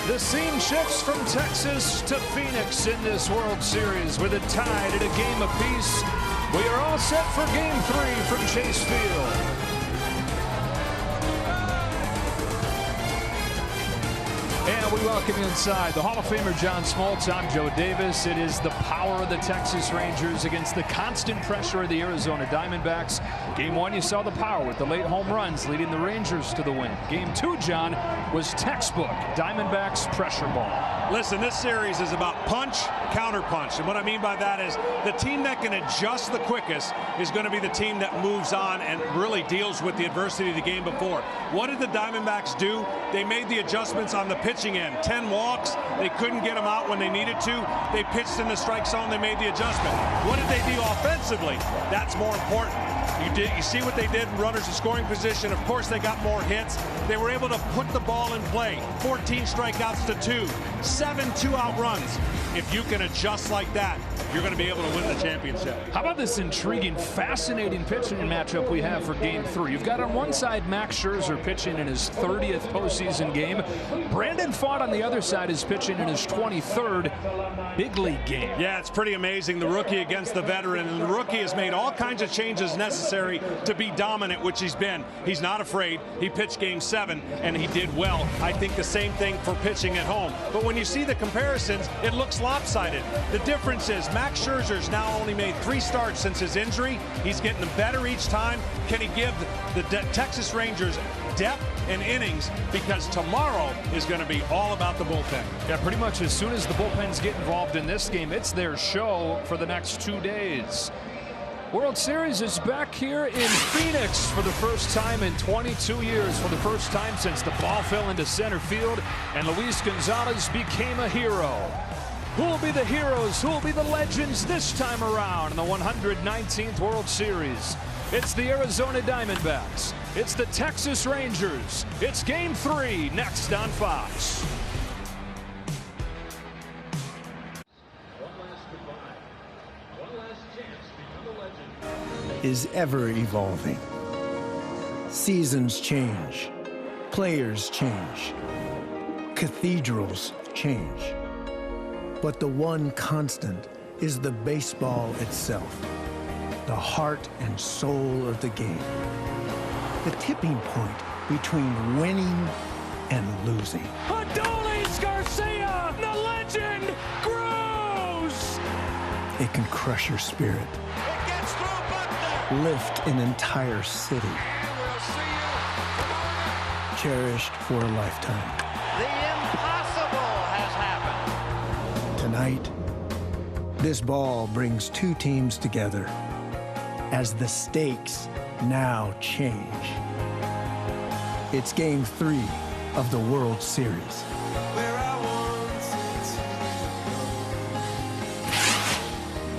The scene shifts from Texas to Phoenix in this World Series with it tied at a game apiece. We are all set for Game 3 from Chase Field. And we welcome you inside the Hall of Famer John Smoltz. I'm Joe Davis. It is the power of the Texas Rangers against the constant pressure of the Arizona Diamondbacks. Game 1, you saw the power with the late home runs leading the Rangers to the win. Game 2, John, was textbook Diamondbacks pressure ball. Listen, this series is about punch, counterpunch. And what I mean by that is the team that can adjust the quickest is going to be the team that moves on and really deals with the adversity of the game before. What did the Diamondbacks do? They made the adjustments on the pitching end. 10 walks. They couldn't get them out when they needed to. They pitched in the strike zone. They made the adjustment. What did they do offensively? That's more important. You see what they did, runners in scoring position. Of course, they got more hits. They were able to put the ball in play. 14 strikeouts to 2. 7 two-out runs. If you can adjust like that, you're going to be able to win the championship. How about this intriguing, fascinating pitching matchup we have for Game 3? You've got on one side Max Scherzer pitching in his 30th postseason game. Brandon Pfaadt on the other side is pitching in his 23rd big league game. Yeah, it's pretty amazing. The rookie against the veteran. And the rookie has made all kinds of changes necessary to be dominant, which he's been. He's not afraid. He pitched Game 7, and he did well. I think the same thing for pitching at home. But when you see the comparisons, it looks lopsided. The difference is Max Scherzer's now only made 3 starts since his injury. He's getting better each time. Can he give the Texas Rangers depth and innings, because tomorrow is going to be all about the bullpen. Yeah, pretty much as soon as the bullpens get involved in this game, it's their show for the next 2 days. World Series is back here in Phoenix for the first time in 22 years, for the first time since the ball fell into center field and Luis Gonzalez became a hero. Who will be the heroes? Who will be the legends this time around in the 119th World Series? It's the Arizona Diamondbacks. It's the Texas Rangers. It's Game 3 next on Fox. One last goodbye. One last chance to become a legend. Is ever evolving. Seasons change. Players change. Cathedrals change. But the one constant is the baseball itself, the heart and soul of the game, the tipping point between winning and losing. Adolis Garcia, the legend, grows! It can crush your spirit, It gets through Butler. lift an entire city, We'll see you. cherished for a lifetime. The impossible has happened. Tonight, this ball brings 2 teams together as the stakes now change. It's Game 3 of the World Series.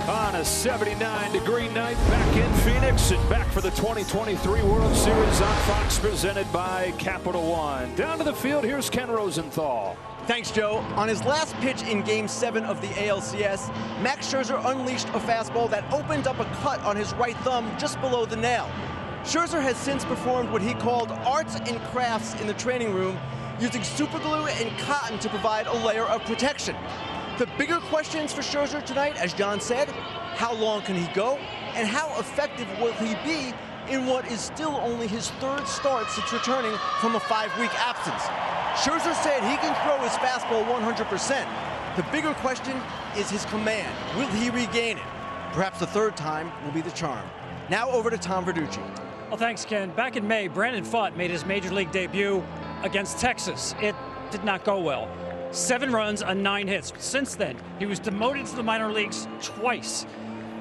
On a 79-degree night back in Phoenix and back for the 2023 World Series on Fox, presented by Capital One. Down to the field, here's Ken Rosenthal. Thanks, Joe. On his last pitch in Game 7 of the ALCS, Max Scherzer unleashed a fastball that opened up a cut on his right thumb just below the nail. Scherzer has since performed what he called arts and crafts in the training room, using superglue and cotton to provide a layer of protection. The bigger questions for Scherzer tonight, as John said, how long can he go, and how effective will he be in what is still only his 3rd start since returning from a 5-week absence. Scherzer said he can throw his fastball 100%. The bigger question is his command. Will he regain it? Perhaps the 3rd time will be the charm. Now over to Tom Verducci. Well, thanks, Ken. Back in May, Brandon Pfaadt made his major league debut against Texas. It did not go well. 7 runs on 9 hits. Since then, he was demoted to the minor leagues twice.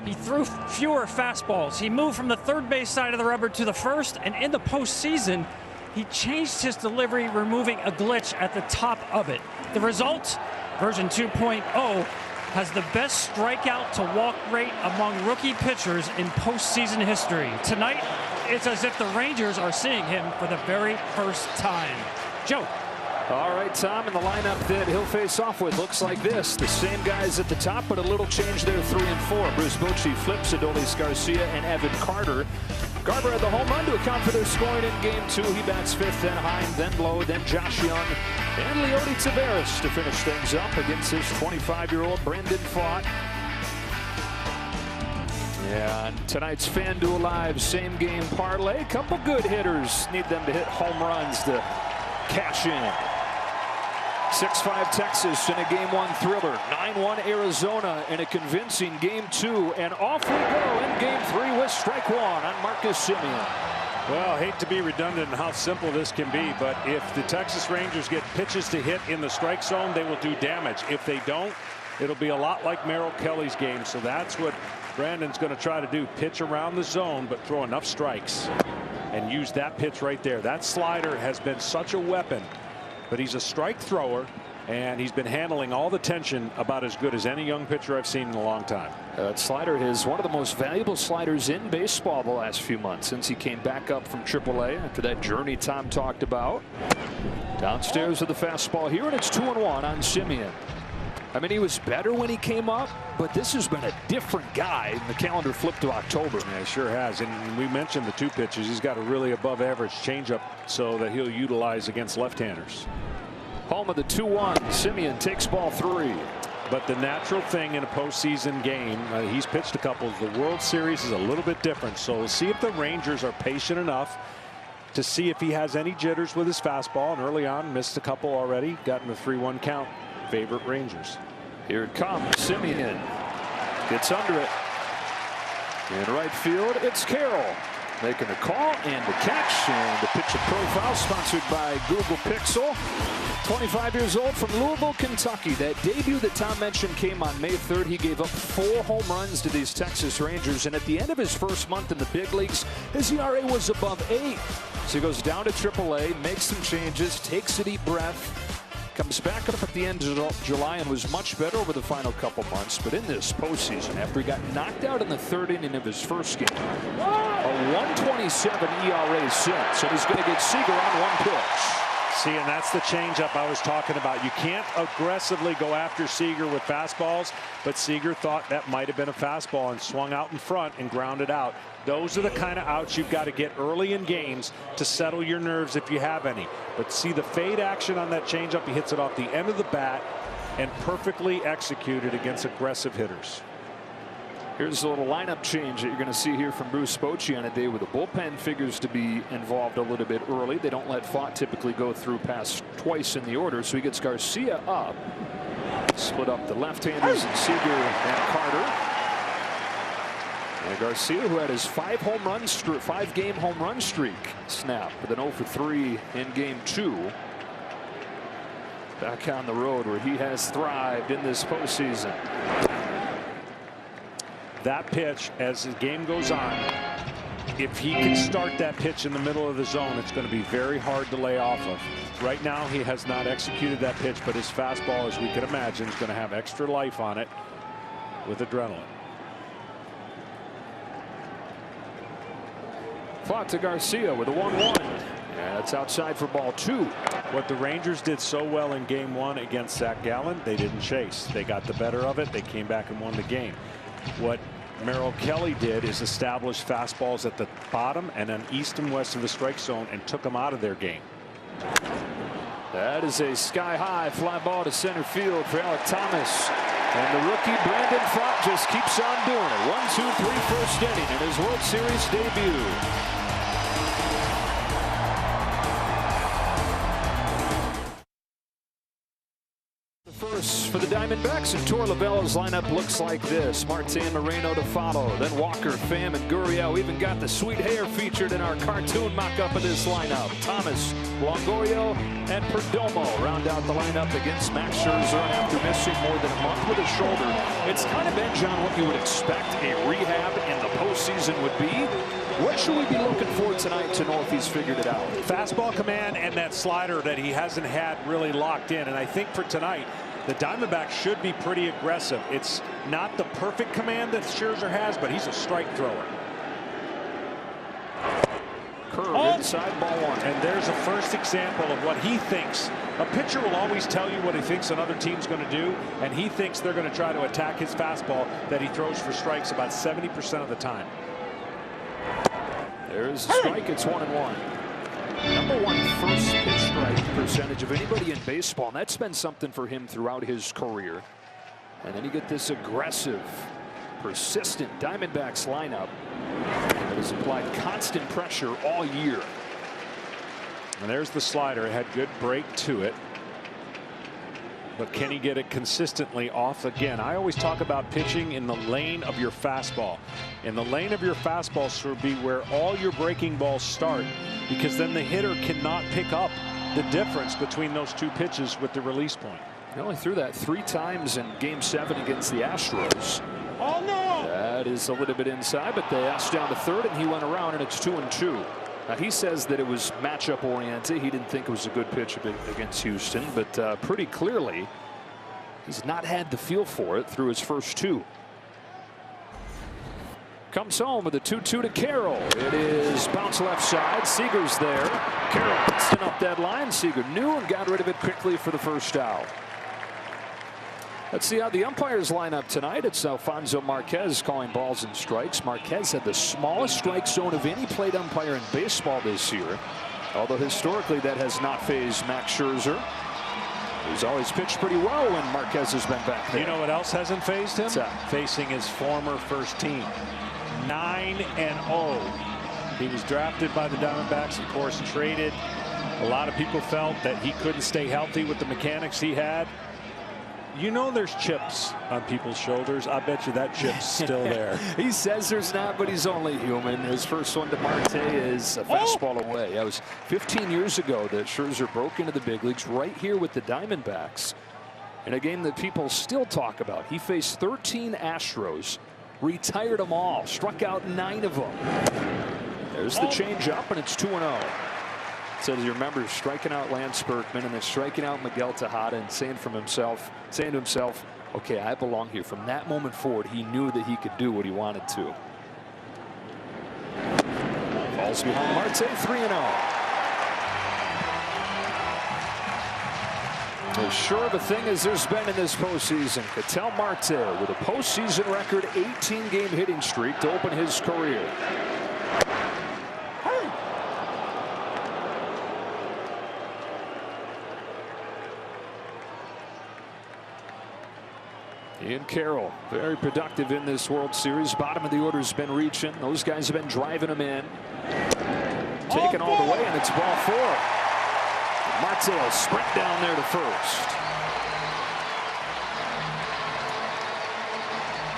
He threw fewer fastballs. He moved from the third base side of the rubber to the first, and in the postseason, he changed his delivery, removing a glitch at the top of it. The result, version 2.0, has the best strikeout to walk rate among rookie pitchers in postseason history. Tonight, it's as if the Rangers are seeing him for the very first time. Joe. All right, Tom, in the lineup that he'll face off with looks like this. The same guys at the top, but a little change there, 3 and 4. Bruce Bochy flips Adolis Garcia and Evan Carter. Garber had the home run to account for their scoring in Game 2. He bats 5th, then Heim, then Lowe, then Josh Young, and Leody Taveras to finish things up against his 25-year-old Brandon Pfaadt. Yeah, and tonight's FanDuel Live same game parlay. Couple good hitters. Need them to hit home runs to cash in. 6-5 Texas in a Game 1 thriller. 9-1 Arizona in a convincing Game 2. And off we go in Game 3 with strike 1 on Marcus Semien. Well, I hate to be redundant in how simple this can be, but if the Texas Rangers get pitches to hit in the strike zone, they will do damage. If they don't, it'll be a lot like Merrill Kelly's game. So that's what Brandon's going to try to do. Pitch around the zone, but throw enough strikes and use that pitch right there. That slider has been such a weapon, but he's a strike thrower, and he's been handling all the tension about as good as any young pitcher I've seen in a long time. That slider is one of the most valuable sliders in baseball the last few months since he came back up from AAA after that journey Tom talked about. Downstairs with the fastball here, and it's 2-1 on Semien. I mean, he was better when he came up, but this has been a different guy. The calendar flipped to October. Yeah, it sure has. And we mentioned the 2 pitches. He's got a really above average changeup so that he'll utilize against left-handers. Home of the 2-1. Semien takes ball 3. But the natural thing in a postseason game, he's pitched a couple. The World Series is a little bit different. So we'll see if the Rangers are patient enough to see if he has any jitters with his fastball. And early on, missed a couple already. Gotten a 3-1 count. Favorite Rangers. Here it comes. Semien gets under it. In right field, it's Carroll making the call and the catch, and the pitcher profile sponsored by Google Pixel. 25 years old from Louisville, Kentucky. That debut that Tom mentioned came on May 3rd. He gave up 4 home runs to these Texas Rangers, and at the end of his first month in the big leagues, his ERA was above 8. So he goes down to AAA, makes some changes, takes a deep breath, comes back up at the end of July and was much better over the final couple months. But in this postseason, after he got knocked out in the 3rd inning of his first game, a 1.27 ERA since, and he's going to get Seager on 1 pitch. See, and that's the changeup I was talking about. You can't aggressively go after Seager with fastballs, but Seager thought that might have been a fastball and swung out in front and grounded out. Those are the kind of outs you've got to get early in games to settle your nerves if you have any. But see the fade action on that changeup. He hits it off the end of the bat and perfectly executed against aggressive hitters. Here's a little lineup change that you're going to see here from Bruce Bochy on a day where the bullpen figures to be involved a little bit early. They don't let Pfaadt typically go through past twice in the order, so he gets Garcia up. Split up the left-handers and Seager and Carter. And Garcia, who had his 5-game home run streak snap with an 0-for-3 in Game 2. Back on the road where he has thrived in this postseason. That pitch, as the game goes on, if he can start that pitch in the middle of the zone, it's going to be very hard to lay off of. Right now, he has not executed that pitch, but his fastball, as we can imagine, is going to have extra life on it with adrenaline. Pfaadt to Garcia with a 1-1. And it's outside for ball 2. What the Rangers did so well in Game 1 against Zach Gallen, they didn't chase. They got the better of it. They came back and won the game. What Merrill Kelly did is establish fastballs at the bottom and then east and west of the strike zone and took them out of their game. That is a sky-high fly ball to center field for Alek Thomas. And the rookie Brandon Pfaadt just keeps on doing it. 1-2-3 first inning in his World Series debut. First for the Diamondbacks, and Tor Lavella's lineup looks like this. Martin Moreno to follow, then Walker, Pham, and Gurriel. Even got the sweet hair featured in our cartoon mock-up of this lineup. Thomas, Longoria, and Perdomo round out the lineup against Max Scherzer after missing more than a month with a shoulder. It's kind of been, John, what you would expect a rehab in the postseason would be. What should we be looking for tonight to know if he's figured it out? Fastball command and that slider that he hasn't had really locked in. And I think for tonight, the Diamondbacks should be pretty aggressive. It's not the perfect command that Scherzer has, but he's a strike thrower. Curve inside ball 1. And there's a first example of what he thinks A pitcher will always tell you what he thinks another team's going to do, and he thinks they're going to try to attack his fastball that he throws for strikes about 70% of the time. There's a strike. It's 1-1. Number one first pitch strike percentage of anybody in baseball, and that's been something for him throughout his career. And then you get this aggressive, persistent Diamondbacks lineup that has applied constant pressure all year. And there's the slider. It had good break to it. But can he get it consistently off again? I always talk about pitching in the lane of your fastball. In the lane of your fastball should be where all your breaking balls start, because then the hitter cannot pick up the difference between those two pitches with the release point. He only threw that 3 times in Game 7 against the Astros. Oh, no! That is a little bit inside, but they asked down to third, and he went around, and it's 2-2. Now, he says that it was matchup oriented. He didn't think it was a good pitch against Houston, but pretty clearly he's not had the feel for it through his first 2. Comes home with a 2-2 to Carroll. It is bounce left side. Seager's there. Carroll puts it up that line. Seager knew and got rid of it quickly for the first out. Let's see how the umpires line up tonight. It's Alfonso Marquez calling balls and strikes. Marquez had the smallest strike zone of any plate umpire in baseball this year, although historically that has not fazed Max Scherzer, who's always pitched pretty well when Marquez has been back there. You know what else hasn't fazed him? What's that? Facing his former first team. 9-0. He was drafted by the Diamondbacks, of course, traded. A lot of people felt that he couldn't stay healthy with the mechanics he had. You know there's chips on people's shoulders. I bet you that chip's still there. He says there's not, but he's only human. His first one to Marte is a fastball away. That was 15 years ago that Scherzer broke into the big leagues right here with the Diamondbacks in a game that people still talk about. He faced 13 Astros, retired them all, struck out 9 of them. There's the changeup, and it's 2-0. Says he remembers striking out Lance Berkman and then striking out Miguel Tejada and saying to himself, okay, I belong here. From that moment forward, he knew that he could do what he wanted to. Falls behind Marte, 3-0. As sure of a thing as there's been in this postseason. Ketel Marte with a postseason record 18-game hitting streak to open his career. Ian Carroll, very productive in this World Series. Bottom of the order has been reaching. Those guys have been driving him in. Taken all the way, and it's ball 4. Marte will sprint down there to first.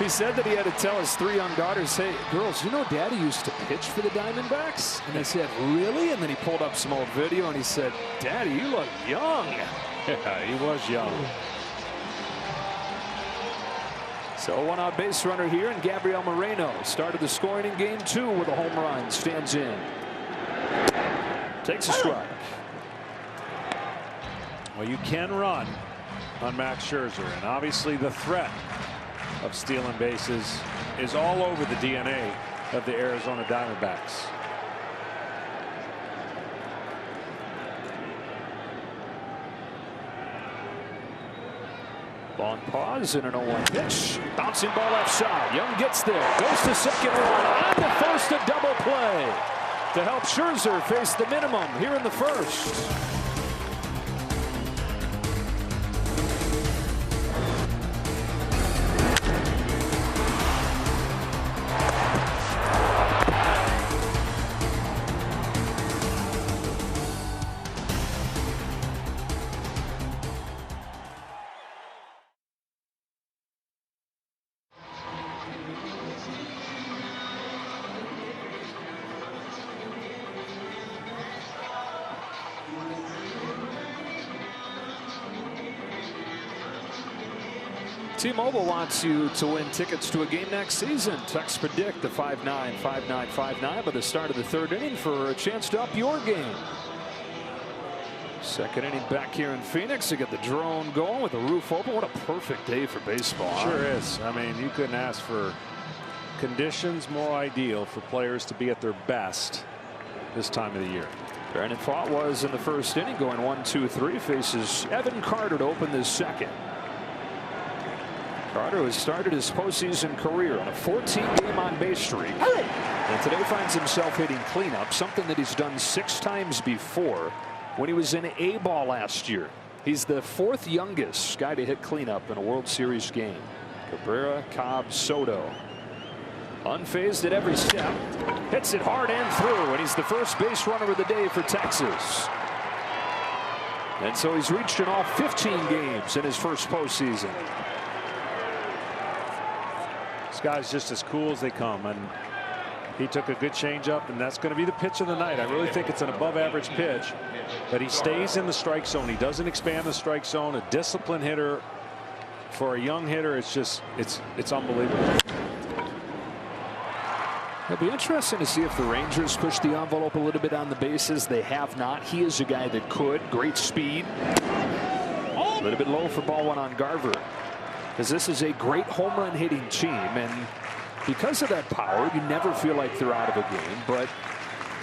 He said that he had to tell his 3 young daughters, hey, girls, you know Daddy used to pitch for the Diamondbacks? And they said, really? And then he pulled up some old video, and he said, Daddy, you look young. Yeah, he was young. So one out base runner here, and Gabriel Moreno started the scoring in game 2 with a home run. Stands in. Takes a strike. Well, you can run on Max Scherzer, and obviously the threat of stealing bases is all over the DNA of the Arizona Diamondbacks. Long pause and an 0-1 pitch. Bouncing ball left side. Young gets there. Goes to second run. On to first, a double play to help Scherzer face the minimum here in the first. T-Mobile wants you to win tickets to a game next season. Text PREDICT to 595959 by the start of the 3rd inning for a chance to up your game. 2nd inning back here in Phoenix. They get the drone going with the roof open. What a perfect day for baseball. Sure is. I mean, you couldn't ask for conditions more ideal for players to be at their best this time of the year. Brandon Fott was in the first inning, going 1-2-3, faces Evan Carter to open this second. Carter has started his postseason career on a 14-game on-base streak, and today finds himself hitting cleanup, something that he's done 6 times before when he was in A-ball last year. He's the 4th youngest guy to hit cleanup in a World Series game. Cabrera, Cobb, Soto. Unfazed at every step, hits it hard and through, and he's the first base runner of the day for Texas. And so he's reached in all 15 games in his first postseason. This guy's just as cool as they come, and he took a good changeup, and that's going to be the pitch of the night. I really think it's an above-average pitch, but he stays in the strike zone. He doesn't expand the strike zone. A disciplined hitter for a young hitter, it's unbelievable. It'll be interesting to see if the Rangers push the envelope a little bit on the bases. They have not. He is a guy that could. Great speed. A little bit low for ball 1 on Garver, because this is a great home run hitting team, and because of that power, you never feel like they're out of a game. But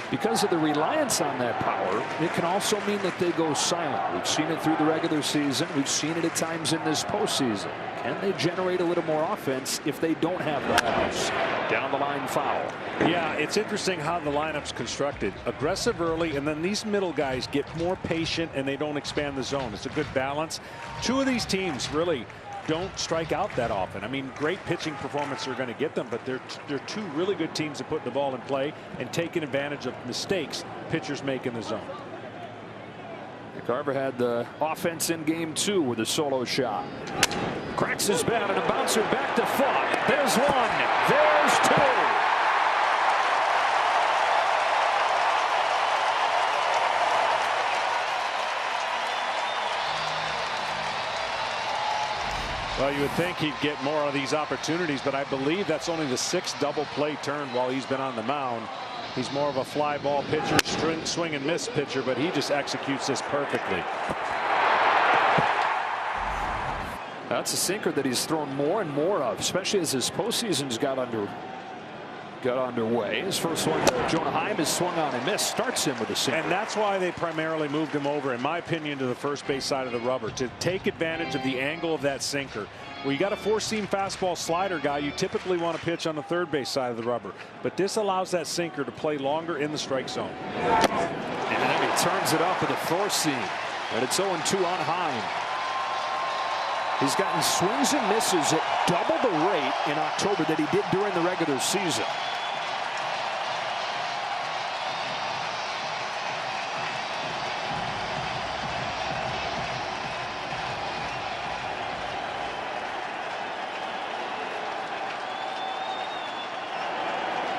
because of the reliance on that power, it can also mean that they go silent. We've seen it through the regular season. We've seen it at times in this postseason. Can they generate a little more offense if they don't have the balance? Down the line foul. Yeah, it's interesting how the lineup's constructed. Aggressive early, and then these middle guys get more patient and they don't expand the zone. It's a good balance. 2 of these teams really don't strike out that often. I mean, great pitching performances are going to get them, but they're 2 really good teams that put the ball in play and taking advantage of mistakes pitchers make in the zone. Garver had the offense in game 2 with a solo shot. Cracks his bat and a bouncer back to Fott. There's 1. There's 2. Well, you would think he'd get more of these opportunities, but I believe that's only the 6th double play turn while he's been on the mound. He's more of a fly ball pitcher, swing and miss pitcher, but he just executes this perfectly. That's a sinker that he's thrown more and more of, especially as his postseason's got underway. His first one, Jonah Heim, has swung on and missed. Starts him with a sinker. And that's why they primarily moved him over, in my opinion, to the first base side of the rubber, to take advantage of the angle of that sinker. Well, you got a 4-seam fastball slider guy, you typically want to pitch on the third base side of the rubber, but this allows that sinker to play longer in the strike zone. And then he turns it up with a 4-seam, and it's 0-2 on Heim. He's gotten swings and misses at double the rate in October that he did during the regular season.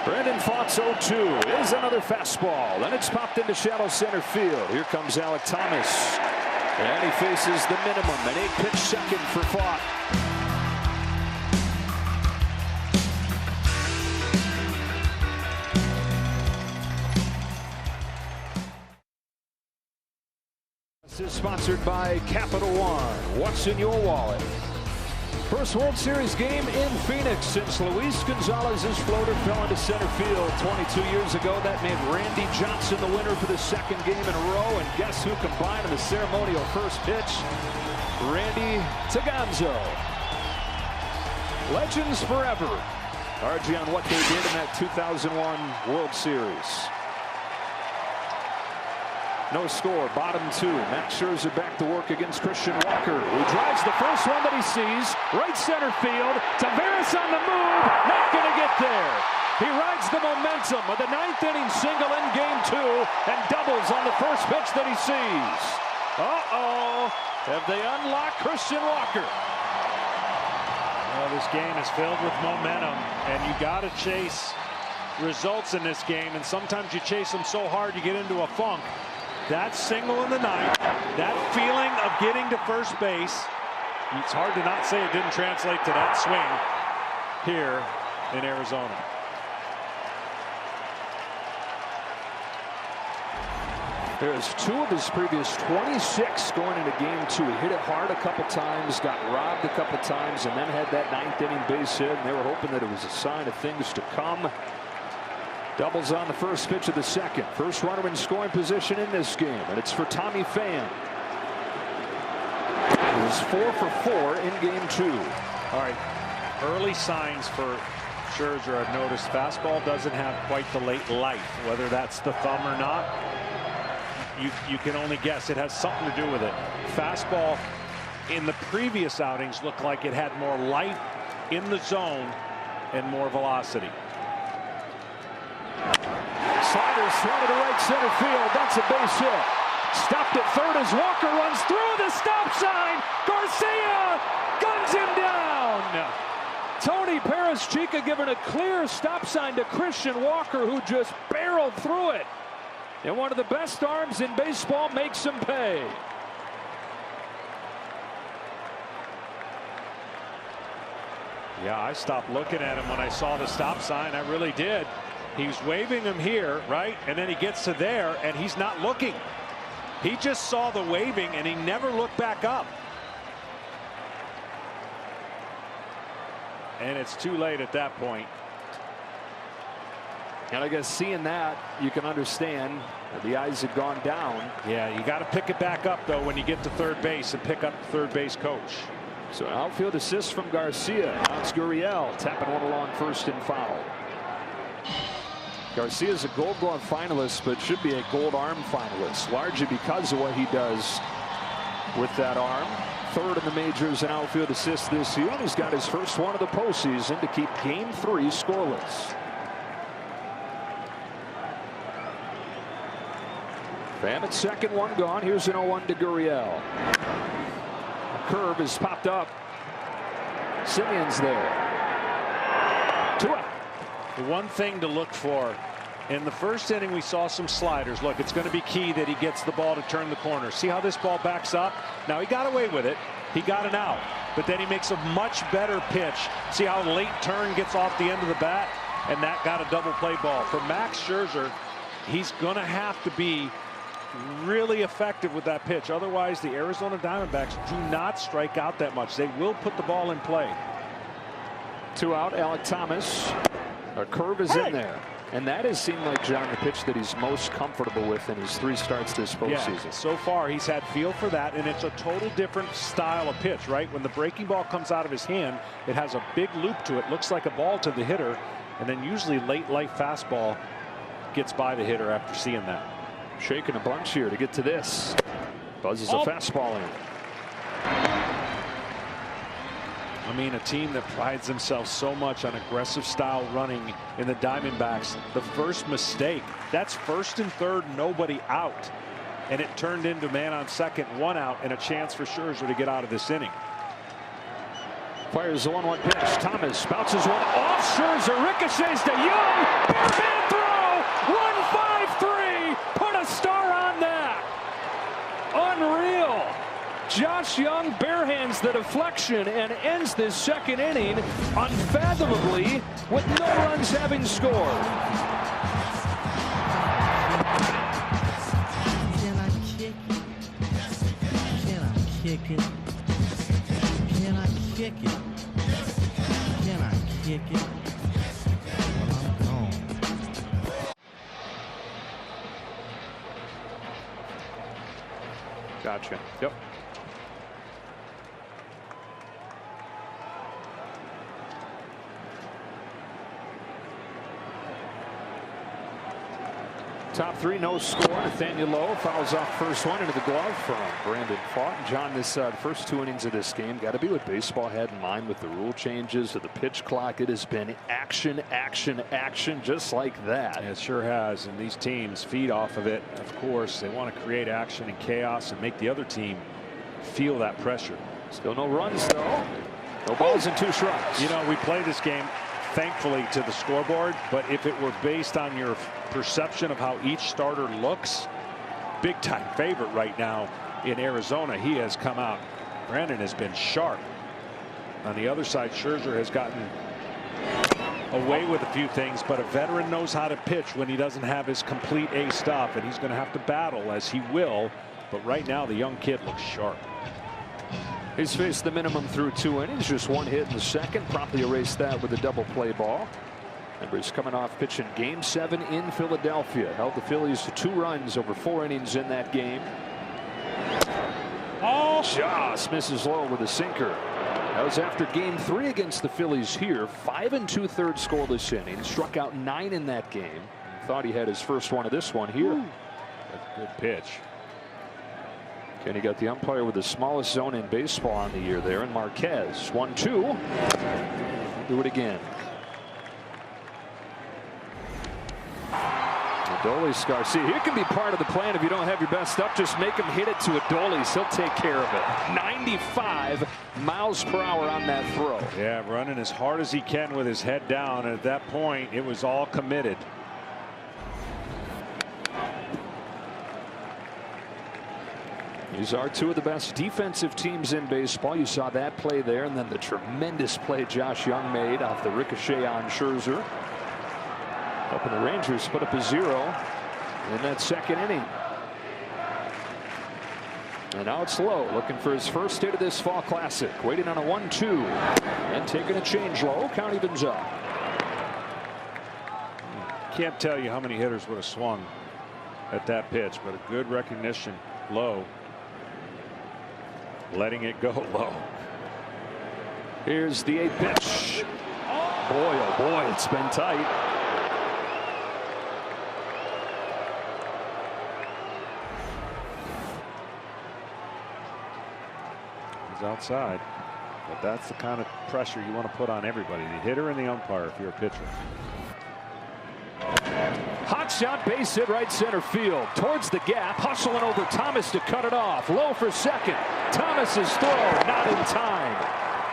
Brandon Fott's 0-2 is another fastball, and it's popped into shallow center field. Here comes Alec Thomas, and he faces the minimum, an 8-pitch second for Fott. This is sponsored by Capital One. What's in your wallet? First World Series game in Phoenix since Luis Gonzalez's floater fell into center field 22 years ago. That made Randy Johnson the winner for the 2nd game in a row. And guess who combined in the ceremonial first pitch? Randy Taganzo. Legends forever. RG on what they did in that 2001 World Series. No score, bottom 2. Max Scherzer back to work against Christian Walker, who drives the first one that he sees. Right center field. Taveras on the move. Not going to get there. He rides the momentum of the 9th inning single in game 2 and doubles on the first pitch that he sees. Uh-oh. Have they unlocked Christian Walker? Well, this game is filled with momentum, and you got to chase results in this game, and sometimes you chase them so hard you get into a funk. That single in the 9th, that feeling of getting to first base, it's hard to not say it didn't translate to that swing here in Arizona. There's 2 of his previous 26 going into game 2. He hit it hard a couple times, got robbed a couple times, and then had that 9th inning base hit, and they were hoping that it was a sign of things to come. Doubles on the first pitch of the second. First runner in scoring position in this game, and it's for Tommy Pham. He was 4 for 4 in game 2. All right, early signs for Scherzer. I've noticed fastball doesn't have quite the late life. Whether that's the thumb or not, you can only guess. It has something to do with it. Fastball in the previous outings looked like it had more life in the zone and more velocity. Sliders thrown to right center field. That's a base hit. Stopped at third as Walker runs through the stop sign. Garcia guns him down. Tony Perez-Chica giving a clear stop sign to Christian Walker, who just barreled through it. And one of the best arms in baseball makes him pay. Yeah, I stopped looking at him when I saw the stop sign. I really did. He's waving him here, right? And then he gets to there, and he's not looking. He just saw the waving, and he never looked back up. And it's too late at that point. And I guess seeing that, you can understand that the eyes had gone down. Yeah, you got to pick it back up, though, when you get to third base and pick up the third base coach. So an outfield assist from Garcia. That's Gurriel tapping one along first and foul. Garcia's a Gold Glove finalist, but should be a Gold Arm finalist, largely because of what he does with that arm. Third in the majors in outfield assists this year. He's got his first one of the postseason to keep game 3 scoreless. Pham at second, one gone. Here's an 0-1 to Gurriel. Curve is popped up. Simeon's there. 2 out. The one thing to look for in the first inning, we saw some sliders. Look, it's going to be key that he gets the ball to turn the corner. See how this ball backs up? Now he got away with it. He got an out, but then he makes a much better pitch. See how late turn gets off the end of the bat, and that got a double play ball. For Max Scherzer, he's going to have to be really effective with that pitch. Otherwise, the Arizona Diamondbacks do not strike out that much. They will put the ball in play. 2 out. Alec Thomas. A curve is in there. And that has seemed like, John, the pitch that he's most comfortable with in his 3 starts this postseason. Yeah, so far, he's had feel for that, and it's a total different style of pitch, right? When the breaking ball comes out of his hand, it has a big loop to it. Looks like a ball to the hitter, and then usually late life fastball gets by the hitter after seeing that. Shaking a bunch here to get to this. Buzzes a fastball in. I mean, a team that prides themselves so much on aggressive style running in the Diamondbacks. The first mistake, that's first and third, nobody out. And it turned into man on second, 1 out, and a chance for Scherzer to get out of this inning. Fires the 1-1 pitch. Thomas bounces one off Scherzer. Ricochets to Young. Barman throw. 1-5-3. Put a star on that. Unreal. Josh Young barehands the deflection and ends this second inning unfathomably with no runs having scored. Can I kick it? Can I kick it? Can I kick it? Can I kick it? Well, I'm gone. Gotcha. Yep. Top 3, no score. Nathaniel Lowe fouls off first one into the glove from Brandon Pfaadt. John, this first 2 innings of this game got to be what baseball had in mind with the rule changes to the pitch clock. It has been action, action, action, just like that. It sure has, and these teams feed off of it. Of course, they want to create action and chaos and make the other team feel that pressure. Still no runs, though. No balls and 2 strikes. You know, we play this game, thankfully, to the scoreboard, but if it were based on your perception of how each starter looks, big time favorite right now in Arizona. He has come out. Brandon has been sharp. On the other side, Scherzer has gotten away with a few things, but a veteran knows how to pitch when he doesn't have his complete A stuff, and he's going to have to battle, as he will. But right now, the young kid looks sharp. He's faced the minimum through 2 innings, just 1 hit in the second, promptly erased that with a double play ball. Remember, he's coming off pitching Game 7 in Philadelphia. Held the Phillies to 2 runs over 4 innings in that game. Oh, just misses low with a sinker. That was after Game 3 against the Phillies here. 5 2/3 scoreless innings. Struck out 9 in that game. Thought he had his first one of this one here. That's a good pitch. Kenny got the umpire with the smallest zone in baseball on the year there, and Marquez. 1-2. Do it again. Adolis Garcia. Here can be part of the plan if you don't have your best stuff. Just make him hit it to Adolis. He'll take care of it. 95 miles per hour on that throw. Yeah, running as hard as he can with his head down. And at that point, it was all committed. These are 2 of the best defensive teams in baseball. You saw that play there, and then the tremendous play Josh Young made off the ricochet on Scherzer. Helping the Rangers put up a 0 in that second inning. And now it's Lowe looking for his first hit of this fall classic. Waiting on a 1-2 and taking a change low. Count evens up. Can't tell you how many hitters would have swung at that pitch, but a good recognition. Low. Letting it go low. Here's the 8th pitch. Boy, oh boy, it's been tight. He's outside, but that's the kind of pressure you want to put on everybody, the hitter and the umpire, if you're a pitcher. Hot shot, base hit, right center field. Towards the gap, hustling over Thomas to cut it off. Lowe for second. Thomas's throw, not in time.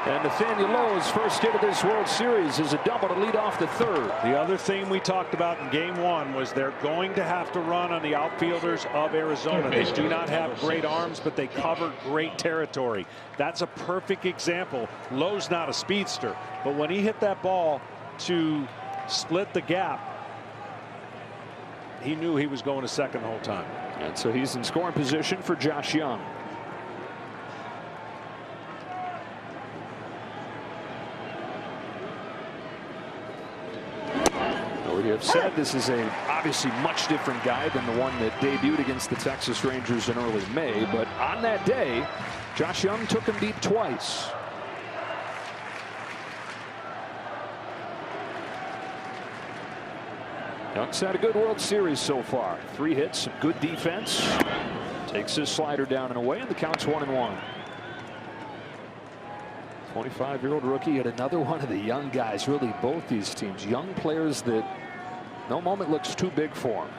And Nathaniel Lowe's first hit of this World Series is a double to lead off the 3rd. The other thing we talked about in Game 1 was they're going to have to run on the outfielders of Arizona. They do not have great arms, but they cover great territory. That's a perfect example. Lowe's not a speedster, but when he hit that ball to split the gap, he knew he was going to second the whole time. And so he's in scoring position for Josh Young. We have said this is a obviously much different guy than the one that debuted against the Texas Rangers in early May, but on that day Josh Young took him deep twice. Young's had a good World Series so far. 3 hits, some good defense. Takes his slider down and away, and the count's 1-1. 25-year-old rookie, yet another one of the young guys. Really, both these teams, young players that no moment looks too big for him.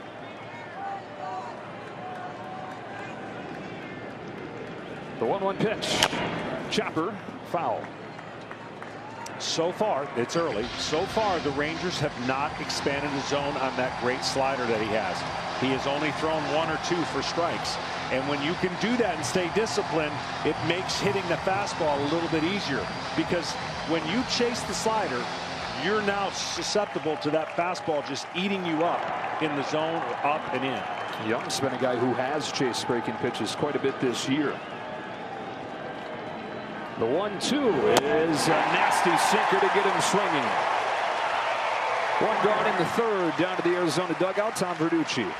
The 1-1 pitch. Chopper, foul. So far, it's early. So far, the Rangers have not expanded the zone on that great slider that he has. He has only thrown 1 or 2 for strikes. And when you can do that and stay disciplined, it makes hitting the fastball a little bit easier. Because when you chase the slider, you're now susceptible to that fastball just eating you up in the zone, up and in. Young's been a guy who has chased breaking pitches quite a bit this year. The 1-2 is a nasty sinker to get him swinging. 1 gone in the 3rd. Down to the Arizona dugout. Tom Verducci.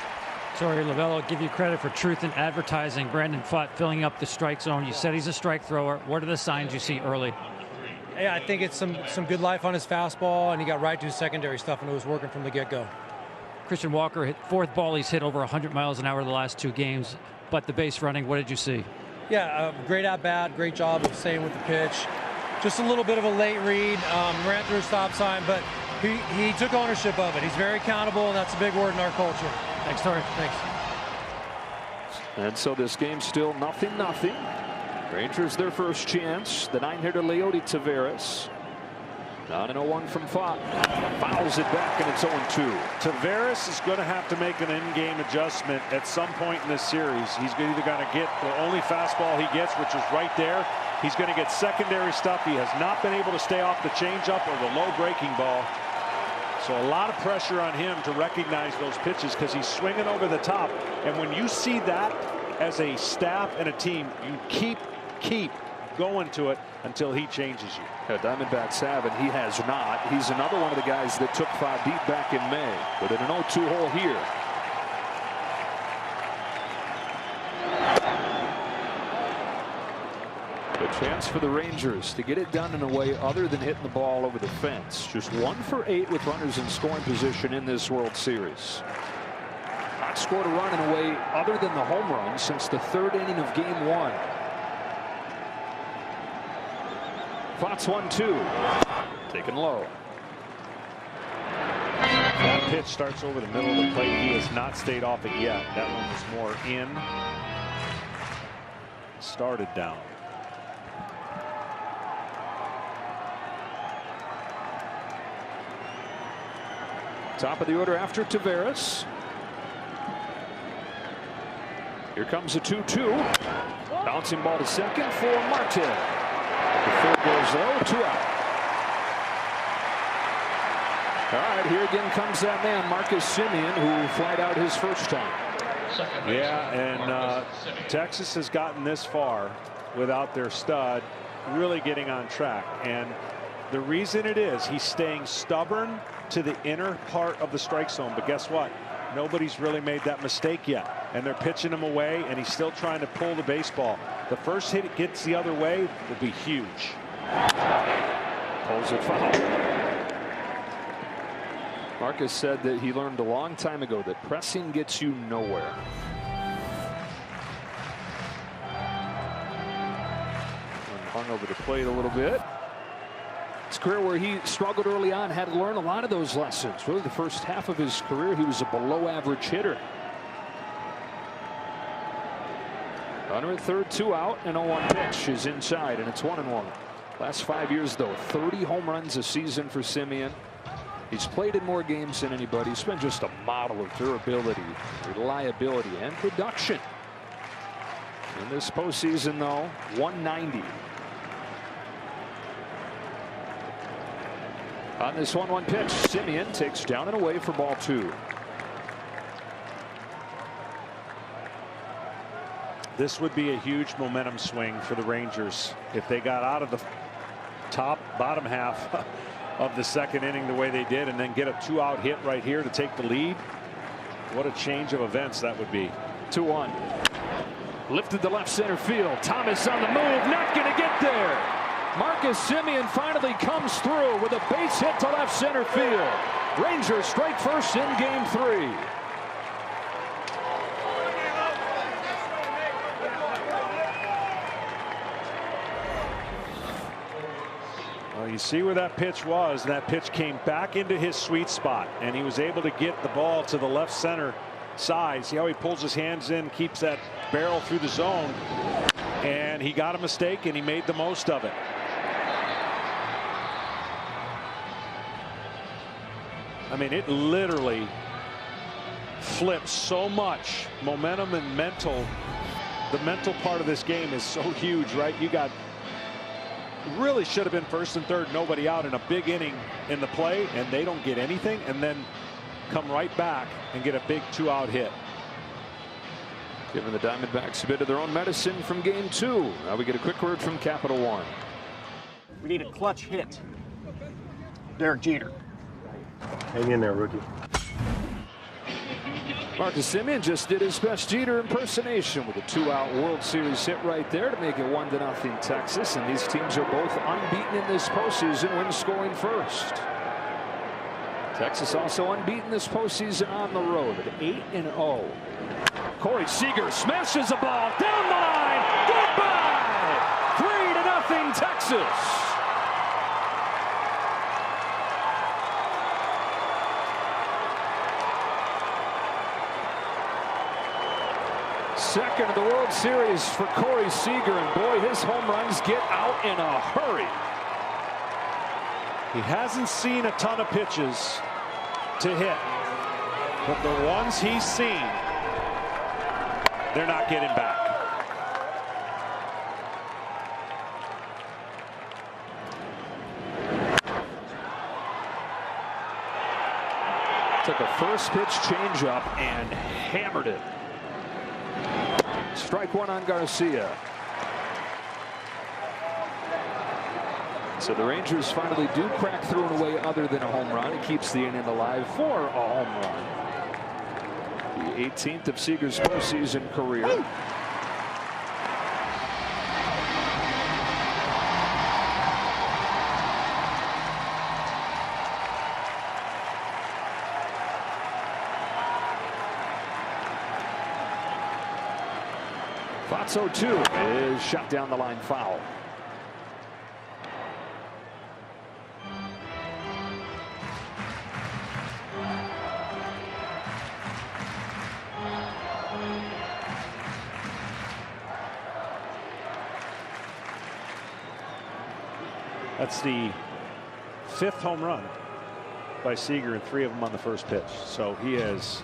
Sorry, Lavello, give you credit for truth in advertising. Brandon Pfaadt filling up the strike zone. You said he's a strike thrower. What are the signs you see early? Yeah, I think it's some good life on his fastball, and he got right to his secondary stuff, and it was working from the get-go. Christian Walker hit 4th ball. He's hit over 100 miles an hour the last 2 games. But the base running, what did you see? Yeah, great at-bat, great job of staying with the pitch. Just a little bit of a late read, ran through a stop sign, but he took ownership of it. He's very accountable, and that's a big word in our culture. Thanks, Torrey. Thanks. And so this game's still 0-0. Rangers their first chance. The 9-hitter Leody Taveras. Down an 0-1 from Pfaadt. Fouls it back, and it's 0-2. Taveras is going to have to make an in-game adjustment at some point in this series. He's either going to get the only fastball he gets, which is right there. He's going to get secondary stuff. He has not been able to stay off the changeup or the low breaking ball. So a lot of pressure on him to recognize those pitches because he's swinging over the top. And when you see that as a staff and a team, you keep going to it until he changes you. Yeah, Diamondbacks have, and he has not. He's another one of the guys that took 5 deep back in May, but in an 0-2 hole here. A chance for the Rangers to get it done in a way other than hitting the ball over the fence. Just 1 for 8 with runners in scoring position in this World Series. Not scored a run in a way other than the home run since the 3rd inning of Game 1. Fox 1-2. Taken low. That pitch starts over the middle of the plate. He has not stayed off it yet. That one was more in. Started down. Top of the order after Taveras. Here comes a 2-2. Bouncing ball to second for Marte. The third goes low, 2 out. All right, here again comes that man, Marcus Semien, who flied out his first time. Yeah, and Texas has gotten this far without their stud really getting on track. And the reason it is, he's staying stubborn to the inner part of the strike zone. But guess what? Nobody's really made that mistake yet. And they're pitching him away, and he's still trying to pull the baseball. The first hit it gets the other way will be huge. Pulls it foul. Marcus said that he learned a long time ago that pressing gets you nowhere. And hung over the plate a little bit. His career, where he struggled early on, had to learn a lot of those lessons. Really, the first half of his career, he was a below-average hitter. Runner at third, 2 out, and 0-1 pitch is inside, and it's 1-1. Last 5 years, though, 30 home runs a season for Semien. He's played in more games than anybody. He's been just a model of durability, reliability, and production. In this postseason, though, 190. On this 1-1 pitch, Semien takes down and away for ball 2. This would be a huge momentum swing for the Rangers if they got out of the bottom half of the 2nd inning the way they did, and then get a 2-out hit right here to take the lead. What a change of events that would be. 2-1. Lifted to left center field. Thomas on the move, not going to get there. Marcus Semien finally comes through with a base hit to left center field. Rangers strike first in Game 3. Well, you see where that pitch was. That pitch came back into his sweet spot, and he was able to get the ball to the left center side. See how he pulls his hands in, keeps that barrel through the zone, and he got a mistake, and he made the most of it. I mean, it literally flips so much momentum and mental. The mental part of this game is so huge, right? You got really should have been first and third, nobody out in a big inning in the play, and they don't get anything, and then come right back and get a big 2-out hit. Giving the Diamondbacks a bit of their own medicine from Game 2. Now we get a quick word from Capital One. We need a clutch hit. Derek Jeter. Hang in there, rookie. Marcus Semien just did his best Jeter impersonation with a 2-out World Series hit right there to make it 1-0 Texas. And these teams are both unbeaten in this postseason when scoring first. Texas also unbeaten this postseason on the road at 8-0. Corey Seager smashes a ball down the line. Goodbye! 3-0 Texas. Second of the World Series for Corey Seager, and boy, his home runs get out in a hurry. He hasn't seen a ton of pitches to hit, but the ones he's seen, they're not getting back. Took a first pitch changeup and hammered it. Strike 1 on Garcia. So the Rangers finally do crack through in a way other than a home run. It keeps the inning alive for a home run. The 18th of Seager's postseason career. Woo! Fatso 2 is shot down the line foul. That's the 5th home run by Seager, and 3 of them on the first pitch. So he is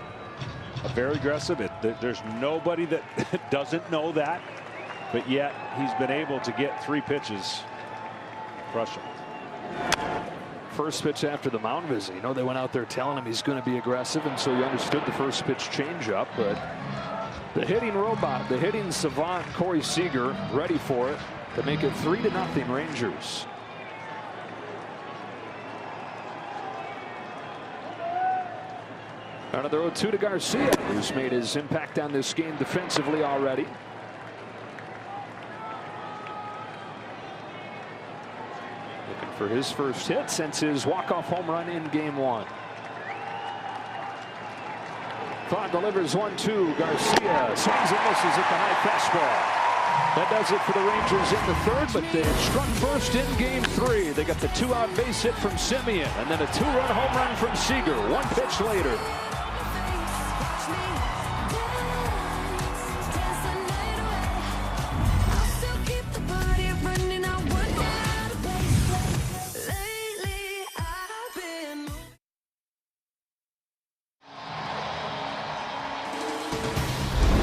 very aggressive. There's nobody that doesn't know that, but yet he's been able to get 3 pitches, crush him. First pitch after the mound visit. You know, they went out there telling him he's going to be aggressive, and so he understood the first pitch changeup. But the hitting robot, the hitting savant, Corey Seager, ready for it to make it 3-0 Rangers. Another 0-2 to Garcia, who's made his impact on this game defensively already. Looking for his first hit since his walk-off home run in Game 1. Thought delivers 1-2. Garcia swings and misses at the high fastball. That does it for the Rangers in the 3rd, but they struck first in Game 3. They got the 2-out base hit from Semien, and then a 2-run home run from Seager. 1 pitch later.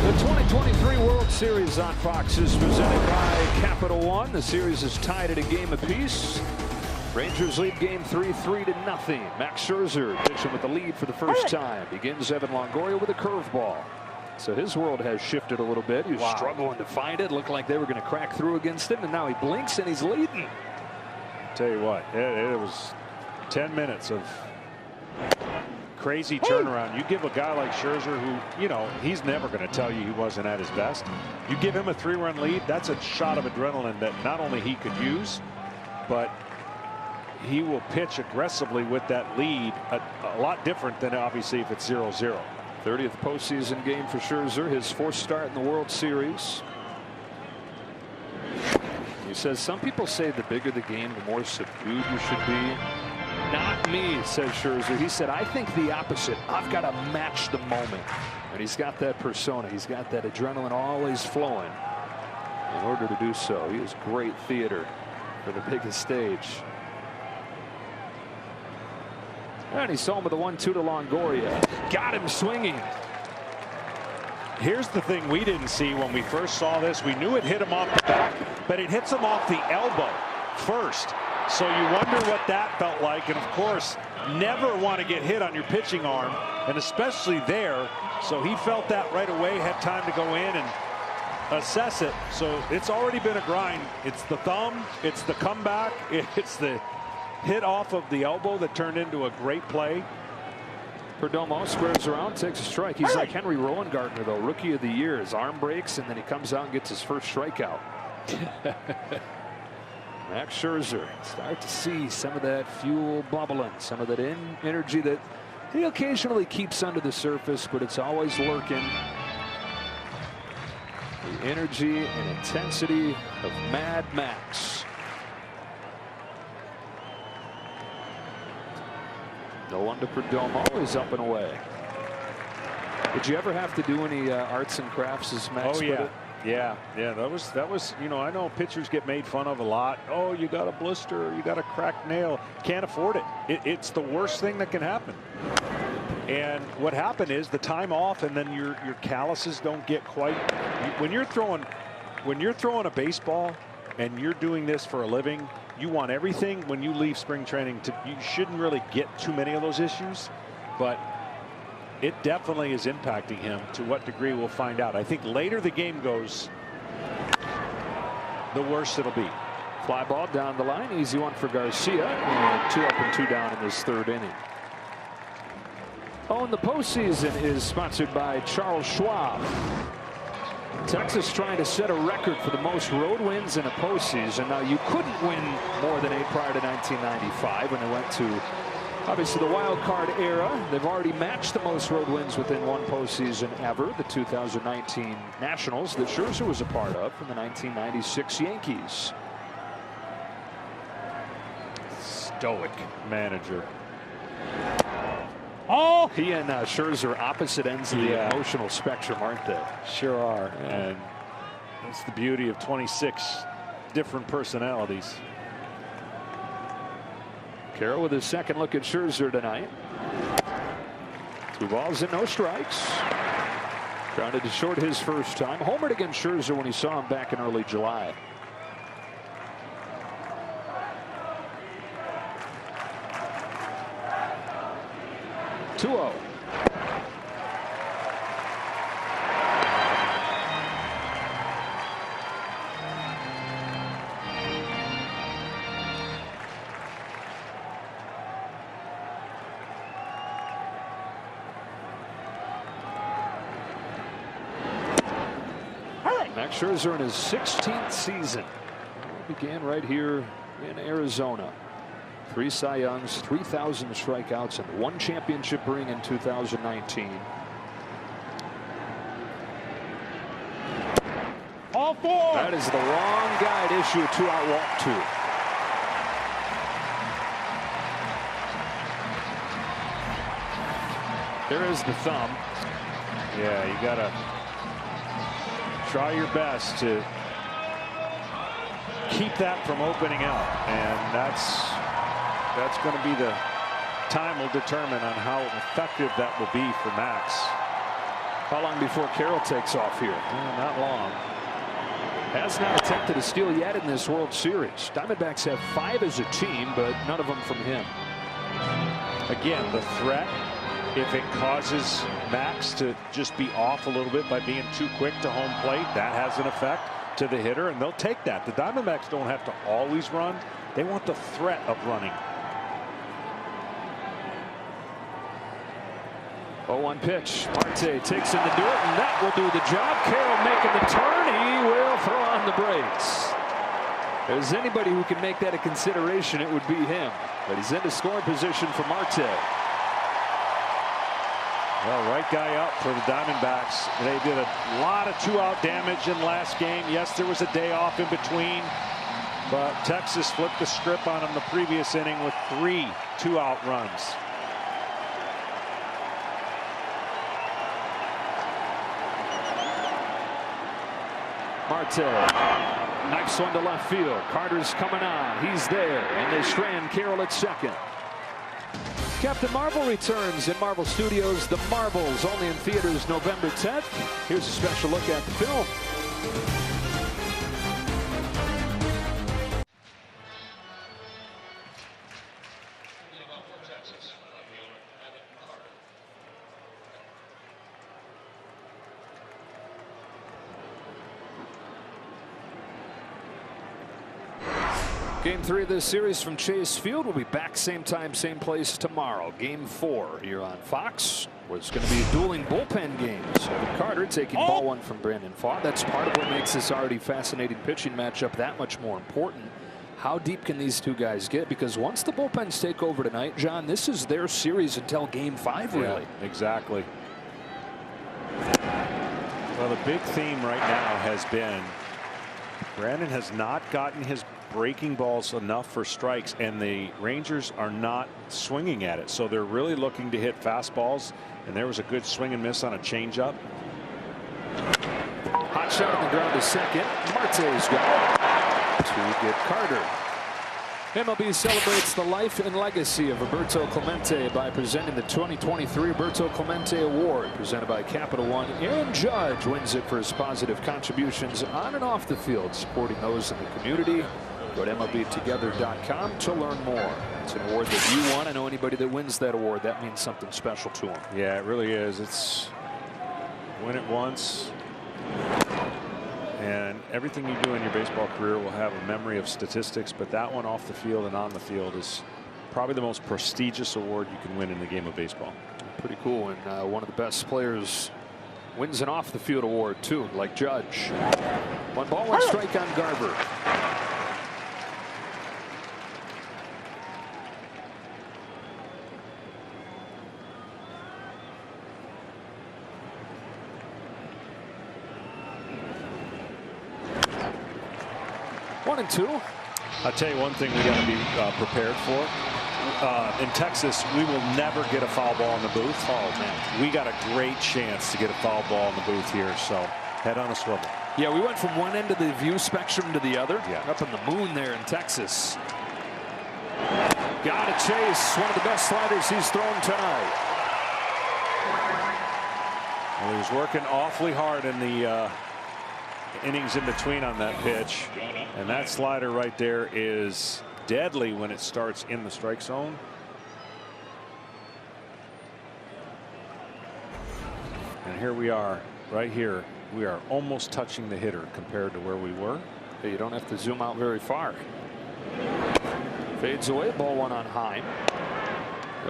The 2023 World Series on Fox is presented by Capital One. The series is tied at a game apiece. Rangers lead Game 3 3-0. Max Scherzer pitching with the lead for the first time. Begins Evan Longoria with a curveball. So his world has shifted a little bit. He was struggling to find it. Looked like they were going to crack through against him, and now he blinks and he's leading. Tell you what, it was 10 minutes of crazy turnaround. You give a guy like Scherzer, who, you know, he's never going to tell you he wasn't at his best. You give him a 3-run lead, that's a shot of adrenaline that not only he could use, but he will pitch aggressively with that lead. A lot different than obviously if it's 0-0. 30th postseason game for Scherzer, his 4th start in the World Series. He says some people say the bigger the game, the more subdued you should be. Not me, says Scherzer. He said, I think the opposite. I've got to match the moment. And he's got that persona. He's got that adrenaline always flowing. In order to do so, he has great theater for the biggest stage. And he saw him with a 1-2 to Longoria. Got him swinging. Here's the thing we didn't see when we first saw this. We knew it hit him off the back, but it hits him off the elbow first. So you wonder what that felt like. And of course, never want to get hit on your pitching arm, and especially there. So he felt that right away, had time to go in and assess it. So it's already been a grind. It's the thumb, it's the comeback, it's the hit off of the elbow that turned into a great play. Perdomo squares around, takes a strike. He's like Henry Rowan-Gardner, though, Rookie of the Year. His arm breaks, and then he comes out and gets his first strikeout. Max Scherzer, start to see some of that fuel bubbling, some of that energy that he occasionally keeps under the surface, but it's always lurking. The energy and intensity of Mad Max. No one to Perdomo. Is up and away. Did you ever have to do any arts and crafts as Max put it? Yeah, that was, you know, I know pitchers get made fun of a lot. Oh, you got a blister, you got a cracked nail. Can't afford it. It's the worst thing that can happen. And what happened is the time off, and then your calluses don't get quite. When you're throwing a baseball and you're doing this for a living, you want everything when you leave spring training you shouldn't really get too many of those issues, but it definitely is impacting him. To what degree, we'll find out. I think later the game goes, the worse it'll be. Fly ball down the line. Easy one for Garcia. And 2 up and 2 down in this 3rd inning. Oh, and the postseason is sponsored by Charles Schwab. Texas trying to set a record for the most road wins in a postseason. Now, you couldn't win more than 8 prior to 1995 when they went to, obviously, the wild card era. They've already matched the most road wins within one postseason ever, the 2019 Nationals that Scherzer was a part of from the 1996 Yankees. Stoic manager. Oh, he and Scherzer opposite ends of the emotional spectrum, aren't they? Sure are. And that's the beauty of 26 different personalities. Carroll with his second look at Scherzer tonight. 2 balls and no strikes. Grounded to short his first time. Homered against Scherzer when he saw him back in early July. Max Scherzer in his 16th season. He began right here in Arizona. 3 Cy Youngs, 3,000 strikeouts, and 1 championship ring in 2019. All 4. That is the wrong guy to issue a 2-out walk to. There is the thumb. Yeah, you got to try your best to keep that from opening up, and that's going to be the time will determine on how effective that will be for Max. How long before Carroll takes off here? Not long. Has not attempted a steal yet in this World Series. Diamondbacks have 5 as a team, but none of them from him. Again, the threat, if it causes Max to just be off a little bit by being too quick to home plate, that has an effect to the hitter, and they'll take that. The Diamondbacks don't have to always run. They want the threat of running. 0-1 pitch. Marte takes him to do it, and that will do the job. Carroll making the turn. He will throw on the brakes. If there's anybody who can make that a consideration, it would be him. But he's into scoring position for Marte. Well, right guy up for the Diamondbacks. They did a lot of 2-out damage in last game. Yes, there was a day off in between, but Texas flipped the script on him the previous inning with 3 2-out runs. Marte knifes one to left field. Carter's coming on. He's there, and they strand Carroll at second. Captain Marvel returns in Marvel Studios. The Marvels, only in theaters November 10th. Here's a special look at the film. Game 3 of this series from Chase Field. We'll be back same time, same place tomorrow. Game 4 here on Fox. It's going to be a dueling bullpen game. Evan Carter taking ball 1 from Brandon Pfaadt. That's part of what makes this already fascinating pitching matchup that much more important. How deep can these 2 guys get? Because once the bullpens take over tonight, John, this is their series until Game 5, really. Yeah, exactly. Well, the big theme right now has been Brandon has not gotten his breaking balls enough for strikes, and the Rangers are not swinging at it. So they're really looking to hit fastballs, and there was a good swing and miss on a changeup. Hot shot on the ground to second. Marte's got it to get Carter. MLB celebrates the life and legacy of Roberto Clemente by presenting the 2023 Roberto Clemente Award, presented by Capital One. Aaron Judge wins it for his positive contributions on and off the field, supporting those in the community. Go to MLBtogether.com to learn more. It's an award that you want. I know anybody that wins that award, that means something special to them. Yeah, it really is. It's win it once And everything you do in your baseball career will have a memory of statistics, but that one off the field and on the field is probably the most prestigious award you can win in the game of baseball. Pretty cool. And one of the best players wins an off the field award too, like Judge. 1 ball, 1 strike on Garver. One and two. I'll tell you one thing we got to be prepared for. In Texas, we will never get a foul ball in the booth. Oh, man. We got a great chance to get a foul ball in the booth here, so head on a swivel. Yeah, we went from one end of the view spectrum to the other. Yeah. Up in the moon there in Texas. Got a chase. One of the best sliders he's thrown tonight. Well, he was working awfully hard in the innings in between on that pitch. And that slider right there is deadly when it starts in the strike zone. And here we are, right here. We are almost touching the hitter compared to where we were. You don't have to zoom out very far. Fades away, ball 1 on high.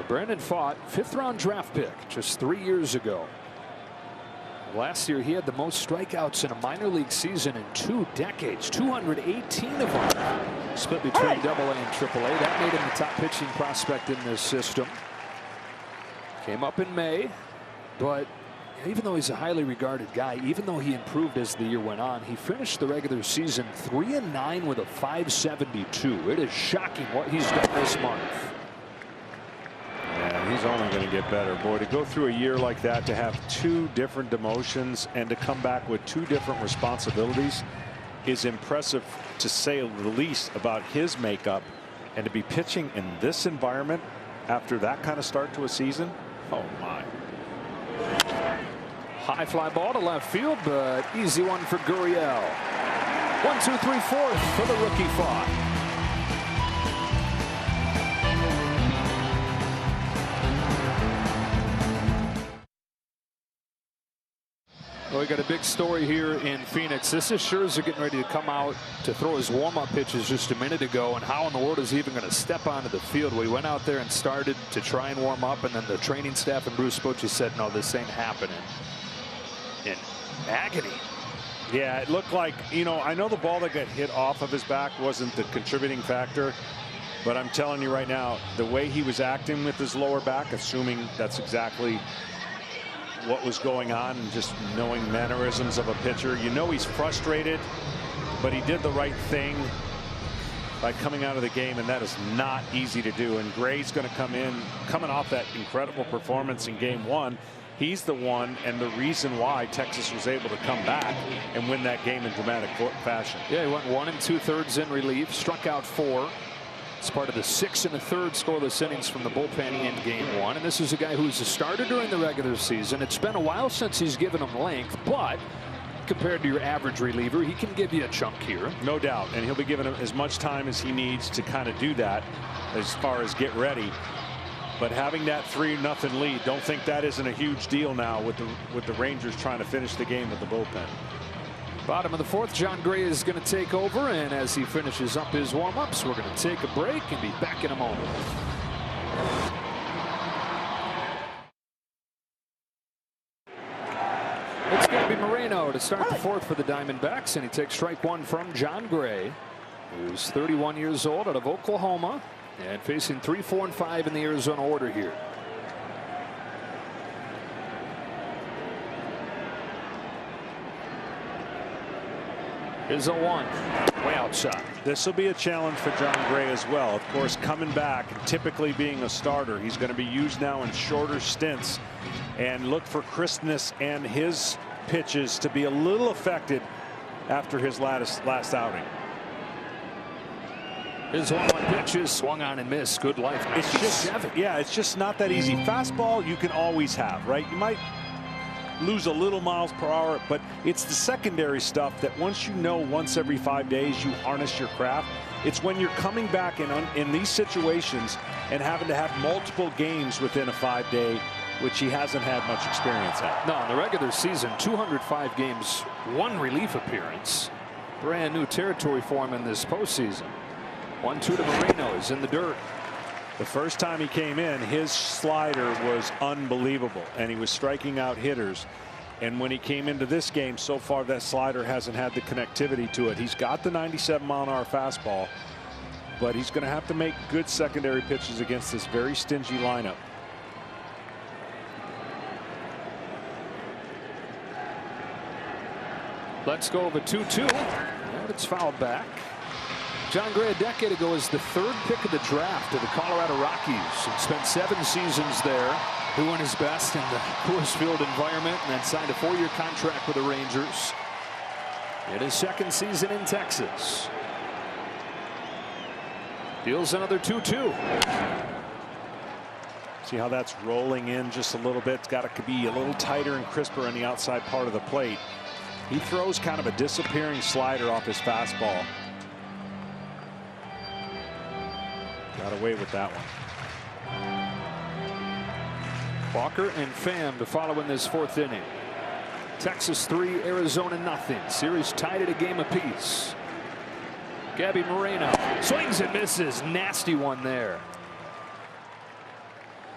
Brandon Pfaadt, 5th round draft pick just 3 years ago. Last year he had the most strikeouts in a minor league season in 2 decades, 218 of them. Split between AA and AAA. That made him the top pitching prospect in this system. Came up in May, but even though he's a highly regarded guy, even though he improved as the year went on, he finished the regular season 3-9 with a .572. It is shocking what he's done this month. And he's only going to get better. Boy, to go through a year like that, to have 2 different demotions and to come back with 2 different responsibilities is impressive, to say the least, about his makeup. And to be pitching in this environment after that kind of start to a season, oh my. High fly ball to left field, but easy one for Gurriel. 1, 2, 3, 4 for the rookie Pfaadt. Well, we got a big story here in Phoenix. This is Scherzer getting ready to come out to throw his warm-up pitches just a minute ago, and how in the world is he even going to step onto the field? We went out there and started to try and warm up, and then the training staff and Bruce Bochy said, no, this ain't happening. In agony. Yeah, it looked like, you know, I know the ball that got hit off of his back wasn't the contributing factor, but I'm telling you right now, the way he was acting with his lower back, assuming that's exactly what was going on, and just knowing mannerisms of a pitcher, you know he's frustrated, but he did the right thing by coming out of the game, and that is not easy to do. And Gray's going to come in, coming off that incredible performance in Game 1. He's the one and the reason why Texas was able to come back and win that game in dramatic fashion. Yeah, he went 1 2/3 in relief, struck out 4. It's part of the 6 1/3 scoreless innings from the bullpen in Game 1. And this is a guy who's a starter during the regular season. It's been a while since he's given him length, but compared to your average reliever, he can give you a chunk here. No doubt, and he'll be given him as much time as he needs to kind of do that as far as get ready. But having that 3-0 lead, don't think that isn't a huge deal now with the Rangers trying to finish the game with the bullpen. Bottom of the 4th, John Gray is going to take over, and as he finishes up his warm-ups, we're going to take a break and be back in a moment. It's going to be Moreno to start the 4th for the Diamondbacks, and he takes strike 1 from John Gray, who's 31 years old, out of Oklahoma, and facing 3, 4, and 5 in the Arizona order here. Is a 1 way outside. This will be a challenge for John Gray as well. Of course, coming back and typically being a starter, he's going to be used now in shorter stints, and look for crispness and his pitches to be a little affected after his last outing. His 1-1 pitch is swung on and missed. Good life. It's just, yeah, it's just not that easy. Fastball you can always have, right? You might lose a little miles per hour, but it's the secondary stuff that once you know, once every 5 days you harness your craft. It's when you're coming back in these situations and having to have multiple games within a 5-day which he hasn't had much experience at. No, in the regular season, 205 games, 1 relief appearance. Brand new territory for him in this postseason. 1-2 to Moreno. He's in the dirt. The first time he came in, his slider was unbelievable, and he was striking out hitters. And when he came into this game, so far that slider hasn't had the connectivity to it. He's got the 97-mile-an-hour fastball, but he's going to have to make good secondary pitches against this very stingy lineup. Let's go over 2-2. And it's fouled back. John Gray a decade ago was the 3rd pick of the draft of the Colorado Rockies and spent 7 seasons there, doing his best in the Coors Field environment, and then signed a 4-year contract with the Rangers in his 2nd season in Texas. Deals another 2-2. See how that's rolling in just a little bit. It's got to be a little tighter and crisper on the outside part of the plate. He throws kind of a disappearing slider off his fastball. Got away with that one. Walker and Pham to follow in this 4th inning. Texas 3, Arizona nothing. Series tied at a game apiece. Gabby Moreno swings and misses. Nasty one there.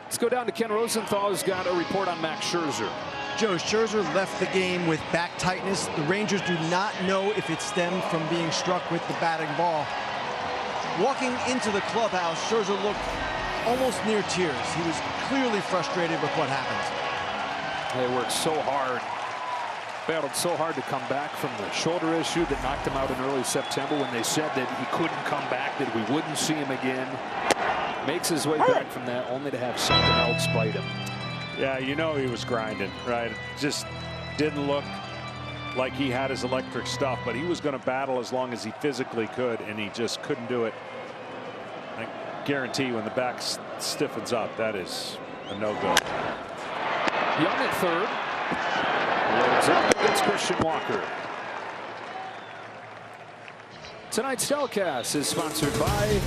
Let's go down to Ken Rosenthal, who's got a report on Max Scherzer. Joe, Scherzer left the game with back tightness. The Rangers do not know if it stemmed from being struck with the batting ball. Walking into the clubhouse, Scherzer looked almost near tears. He was clearly frustrated with what happened. They worked so hard, battled so hard to come back from the shoulder issue that knocked him out in early September, when they said that he couldn't come back, that we wouldn't see him again. Makes his way back from that, only to have something else bite him. Yeah, you know he was grinding, right? It just didn't look like he had his electric stuff, but he was going to battle as long as he physically could, and he just couldn't do it. I guarantee when the back stiffens up, that is a no-go. Young at 3rd. Loads up against Christian Walker. Tonight's telecast is sponsored by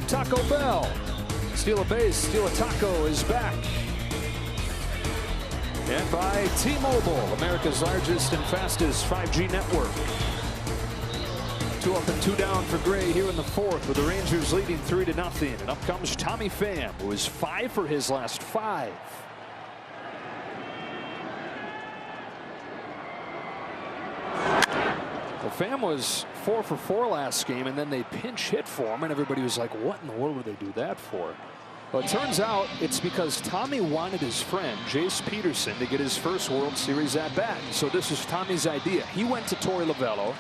Taco Bell. Steal a base, steal a taco is back. And by T-Mobile, America's largest and fastest 5G network. 2 up and 2 down for Gray here in the 4th, with the Rangers leading 3-0. And up comes Tommy Pham, who is 5 for his last 5. Well, Pham was 4 for 4 last game, and then they pinch hit for him, and everybody was like, what in the world would they do that for? Well, it turns out it's because Tommy wanted his friend, Jace Peterson, to get his first World Series at bat. So this is Tommy's idea. He went to Torey Lovullo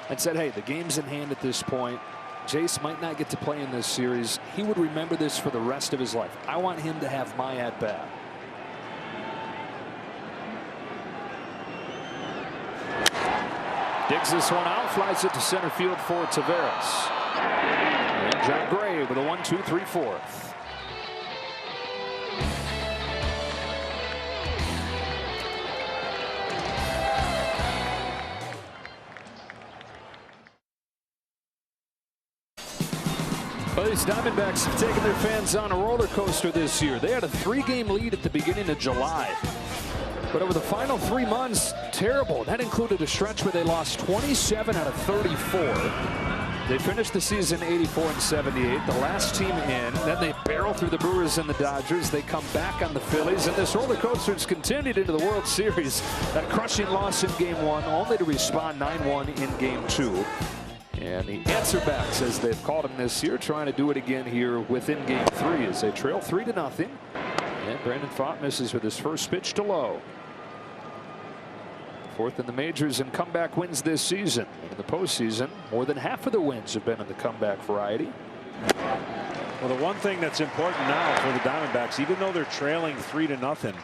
and said, hey, the game's in hand at this point. Jace might not get to play in this series. He would remember this for the rest of his life. I want him to have my at bat. Digs this one out, flies it to center field for Taveras. And John Gray with a 1-2, 3-4. Well, these Diamondbacks have taken their fans on a roller coaster this year. They had a 3-game lead at the beginning of July. But over the final 3 months, terrible. That included a stretch where they lost 27 out of 34. They finished the season 84-78, the last team in. Then they barrel through the Brewers and the Dodgers. They come back on the Phillies, and this roller coaster has continued into the World Series. That crushing loss in Game 1, only to respond 9-1 in Game 2. And the answer backs, as they've called him this year, trying to do it again here within Game 3 as they trail 3-0. And Brandon Pfaadt misses with his first pitch to low. 4th in the majors in comeback wins this season. In the postseason, more than half of the wins have been in the comeback variety. Well, the one thing that's important now for the Diamondbacks, even though they're trailing 3-0,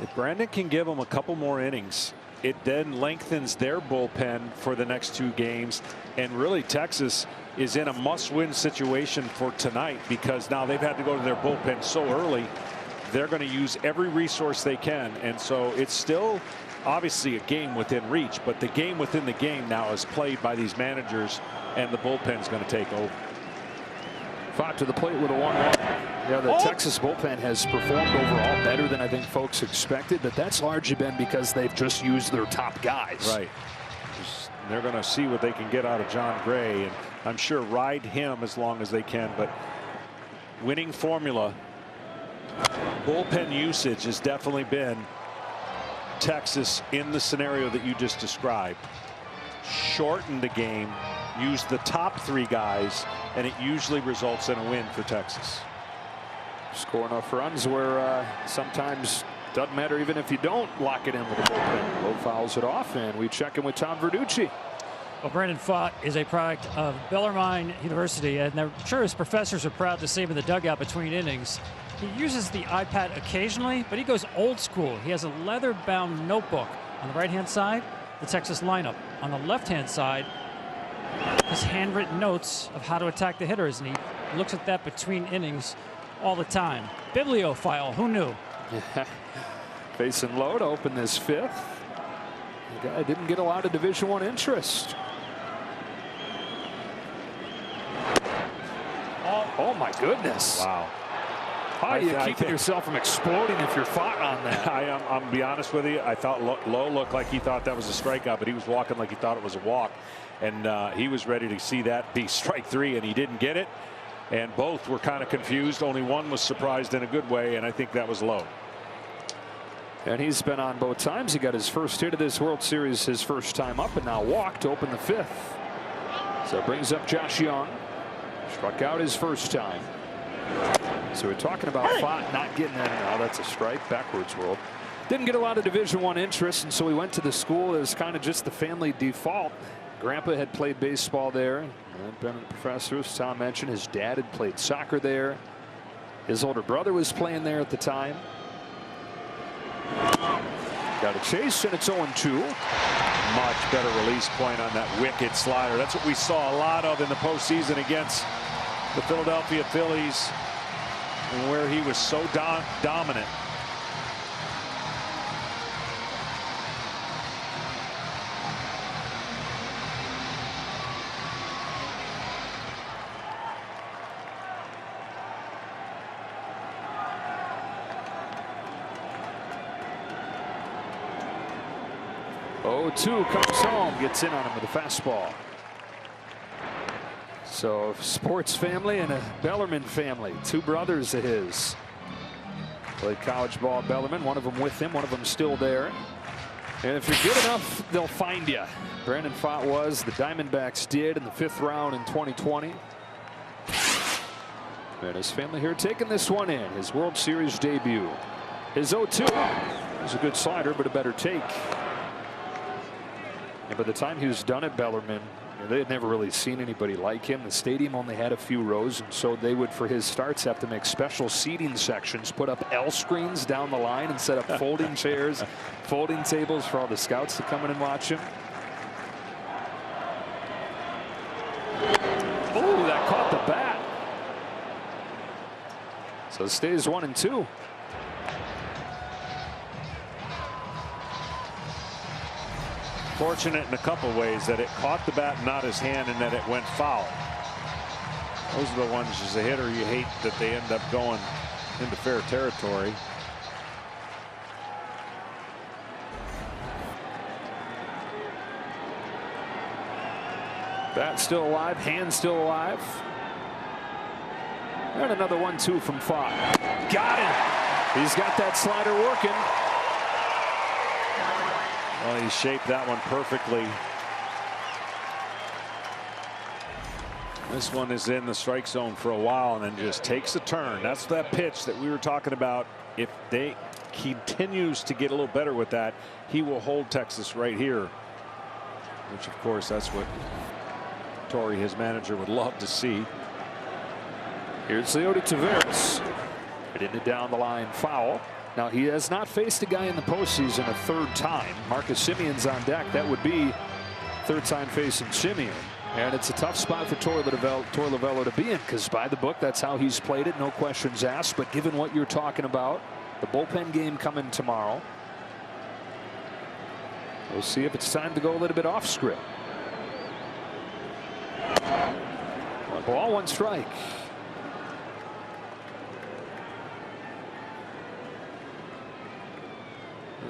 if Brandon can give them a couple more innings, it then lengthens their bullpen for the next 2 games. And really, Texas is in a must-win situation for tonight, because now they've had to go to their bullpen so early. They're going to use every resource they can. And so it's still obviously a game within reach, but the game within the game now is played by these managers, and the bullpen's going to take over. Pfaadt to the plate with a 1-1. Yeah, the Texas bullpen has performed overall better than I think folks expected, but that's largely been because they've just used their top guys. Right. They're going to see what they can get out of John Gray, and I'm sure ride him as long as they can. But winning formula, bullpen usage has definitely been Texas in the scenario that you just described. Shorten the game, use the top 3 guys, and it usually results in a win for Texas. Score enough runs where sometimes doesn't matter even if you don't lock it in with a bullpen. Lowe fouls it off, and we check in with Tom Verducci. Well, Brandon Pfaadt is a product of Bellarmine University, and I'm sure his professors are proud to see him in the dugout between innings. He uses the iPad occasionally, but he goes old school. He has a leather-bound notebook on the right-hand side, the Texas lineup. On the left-hand side, his handwritten notes of how to attack the hitters, and he looks at that between innings all the time. Bibliophile, who knew? Facing Lowe to open this 5th. The guy didn't get a lot of Division I interest. Oh my goodness. Wow. How are you keeping yourself from exploding if you're Pfaadt on that? I'm gonna be honest with you. I thought Lowe looked like he thought that was a strikeout, but he was walking like he thought it was a walk. And he was ready to see that be strike 3, and he didn't get it. And both were kind of confused. Only one was surprised in a good way, and I think that was Lowe. And he's been on both times. He got his first hit of this World Series his first time up, and now walked to open the 5th. So it brings up Josh Young. Struck out his first time. So we're talking about Pfaadt not getting that. Now that's a strike. Backwards world. Didn't get a lot of Division I interest, and so he went to the school as kind of just the family default. Grandpa had played baseball there, and been a professor, as Tom mentioned. His dad had played soccer there. His older brother was playing there at the time. Got a chase, and it's 0-2. Much better release point on that wicked slider. That's what we saw a lot of in the postseason against the Philadelphia Phillies, and where he was so dominant. Two comes home, gets in on him with a fastball. So sports family and a Bellarmine family, 2 brothers of his. Played college ball at Bellarmine, one of them with him, one of them still there. And if you're good enough, they'll find you. Brandon Pfaadt was, the Diamondbacks did in the 5th round in 2020. And his family here taking this one in, his World Series debut. His 0-2 was a good slider, but a better take. And by the time he was done at Bellarmine, they had never really seen anybody like him. The stadium only had a few rows, and so they would, for his starts, have to make special seating sections, put up L screens down the line, and set up folding chairs, folding tables for all the scouts to come in and watch him. Oh, that caught the bat. So it stays 1-2. Fortunate in a couple ways that it caught the bat, not his hand, and that it went foul. Those are the ones as a hitter you hate that they end up going into fair territory. Bat still alive, hand still alive. And another 1-2 from Pfaadt. Got him. He's got that slider working. Well, he shaped that one perfectly. This one is in the strike zone for a while and then just takes a turn. That's that pitch that we were talking about. If they continues to get a little better with that, he will hold Texas right here. Which, of course, that's what Torrey, his manager, would love to see. Here's Leody Taveras. Hitting it down the line, foul. Now, he has not faced a guy in the postseason a 3rd time. Marcus Simeon's on deck. That would be 3rd time facing Simeon. And it's a tough spot for Torrey Lovullo to be in, because by the book, that's how he's played it. No questions asked. But given what you're talking about, the bullpen game coming tomorrow, we'll see if it's time to go a little bit off script. 1 ball, 1 strike.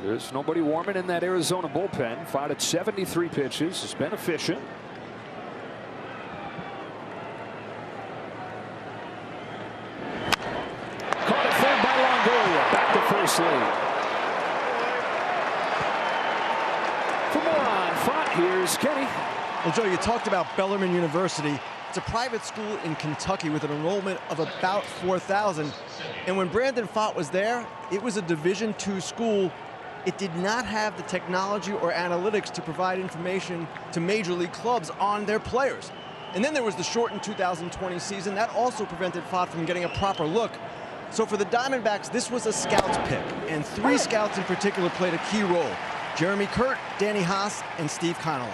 There's nobody warming in that Arizona bullpen. Fought at 73 pitches. Has been efficient. Caught it third by Longoria. Back to first lead. For more on Font, here's Kenny. Well, Joe, you talked about Bellarmine University. It's a private school in Kentucky with an enrollment of about 4,000. And when Brandon Font was there, it was a Division II school. It did not have the technology or analytics to provide information to major league clubs on their players. And then there was the shortened 2020 season. That also prevented Font from getting a proper look. So for the Diamondbacks, this was a scout's pick. And 3 scouts in particular played a key role. Jeremy Kurt, Danny Haas, and Steve Connolly.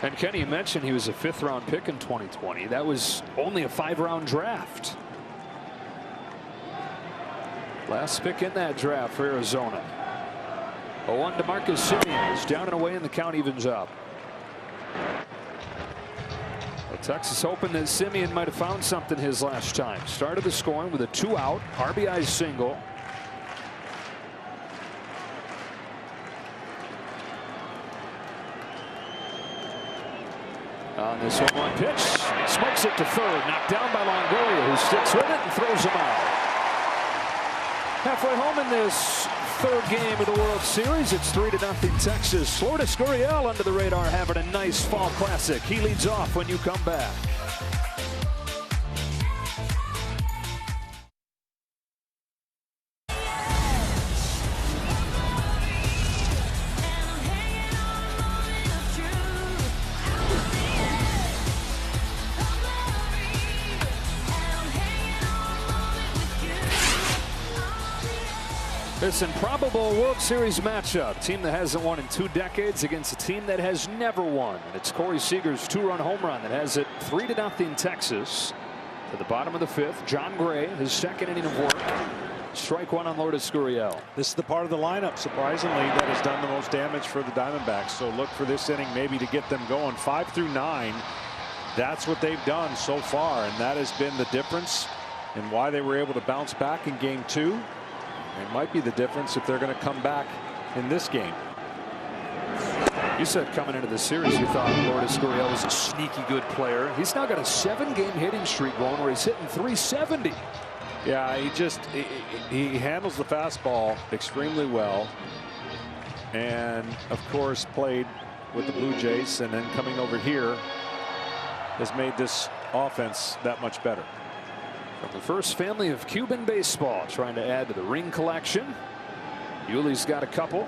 And Kenny, you mentioned he was a 5th-round pick in 2020. That was only a 5-round draft. Last pick in that draft for Arizona. 0-1 to Marcus Semien is down and away, and the count evens up. Well, Texas hoping that Semien might have found something his last time. Started the scoring with a 2-out RBI single. On this 1-1 pitch, smokes it to third, knocked down by Longoria, who sticks with it and throws him out. Halfway home in this 3rd game of the World Series, it's 3-0 Texas. Lourdes Gurriel under the radar having a nice fall classic. He leads off when you come back. This improbable World Series matchup. Team that hasn't won in 2 decades against a team that has never won. And it's Corey Seager's 2-run home run that has it 3-0 Texas. To the bottom of the 5th, John Gray, his 2nd inning of work. Strike 1 on Lourdes Gurriel. This is the part of the lineup, surprisingly, that has done the most damage for the Diamondbacks. So look for this inning maybe to get them going. 5 through 9. That's what they've done so far, and that has been the difference in why they were able to bounce back in Game 2. It might be the difference if they're going to come back in this game. You said coming into the series you thought Lourdes Gurriel was a sneaky good player. He's now got a 7-game hitting streak going where he's hitting .370. Yeah, he handles the fastball extremely well, and of course played with the Blue Jays, and then coming over here has made this offense that much better. From the first family of Cuban baseball, trying to add to the ring collection. Yuli's got a couple.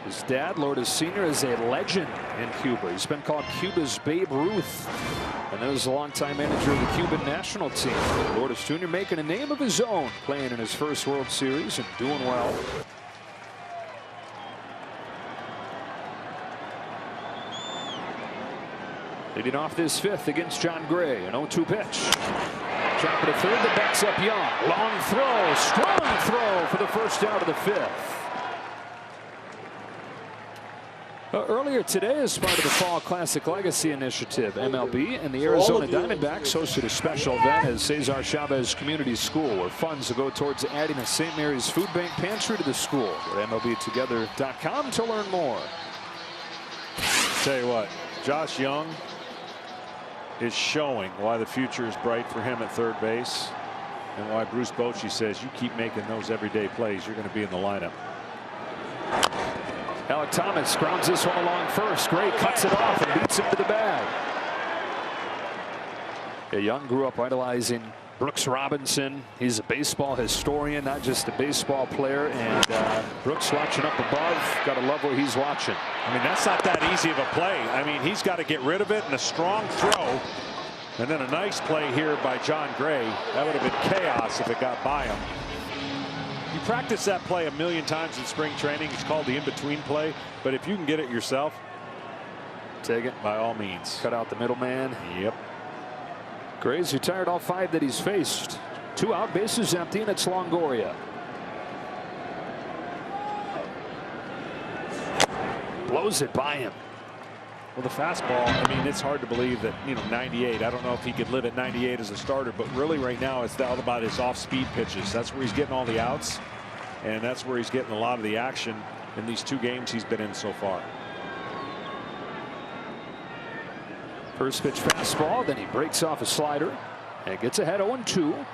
His dad, Lourdes Sr., is a legend in Cuba. He's been called Cuba's Babe Ruth. And there's a longtime manager of the Cuban national team. Lourdes Jr. making a name of his own, playing in his first World Series and doing well. Leading off this 5th against John Gray, an 0-2 pitch. Drop it to third, that backs up Young. Long throw, strong throw for the first out of the 5th. Earlier today, as part of the Fall Classic Legacy Initiative, MLB and the Arizona Diamondbacks hosted a special event at Cesar Chavez Community School, where funds will go towards adding a St. Mary's Food Bank pantry to the school. Go to MLBtogether.com to learn more. Tell you what, Josh Young is showing why the future is bright for him at third base, and why Bruce Bochy says you keep making those everyday plays, you're going to be in the lineup. Alec Thomas grounds this one along first. Gray cuts it off and beats him to the bag. Young grew up idolizing Brooks Robinson. He's a baseball historian, not just a baseball player. And Brooks watching up above. Got to love what he's watching. I mean, that's not that easy of a play. I mean, he's got to get rid of it, and a strong throw. And then a nice play here by John Gray. That would have been chaos if it got by him. You practice that play a million times in spring training. It's called the in-between play. But if you can get it yourself, take it by all means. Cut out the middleman. Yep. Gray's retired all 5 that he's faced. 2 out, bases empty, and it's Longoria. Blows it by him. Well, the fastball, I mean, it's hard to believe that, 98. I don't know if he could live at 98 as a starter, but really right now it's all about his off-speed pitches. That's where he's getting all the outs. and that's where he's getting a lot of the action in these 2 games he's been in so far. First pitch fastball, then he breaks off a slider and gets ahead 0-2.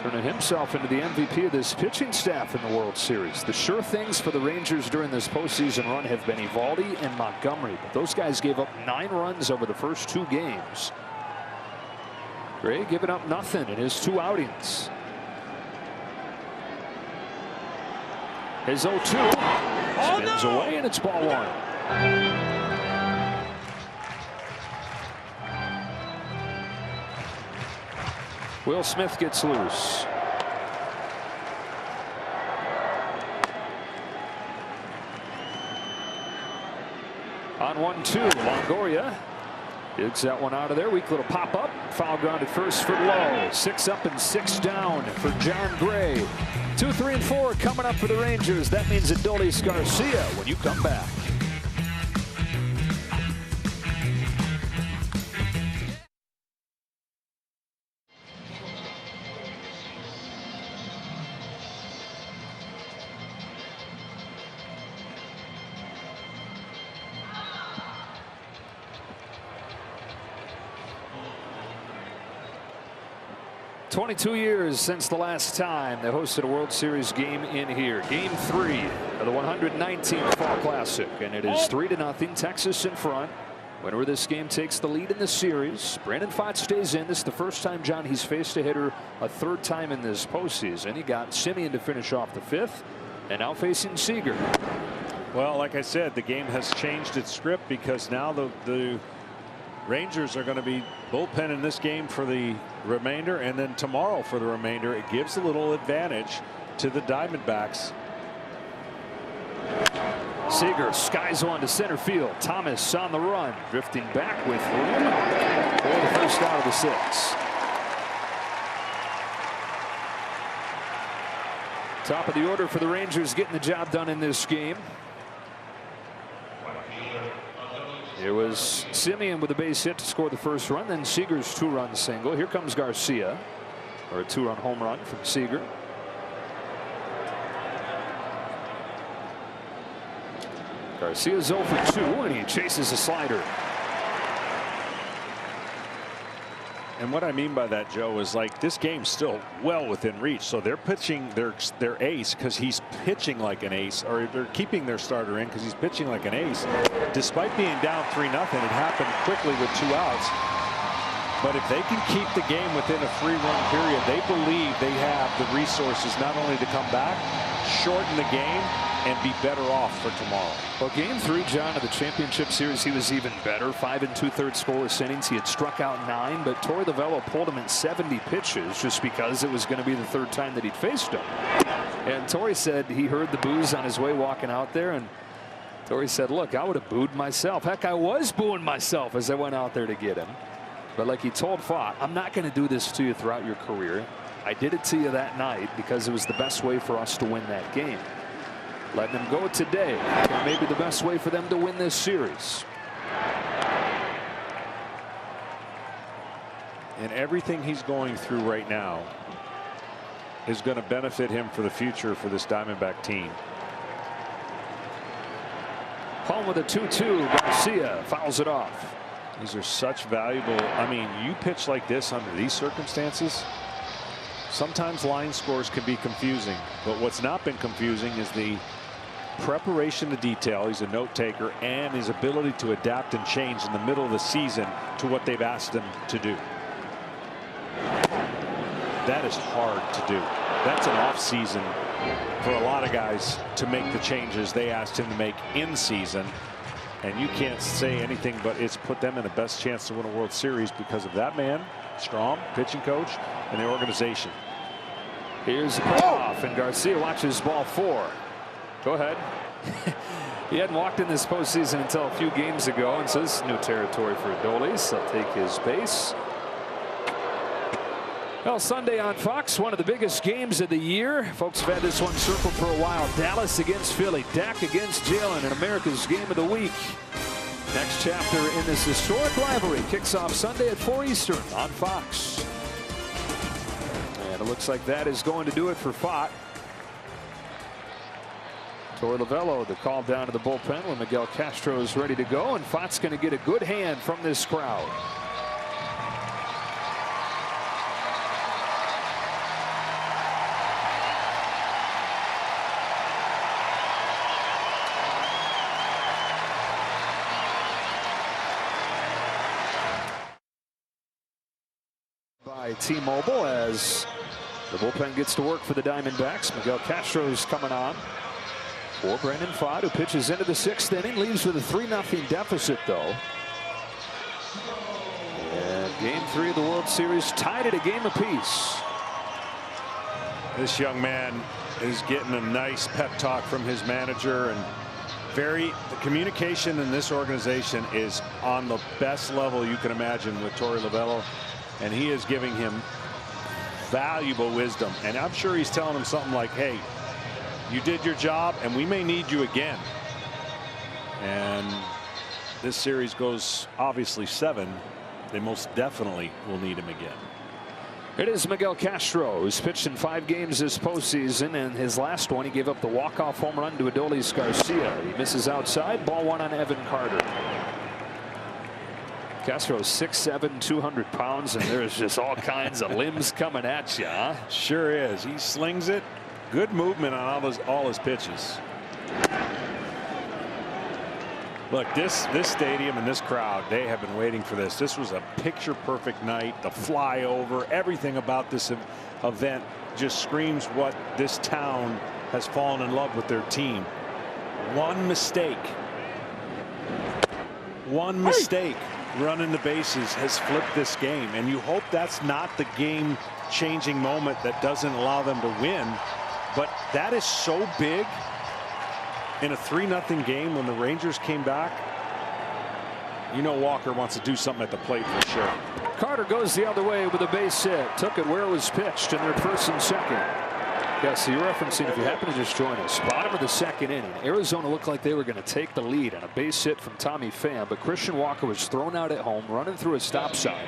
Turning himself into the MVP of this pitching staff in the World Series. The sure things for the Rangers during this postseason run have been Eovaldi and Montgomery, but those guys gave up 9 runs over the first 2 games. Gray giving up nothing in his 2 outings. His 0-2 spins away, and it's ball 1. Will Smith gets loose. On 1-2, Longoria digs that one out of there. Weak little pop up. Foul ground at first for Lowe. 6 up and 6 down for John Gray. 2, 3, and 4 coming up for the Rangers. That means Adolis Garcia when you come back. "22 years since the last time they hosted a World Series game in here. Game 3 of the 119th Fall Classic, and it is 3-0. Texas in front. Winner of this game takes the lead in the series. Brandon Pfaadt stays in. This is the first time, John, he's faced a hitter a 3rd time in this postseason. He got Simeon to finish off the 5th, and now facing Seager. Well, like I said, the game has changed its script because now the Rangers are going to be bullpen in this game for the remainder, and then tomorrow for the remainder. It gives a little advantage to the Diamondbacks. Seager skies one to center field. Thomas on the run, drifting back with room for the first out of the 6. Top of the order for the Rangers, getting the job done in this game. It was Simeon with a base hit to score the first run, then Seager's 2-run single. Here comes Garcia, or a 2-run home run from Seager. Garcia's 0 for 2, and he chases a slider. And what I mean by that, Joe, is like this game's still well within reach. So they're pitching their ace because he's pitching like an ace, or they're keeping their starter in because he's pitching like an ace. Despite being down 3-0, it happened quickly with 2 outs. But if they can keep the game within a 3-run period, they believe they have the resources not only to come back, shorten the game, and be better off for tomorrow. Well, game 3, John, of the championship series, he was even better. 5 2/3 scoreless innings. He had struck out 9, but Torey Lovullo pulled him in 70 pitches just because it was going to be the 3rd time that he'd faced him. And Torey said he heard the boos on his way walking out there, and Torey said, look, I would have booed myself. Heck, I was booing myself as I went out there to get him. But like he told Pfaadt, I'm not going to do this to you throughout your career. I did it to you that night because it was the best way for us to win that game. Letting him go today may be the best way for them to win this series. And everything he's going through right now is going to benefit him for the future for this Diamondback team. Home with a 2-2. Garcia fouls it off. These are such valuable. I mean, you pitch like this under these circumstances. Sometimes line scores can be confusing, but what's not been confusing is the preparation to detail. He's a note taker, and his ability to adapt and change in the middle of the season to what they've asked him to do. That is hard to do. That's an off season for a lot of guys to make the changes they asked him to make in season. And you can't say anything but it's put them in the best chance to win a World Series because of that man, Strom, pitching coach, and the organization. Here's the payoff, and Garcia watches ball 4. Go ahead. He hadn't walked in this postseason until a few games ago, and so this is new territory for Adolis. He'll take his base. Well, Sunday on Fox, one of the biggest games of the year. Folks have had this one circled for a while. Dallas against Philly, Dak against Jalen, and America's game of the week. Next chapter in this historic rivalry kicks off Sunday at 4 Eastern on Fox. And It looks like that is going to do it for Fott. Torey Lovullo, the call down to the bullpen when Miguel Castro is ready to go, and Fott's going to get a good hand from this crowd. By T-Mobile as the bullpen gets to work for the Diamondbacks. Miguel Castro's coming on for Brandon Fott, who pitches into the 6th inning, leaves with a 3-0 deficit though. And game 3 of the World Series tied at a game apiece. This young man is getting a nice pep talk from his manager, and the communication in this organization is on the best level you can imagine with Torey Lovullo. And he is giving him valuable wisdom. And I'm sure he's telling him something like, hey, you did your job and we may need you again. And this series goes obviously 7. They most definitely will need him again. It is Miguel Castro, who's pitched in 5 games this postseason, and his last one he gave up the walk-off home run to Adolis Garcia. He misses outside, ball 1 on Evan Carter. Castro is 6'7", 200 pounds, and there's just all kinds of limbs coming at you, huh? Sure is. He slings it. Good movement on all his pitches. Look, this stadium and this crowd, they have been waiting for this. This was a picture-perfect night. The flyover, everything about this event just screams what this town has fallen in love with their team. One mistake running the bases has flipped this game, and you hope that's not the game-changing moment that doesn't allow them to win. But that is so big in a 3-0 game when the Rangers came back. You know Walker wants to do something at the plate for sure. Carter goes the other way with a base hit. Took it where it was pitched, and they're 1st and 2nd. Yeah, so you're referencing, if you happen to just join us, bottom of the 2nd inning, Arizona looked like they were going to take the lead on a base hit from Tommy Pham, but Christian Walker was thrown out at home, running through a stop sign.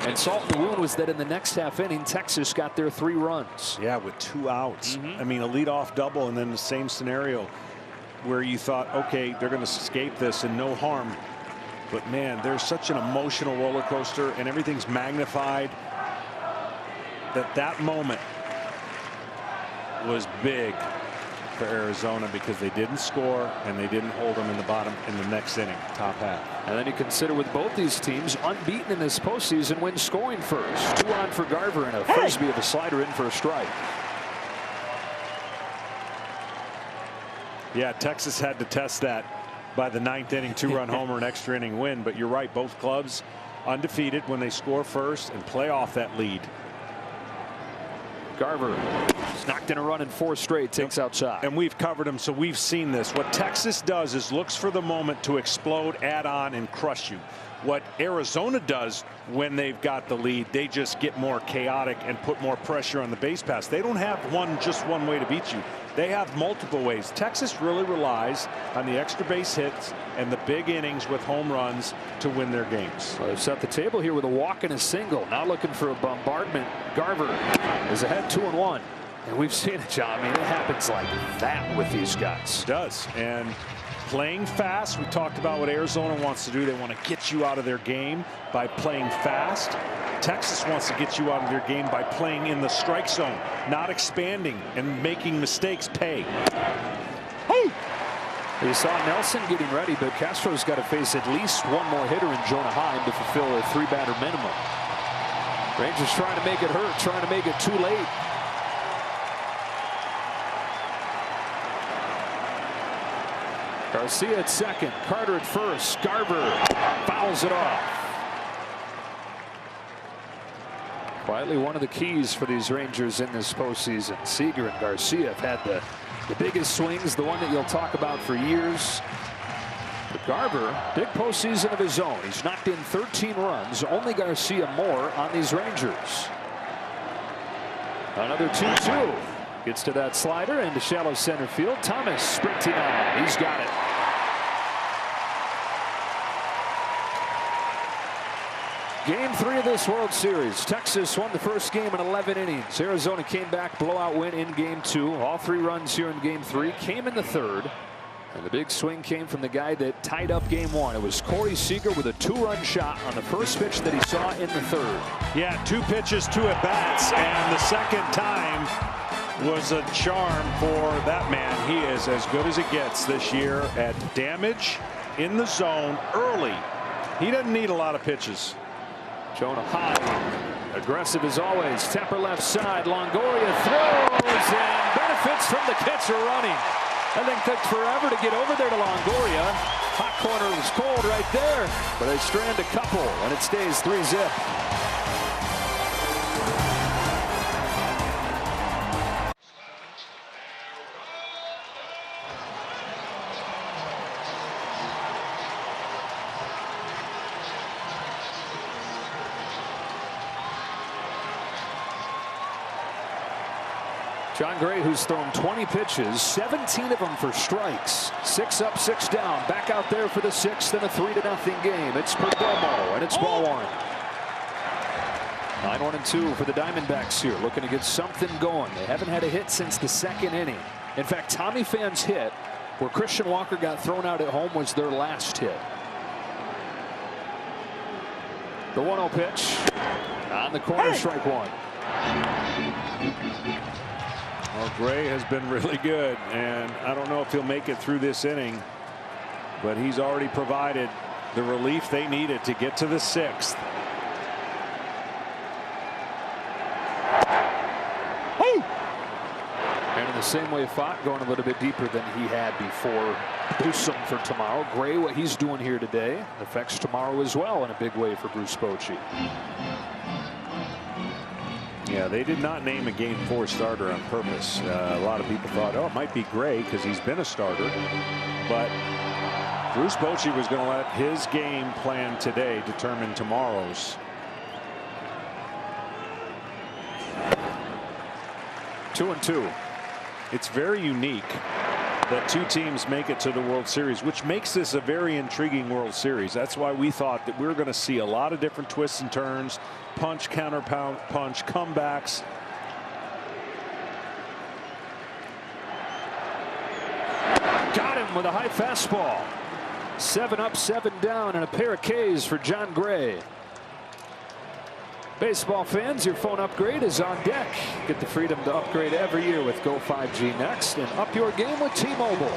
And salt in the wound was that in the next half inning, Texas got their 3 runs. Yeah, with 2 outs. I mean, a leadoff double, and then the same scenario where you thought, okay, they're going to escape this and no harm. But man, there's such an emotional roller coaster, and everything's magnified. That moment was big for Arizona because they didn't score and they didn't hold them in the bottom in the next inning, top half. And then you consider with both these teams unbeaten in this postseason when scoring first. 2 on for Garver and a frisbee of a slider in for a strike. Yeah, Texas had to test that by the 9th inning, 2-run homer and extra inning win. But you're right, both clubs undefeated when they score first and play off that lead. Garver knocked in a run in 4 straight, takes outside. And we've covered him, so we've seen this. What Texas does is looks for the moment to explode, add on, and crush you. What Arizona does when they've got the lead, they just get more chaotic and put more pressure on the base pass. They don't have just one way to beat you. They have multiple ways. Texas really relies on the extra base hits and the big innings with home runs to win their games. Well, they've set the table here with a walk and a single. Now looking for a bombardment. Garver is ahead 2-1. And we've seen it, John. I mean, it happens like that with these guys. It does. And playing fast, we talked about what Arizona wants to do. They want to get you out of their game by playing fast. Texas wants to get you out of their game by playing in the strike zone, not expanding and making mistakes pay. You saw Nelson getting ready, but Castro's got to face at least one more hitter in Jonah Heim to fulfill a 3-batter minimum. Rangers trying to make it hurt, trying to make it too late. Garcia at second, Carter at first. Garver fouls it off. Quietly one of the keys for these Rangers in this postseason. Seager and Garcia have had the biggest swings, the one that you'll talk about for years. But Garver, big postseason of his own. He's knocked in 13 runs, only Garcia more on these Rangers. Another 2-2. Gets to that slider into shallow center field. Thomas sprinting on. He's got it. Game 3 of this World Series. Texas won the first game in 11 innings. Arizona came back, blowout win in Game 2. All 3 runs here in Game 3 came in the 3rd. And the big swing came from the guy that tied up Game 1. It was Corey Seager with a 2-run shot on the first pitch that he saw in the 3rd. Yeah, 2 pitches, 2 at-bats, and the second time was a charm for that man. He is as good as it gets this year at damage in the zone early. He doesn't need a lot of pitches. Jonah high, aggressive as always. Tepper left side. Longoria throws and benefits from the catcher running. I think took forever to get over there to Longoria. Hot corner was cold right there, but they strand a couple, and it stays 3-zip. John Gray, who's thrown 20 pitches, 17 of them for strikes. 6 up, 6 down. Back out there for the 6th and a 3-0 game. It's Perdomo, and it's ball 1. 9-1-2 for the Diamondbacks here, looking to get something going. They haven't had a hit since the 2nd inning. In fact, Tommy Phan's hit, where Christian Walker got thrown out at home, was their last hit. The 1-0 pitch on the corner, strike 1. Well, Gray has been really good, and I don't know if he'll make it through this inning, but he's already provided the relief they needed to get to the 6th. And in the same way, Fott going a little bit deeper than he had before. Do something for tomorrow. Gray, what he's doing here today affects tomorrow as well in a big way for Bruce Bochy. Yeah, they did not name a Game 4 starter on purpose. A lot of people thought, oh, it might be Gray because he's been a starter. But Bruce Bochy was going to let his game plan today determine tomorrow's. 2-2. It's very unique that 2 teams make it to the World Series, which makes this a very intriguing World Series. That's why we thought that we were going to see a lot of different twists and turns, punch, counter punch, comebacks. Got him with a high fastball. 7 up, 7 down, and a pair of Ks for John Gray. Baseball fans, your phone upgrade is on deck. Get the freedom to upgrade every year with Go 5G Next and up your game with T-Mobile.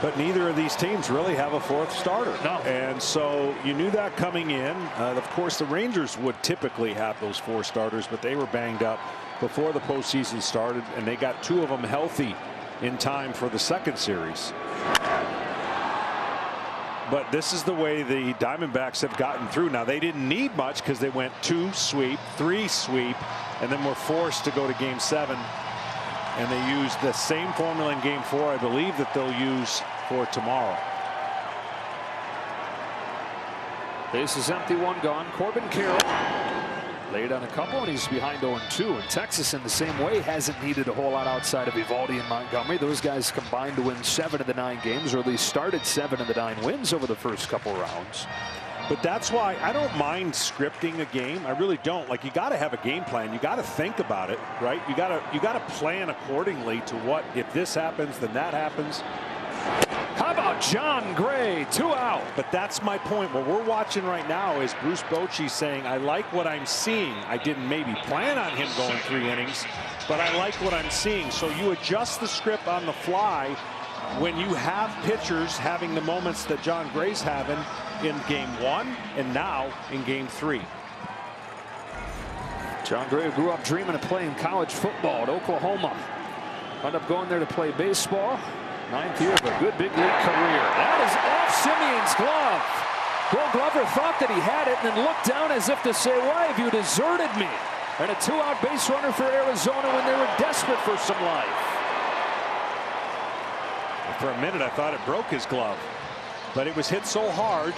But neither of these teams really have a 4th starter. No. And so you knew that coming in. Of course, the Rangers would typically have those 4 starters, but they were banged up before the postseason started, and they got 2 of them healthy in time for the 2nd series. But this is the way the Diamondbacks have gotten through. Now, they didn't need much because they went 2 sweep, 3 sweep, and then were forced to go to Game 7. And they used the same formula in Game 4, I believe, that they'll use for tomorrow. Base is empty, 1 gone. Corbin Carroll laid on a couple, and he's behind 0-2. And Texas, in the same way, hasn't needed a whole lot outside of Eovaldi and Montgomery. Those guys combined to win 7 of the 9 games, or at least started 7 of the 9 wins over the first couple rounds. But that's why I don't mind scripting a game. I really don't. Like, you got to have a game plan. You got to think about it, right? You got to plan accordingly to what, if this happens, then that happens. How about John Gray, 2 out? But that's my point. What we're watching right now is Bruce Bochy saying, I like what I'm seeing. I didn't maybe plan on him going 3 innings, but I like what I'm seeing. So you adjust the script on the fly when you have pitchers having the moments that John Gray's having in Game 1 and now in Game 3. John Gray grew up dreaming of playing college football at Oklahoma. Ended up going there to play baseball. 9th year of a good big league career. That is off Simeon's glove. Gold Glover thought that he had it and then looked down as if to say, why have you deserted me? And a 2-out base runner for Arizona when they were desperate for some life. For a minute, I thought it broke his glove, but it was hit so hard.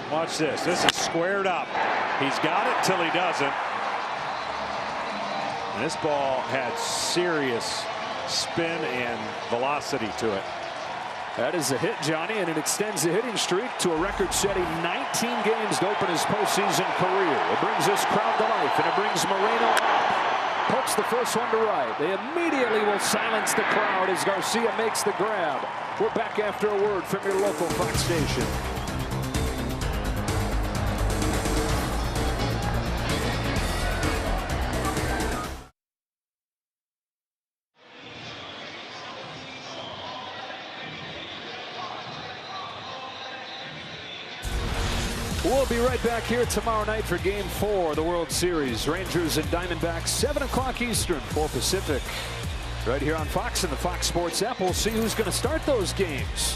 Watch this. This is squared up. He's got it till he doesn't. And this ball had serious spin and velocity to it. That is a hit, Johnny, and it extends the hitting streak to a record-setting 19 games to open his postseason career. It brings this crowd to life, and it brings Moreno up. Pokes the first one to right. They immediately will silence the crowd as Garcia makes the grab. We're back after a word from your local Fox station. We'll be right back here tomorrow night for Game 4 of the World Series. Rangers and Diamondbacks, 7 o'clock Eastern, 4 Pacific. Right here on Fox and the Fox Sports app. We'll see who's going to start those games,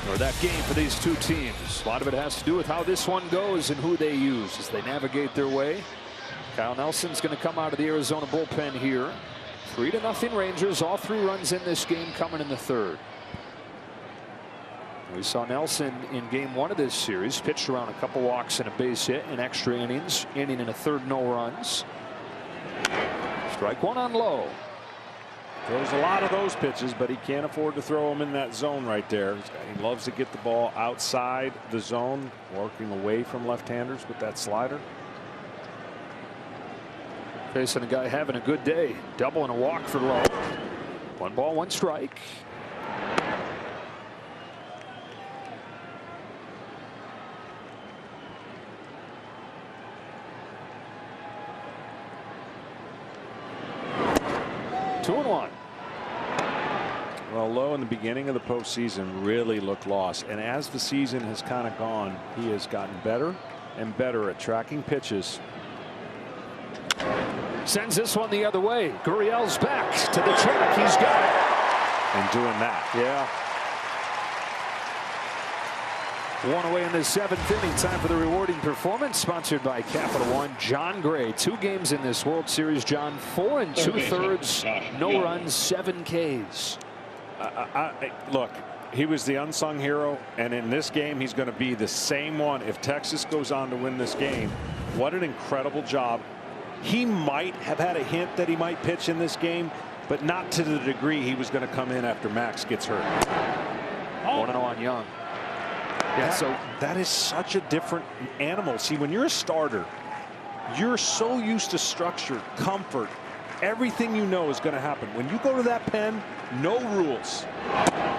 or that game for these two teams. A lot of it has to do with how this one goes and who they use as they navigate their way. Kyle Nelson's going to come out of the Arizona bullpen here. 3-0 Rangers. All 3 runs in this game coming in the third. We saw Nelson in game 1 of this series pitched around a couple walks and a base hit in extra innings, inning and a third, no runs. Strike 1 on low. Throws a lot of those pitches, but he can't afford to throw them in that zone right there. He loves to get the ball outside the zone, working away from left-handers with that slider. Facing a guy having a good day. Double and a walk for low. 1 ball, 1 strike. Well, Lowe in the beginning of the postseason really looked lost, and as the season has kind of gone, he has gotten better and better at tracking pitches. Sends this one the other way. Gurriel's back to the track. He's got it. And doing that. Yeah. 1 away in the 7th inning. Time for the rewarding performance. Sponsored by Capital One. John Gray. 2 games in this World Series. John, 4 2/3. No runs, 7 Ks. Look, he was the unsung hero, and in this game he's going to be the same one if Texas goes on to win this game. What an incredible job. He might have had a hint that he might pitch in this game, but not to the degree he was going to come in after Max gets hurt. 1-0 on Young. Yeah, so that is such a different animal. See, when you're a starter, you're so used to structure, comfort. Everything you know is going to happen. When you go to that pen, no rules.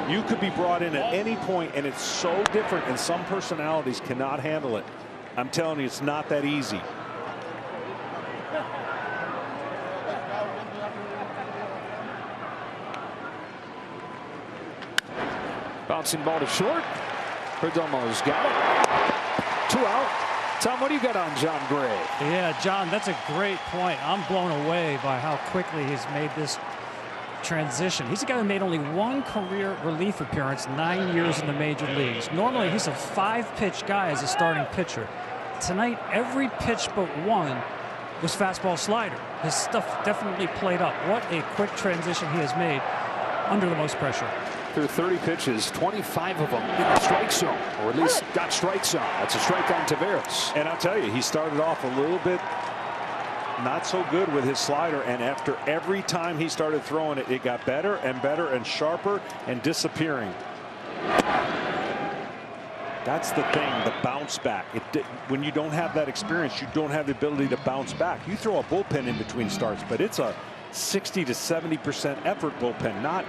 You could be brought in at any point, and it's so different, and some personalities cannot handle it. I'm telling you, it's not that easy. Bouncing ball to short. Perdomo's got it. 2 out. Tom, what do you got on John Gray? Yeah, John, that's a great point. I'm blown away by how quickly he's made this transition. He's a guy who made only 1 career relief appearance, 9 years in the major leagues. Normally, he's a 5-pitch guy as a starting pitcher. Tonight, every pitch but 1 was fastball slider. His stuff definitely played up. What a quick transition he has made under the most pressure. Through 30 pitches, 25 of them in the strike zone, or at least got strikes on. That's a strike on Taveras. And I'll tell you, he started off a little bit not so good with his slider, and after every time he started throwing it, it got better and better and sharper and disappearing. That's the thing, the bounce back. When you don't have that experience, you don't have the ability to bounce back. You throw a bullpen in between starts, but it's a 60 to 70% effort bullpen, not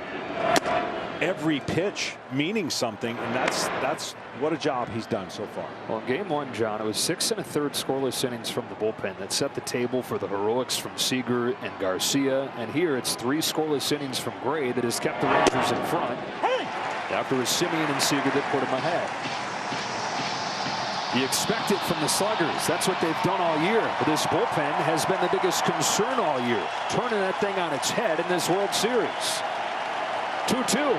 every pitch meaning something, and that's what a job he's done so far. Well, in game 1, John, it was 6 1/3 scoreless innings from the bullpen that set the table for the heroics from Seager and Garcia, and here it's 3 scoreless innings from Gray that has kept the Rangers in front. After it was Simeon and Seager that put him ahead. You expect it from the sluggers. That's what they've done all year. But this bullpen has been the biggest concern all year, turning that thing on its head in this World Series. 2-2.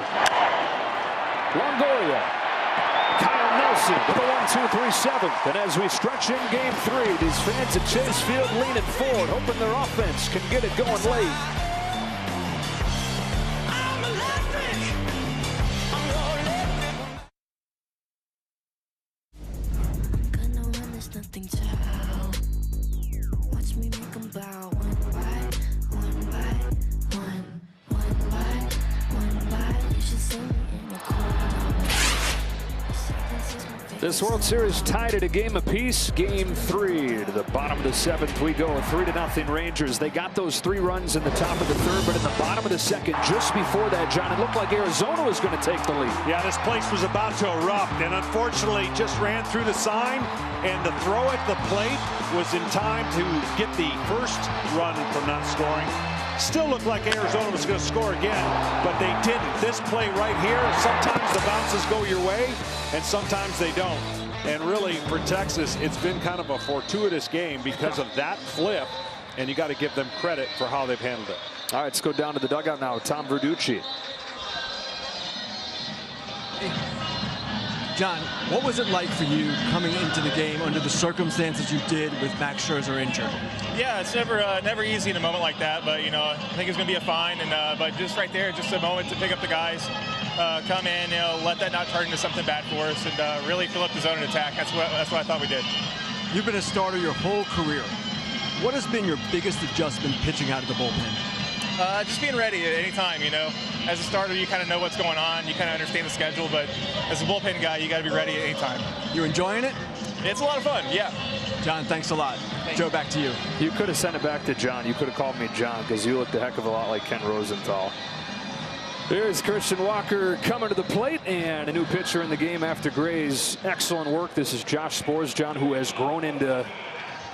Longoria. Kyle Nelson with a 1-2-3 7th. And as we stretch in game 3, these fans at Chase Field leaning forward, hoping their offense can get it going late. Nothing to help. Watch me make them bow one by one. You should see me in the corner. This World Series tied at a game apiece. Game 3 to the bottom of the 7th. We go 3-0 Rangers. They got those 3 runs in the top of the 3rd, but in the bottom of the 2nd, just before that, John, it looked like Arizona was going to take the lead. Yeah, this place was about to erupt, and unfortunately just ran through the sign, and the throw at the plate was in time to get the first run from not scoring. Still looked like Arizona was going to score again, but they didn't. This play right here, sometimes the bounces go your way, and sometimes they don't. And really, for Texas, it's been kind of a fortuitous game because of that flip, and you got to give them credit for how they've handled it. All right, let's go down to the dugout now. Tom Verducci. John, what was it like for you coming into the game under the circumstances you did with Max Scherzer injured? Yeah, it's never easy in a moment like that, but I think it's going to be a fine. And but just right there, just a moment to pick up the guys, come in, let that not turn into something bad for us, and really fill up the zone and attack. That's what I thought we did. You've been a starter your whole career. What has been your biggest adjustment pitching out of the bullpen? Just being ready at any time, As a starter, you kind of know what's going on. You kind of understand the schedule, but as a bullpen guy, you got to be ready at any time. You enjoying it? It's a lot of fun, yeah. John, thanks a lot. Joe, back to you. You could have sent it back to John. You could have called me John because you looked a heck of a lot like Ken Rosenthal. Here's Christian Walker coming to the plate, and a new pitcher in the game after Gray's excellent work. This is Josh Sborz, John, who has grown into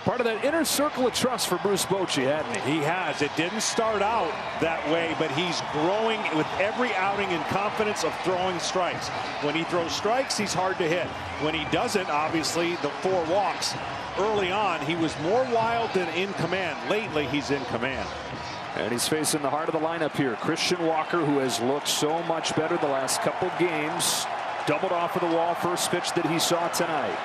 part of that inner circle of trust for Bruce Bochy, hadn't he? He has. It didn't start out that way, but he's growing with every outing in confidence of throwing strikes. When he throws strikes, he's hard to hit. When he doesn't, obviously, the 4 walks. Early on, he was more wild than in command. Lately, he's in command. And he's facing the heart of the lineup here. Christian Walker, who has looked so much better the last couple games. Doubled off of the wall, first pitch that he saw tonight.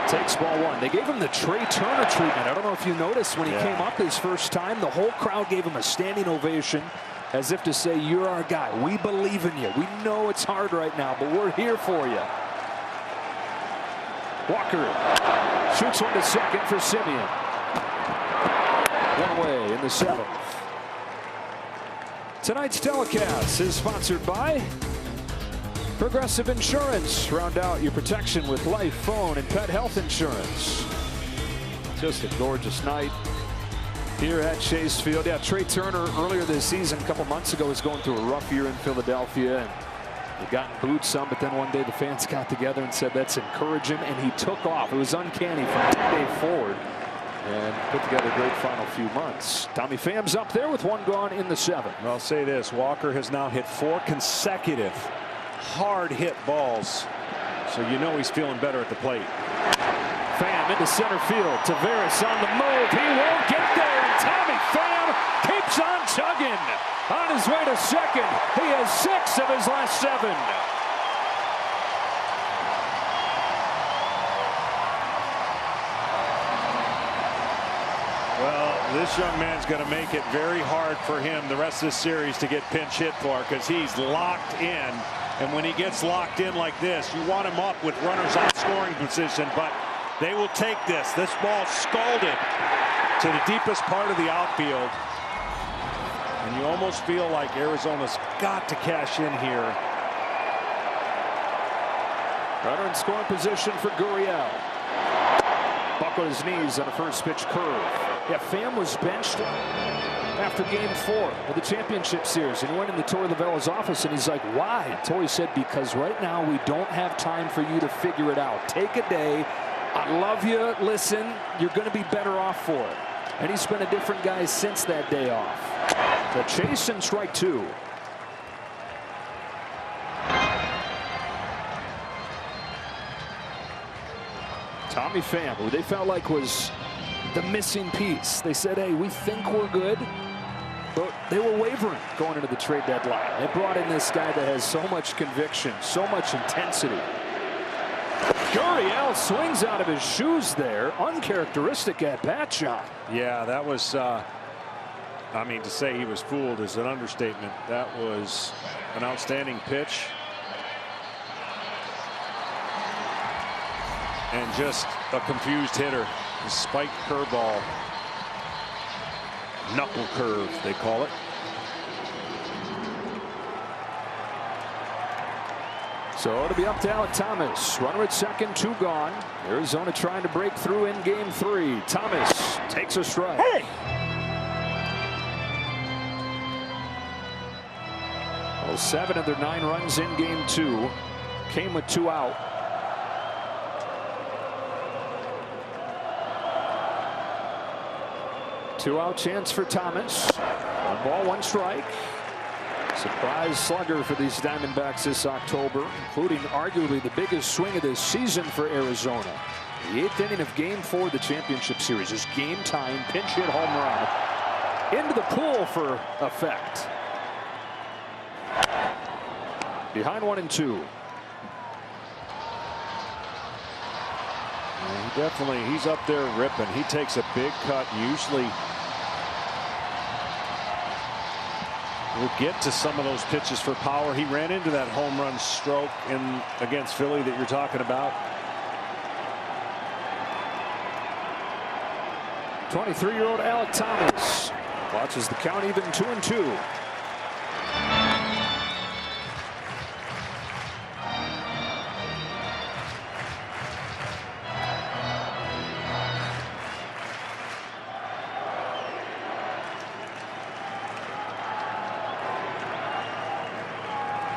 Takes ball 1. They gave him the Trey Turner treatment. I don't know if you noticed when he came up his first time, the whole crowd gave him a standing ovation as if to say, you're our guy. We believe in you. We know it's hard right now, but we're here for you. Walker shoots one to second for Simeon. One away in the 7th. Tonight's telecast is sponsored by Progressive Insurance. Round out your protection with life, phone, and pet health insurance. Just a gorgeous night here at Chase Field. Yeah, Trey Turner earlier this season, a couple months ago, was going through a rough year in Philadelphia. And he got booed some, but then one day the fans got together and said, let's encourage him, and he took off. It was uncanny from that day forward and put together a great final few months. Tommy Pham's up there with 1 gone in the 7th. Well, I'll say this, Walker has now hit 4 consecutive hard hit balls, so you know he's feeling better at the plate. Pham into center field. Taveras on the move. He won't get there, and Tommy Pham keeps on chugging. On his way to second. He has 6 of his last 7. Well, this young man's going to make it very hard for him the rest of this series to get pinch hit for, because he's locked in. And when he gets locked in like this, you want him up with runners on scoring position, but they will take this. This ball scalded to the deepest part of the outfield. And you almost feel like Arizona's got to cash in here. Runner in scoring position for Gurriel. Buck on his knees on a first pitch curve. Yeah, Pham was benched after game 4 of the championship series, and he went into Torey Lavella's office and he's like, why? Torey said, because right now we don't have time for you to figure it out. Take a day. I love you. Listen, you're going to be better off for it. And he's been a different guy since that day off. The chase and strike 2. Tommy Pham, who they felt like was the missing piece. They said, hey, we think we're good, but they were wavering going into the trade deadline. They brought in this guy that has so much conviction, so much intensity. Gurriel swings out of his shoes there. Uncharacteristic at bat shot. Yeah, that was, I mean, to say he was fooled is an understatement. That was an outstanding pitch. And just a confused hitter. The spiked curveball. Knuckle curve, they call it. So it'll be up to Alec Thomas. Runner at second, 2 gone. Arizona trying to break through in game 3. Thomas takes a strike. Hey! Well, 7 of their 9 runs in game 2 came with 2 out. Two-out chance for Thomas. 1 ball, 1 strike. Surprise slugger for these Diamondbacks this October, including arguably the biggest swing of this season for Arizona. The 8th inning of Game 4 of the championship series is game time, pinch hit home run into the pool for effect. Behind 1-2. He's up there ripping. He takes a big cut. Usually we'll get to some of those pitches for power. He ran into that home run stroke against Philly that you're talking about. 23-year-old Alec Thomas watches the count even 2-2.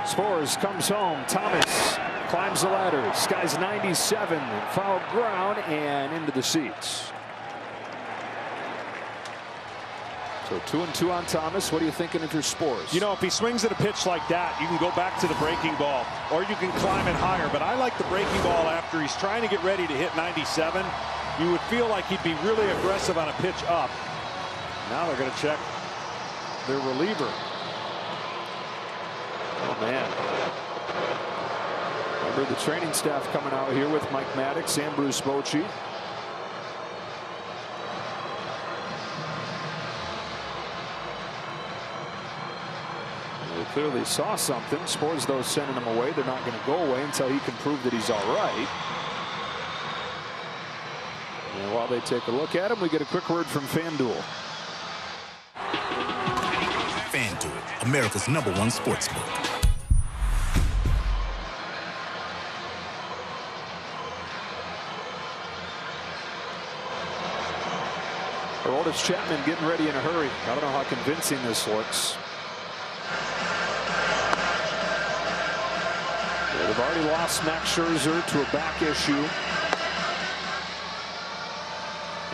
Spores comes home. Thomas climbs the ladder. Skies 97. Foul ground and into the seats. So 2-2 on Thomas. What are you thinking of your Spores? You know, if he swings at a pitch like that, you can go back to the breaking ball, or you can climb it higher. But I like the breaking ball after he's trying to get ready to hit 97. You would feel like he'd be really aggressive on a pitch up. Now they're going to check their reliever. Oh, man. Remember the training staff coming out here with Mike Maddox and Bruce Bochy. They clearly saw something. Spores, though, sending him away. They're not going to go away until he can prove that he's all right. And while they take a look at him, we get a quick word from FanDuel. FanDuel, America's #1 sportsbook. Aroldis Chapman getting ready in a hurry. I don't know how convincing this looks. They've already lost Max Scherzer to a back issue.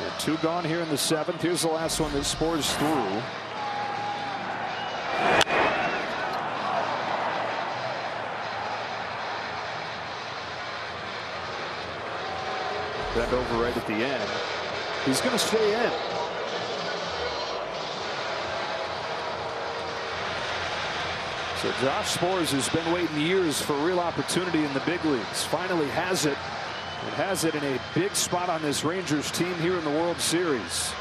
And 2 gone here in the 7th. Here's the last one that Spores through. Bend over right at the end. He's going to stay in. So Josh Spores has been waiting years for a real opportunity in the big leagues. Finally has it, and has it in a big spot on this Rangers team here in the World Series.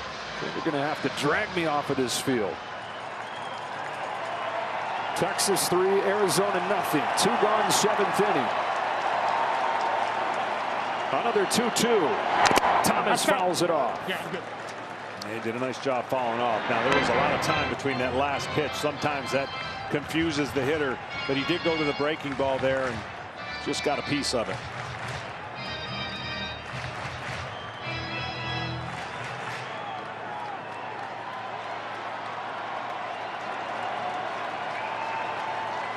They're going to have to drag me off of this field. Texas 3, Arizona nothing. 2 gone, 7th inning. Another 2-2. Thomas fouls it off. He did a nice job following off. Now there was a lot of time between that last pitch. Sometimes that confuses the hitter, but he did go to the breaking ball there and just got a piece of it.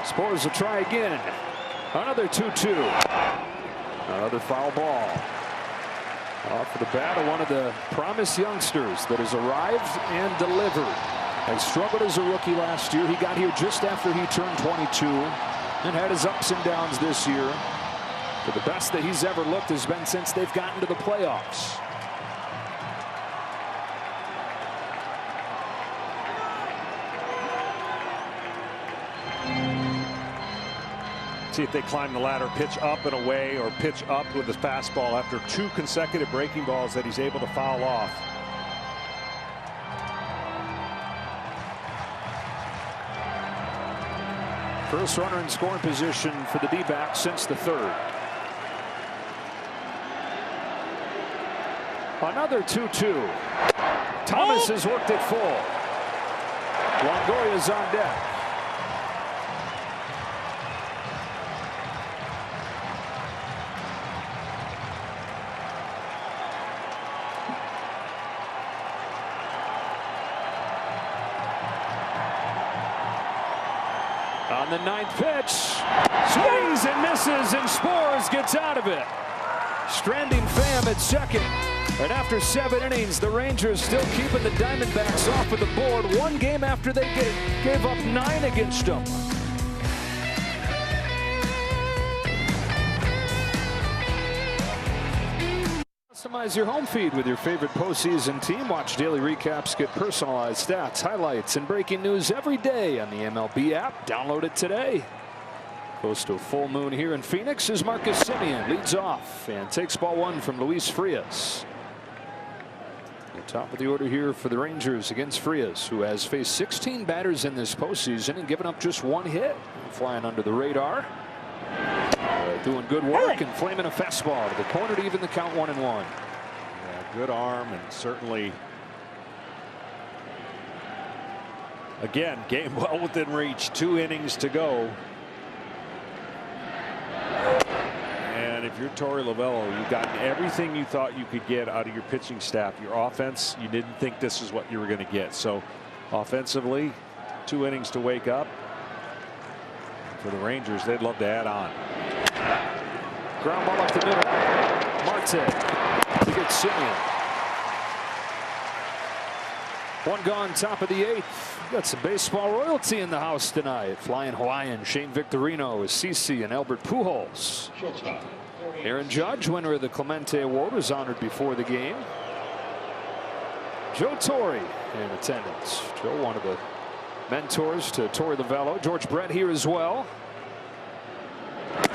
Spores will try again. Another 2-2. Another foul ball. Off of the bat of one of the promised youngsters that has arrived and delivered. He struggled as a rookie last year. He got here just after he turned 22 and had his ups and downs this year. But the best that he's ever looked has been since they've gotten to the playoffs. See if they climb the ladder, pitch up and away, or pitch up with the fastball after 2 consecutive breaking balls that he's able to foul off. First runner in scoring position for the D-backs since the 3rd. Another 2-2. Thomas has worked it full. Longoria's on deck. On the 9th pitch, swings and misses, and Spores gets out of it. Stranding Pham at second. And after 7 innings, the Rangers still keeping the Diamondbacks off of the board. One game after they gave up 9 against them. Customize your home feed with your favorite postseason team. Watch daily recaps, get personalized stats, highlights, and breaking news every day on the MLB app. Download it today. Close to a full moon here in Phoenix as Marcus Semien leads off and takes ball 1 from Luis Frias. The top of the order here for the Rangers against Frias, who has faced 16 batters in this postseason and given up just 1 hit. Flying under the radar. Doing good work and flaming a fastball to the corner to even the count 1-1. Yeah, good arm, and certainly, again, game well within reach. 2 innings to go. And if you're Torey Lovullo, you've gotten everything you thought you could get out of your pitching staff. Your offense, you didn't think this is what you were going to get. So offensively, 2 innings to wake up. For the Rangers, they'd love to add on. Ground ball up the middle. Marte to get Semien. 1 gone, top of the 8th. Got some baseball royalty in the house tonight. Flying Hawaiian Shane Victorino with CC and Albert Pujols. Aaron Judge, winner of the Clemente Award, was honored before the game. Joe Torre in attendance. Joe, one of the mentors to Torey Lovullo. George Brett here as well.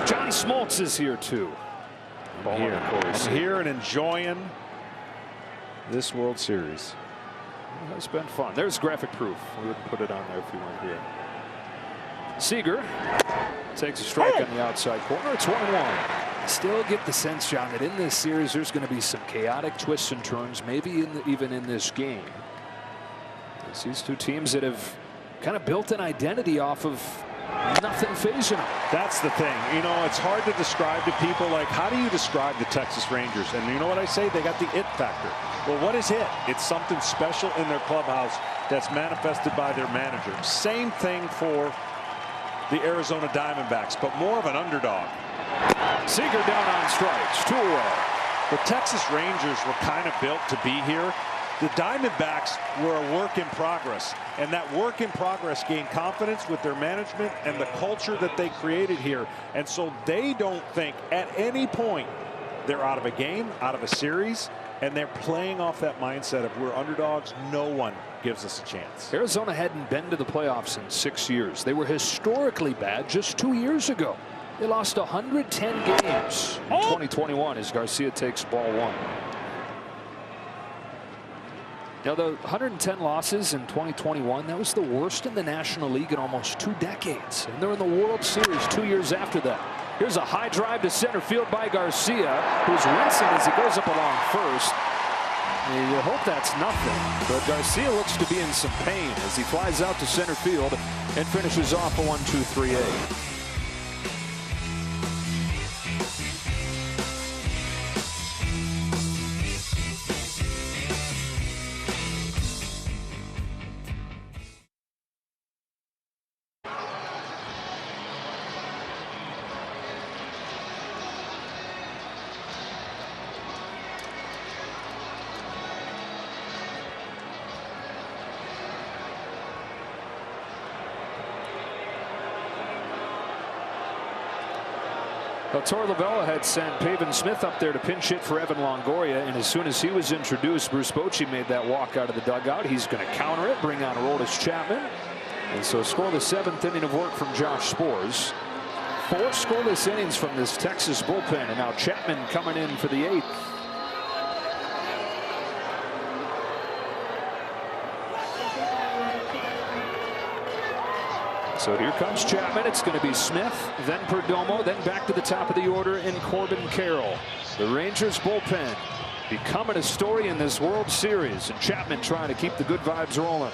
John Smoltz is here too. I'm here and enjoying this World Series. Well, it's been fun. There's graphic proof. We wouldn't put it on there if you weren't here. Seager takes a strike on the outside corner. It's 1-1. Still get the sense, John, that in this series there's going to be some chaotic twists and turns, maybe even in this game. It's these 2 teams that have kind of built an identity off of nothing phasing them. That's the thing. You know, it's hard to describe to people, like, how do you describe the Texas Rangers? And you know what I say? They got the it factor. Well, what is it? It's something special in their clubhouse that's manifested by their manager. Same thing for the Arizona Diamondbacks, but more of an underdog. Seager down on strikes. 2 away. The Texas Rangers were kind of built to be here. The Diamondbacks were a work in progress, and that work in progress gained confidence with their management and the culture that they created here. And so they don't think at any point they're out of a game, out of a series, and they're playing off that mindset of we're underdogs. No one gives us a chance. Arizona hadn't been to the playoffs in 6 years. They were historically bad just 2 years ago. They lost 110 games in 2021 as Garcia takes ball 1. Now, the 110 losses in 2021, that was the worst in the National League in almost 2 decades. And they're in the World Series 2 years after that. Here's a high drive to center field by Garcia, who's wincing as he goes up along first. And you hope that's nothing, but Garcia looks to be in some pain as he flies out to center field and finishes off a 1-2-3-8. Well, Torey Lovullo had sent Pavin Smith up there to pinch hit for Evan Longoria, and as soon as he was introduced, Bruce Bochy made that walk out of the dugout. He's going to counter it, bring on Aroldis Chapman, and so score the 7th inning of work from Josh Spores. 4 scoreless innings from this Texas bullpen, and now Chapman coming in for the 8th. So here comes Chapman. It's going to be Smith, then Perdomo, then back to the top of the order in Corbin Carroll. The Rangers bullpen becoming a story in this World Series, and Chapman trying to keep the good vibes rolling.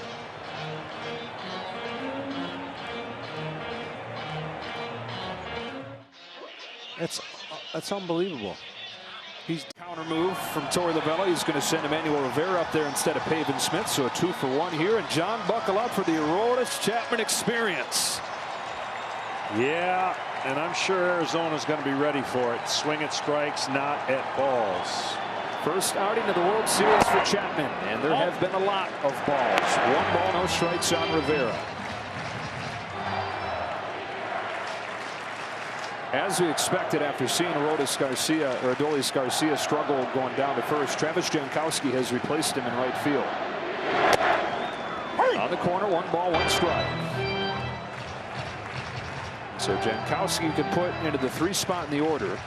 That's unbelievable. He's counter move from Torey Lovullo. He's going to send Emmanuel Rivera up there instead of Pavin Smith. So a 2-for-1 here. And John, buckle up for the Aroldis Chapman experience. Yeah, and I'm sure Arizona's going to be ready for it. Swing at strikes, not at balls. First outing of the World Series for Chapman, and there have been a lot of balls. 1 ball, no strikes on Rivera. As we expected after seeing Adolis Garcia struggle going down to first, Travis Jankowski has replaced him in right field. On the corner, 1 ball, 1 strike. So Jankowski can put into the 3 spot in the order.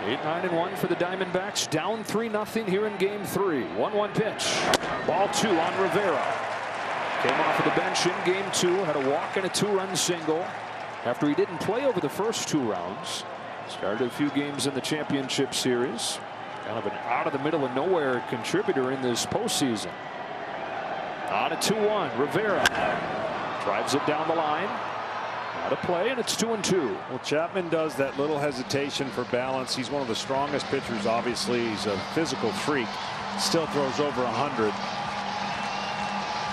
8-9-1 for the Diamondbacks. Down 3-0 here in game 3. 1-1 pitch. Ball 2 on Rivera. Came off of the bench in game 2. Had a walk and a 2-run single after he didn't play over the first 2 rounds. Started a few games in the championship series. Kind of an out of the middle of nowhere contributor in this postseason. On a 2-1. Rivera drives it down the line. Out of play, and it's 2-2. Well, Chapman does that little hesitation for balance. He's one of the strongest pitchers, obviously. He's a physical freak. Still throws over 100.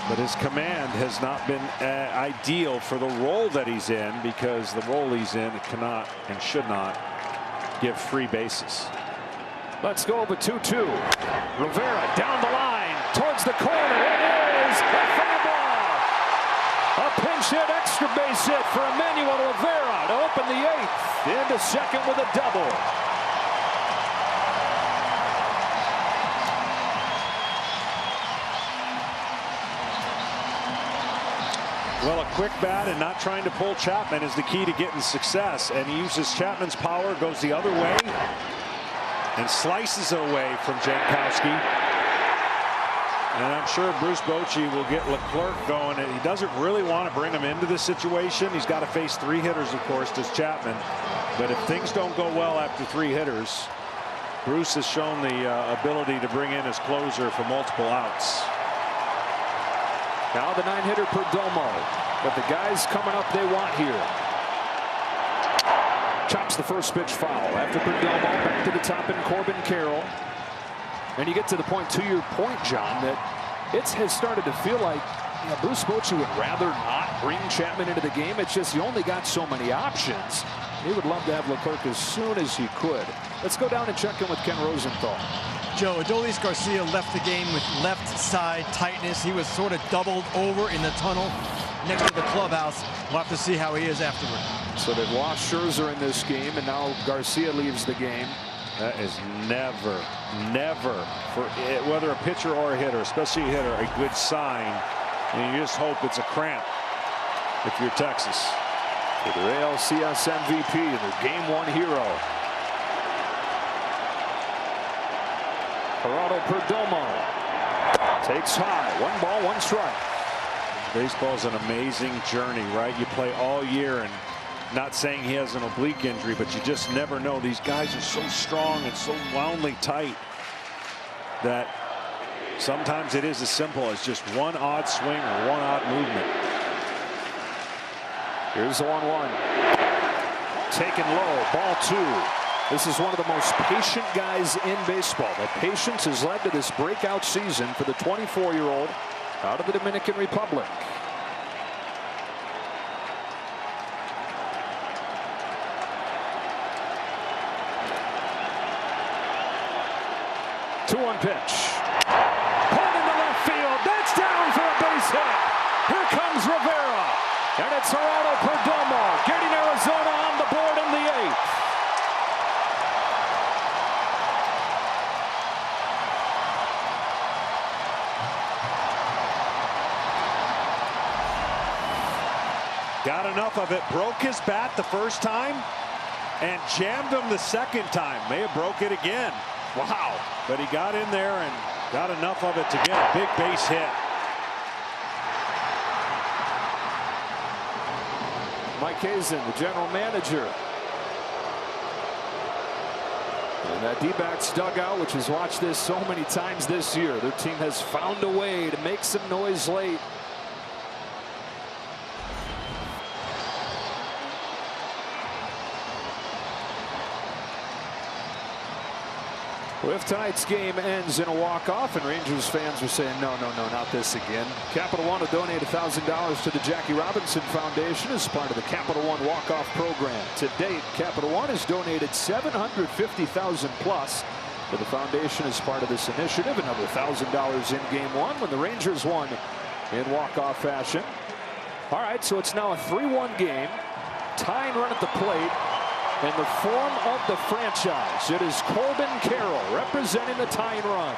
But his command has not been ideal for the role that he's in, because the role he's in cannot and should not give free bases. Let's go with 2-2. Rivera down the line towards the corner. It is a foul ball. A pinch hit, extra base hit for Emmanuel Rivera to open the 8th. Into second with a double. Well, a quick bat and not trying to pull Chapman is the key to getting success. And he uses Chapman's power, goes the other way, and slices it away from Jankowski. And I'm sure Bruce Bochy will get Leclerc going. And he doesn't really want to bring him into this situation. He's got to face 3 hitters, of course, does Chapman. But if things don't go well after 3 hitters, Bruce has shown the ability to bring in his closer for multiple outs. Now the 9-hitter Perdomo. But the guys coming up they want here. Chops the first pitch foul. After Perdomo, back to the top in Corbin Carroll. And you get to the point, to your point, John, that it has started to feel like Bruce Bochy would rather not bring Chapman into the game. It's just you only got so many options. He would love to have Leclerc as soon as he could. Let's go down and check in with Ken Rosenthal. Joe, Adolis Garcia left the game with left side tightness. He was sort of doubled over in the tunnel next to the clubhouse. We'll have to see how he is afterward. So they've lost Scherzer in this game, and now Garcia leaves the game. That is never, for whether a pitcher or a hitter, especially a hitter, a good sign. And you just hope it's a cramp if you're Texas. For their ALCS MVP, their Game 1 hero. Gerardo Perdomo takes high. 1 ball, 1 strike. Baseball's an amazing journey, right? You play all year, and not saying he has an oblique injury, but you just never know. These guys are so strong and so woundly tight that sometimes it is as simple as just 1 odd swing or 1 odd movement. Here's the 1-1. Taken low, ball 2. This is one of the most patient guys in baseball. That patience has led to this breakout season for the 24-year-old out of the Dominican Republic. 2-1 pitch. Pulled into left field. That's down for a base hit. Here comes Rivera. And it's Gerardo Perdomo getting Arizona on the board in the 8th. Got enough of it. Broke his bat the first time and jammed him the second time. May have broke it again. Wow. But he got in there and got enough of it to get a big base hit. Mike Hazen, the general manager. And that D-backs dugout, which has watched this so many times this year. Their team has found a way to make some noise late. Well, if tonight's game ends in a walk-off, and Rangers fans are saying, no, not this again. Capital One will donate $1,000 to the Jackie Robinson Foundation as part of the Capital One walk-off program. To date, Capital One has donated $750,000 plus to the foundation as part of this initiative. Another $1,000 in game one when the Rangers won in walk-off fashion. All right, so it's now a 3-1 game. Tying run at the plate. In the form of the franchise, it is Corbin Carroll representing the tying run.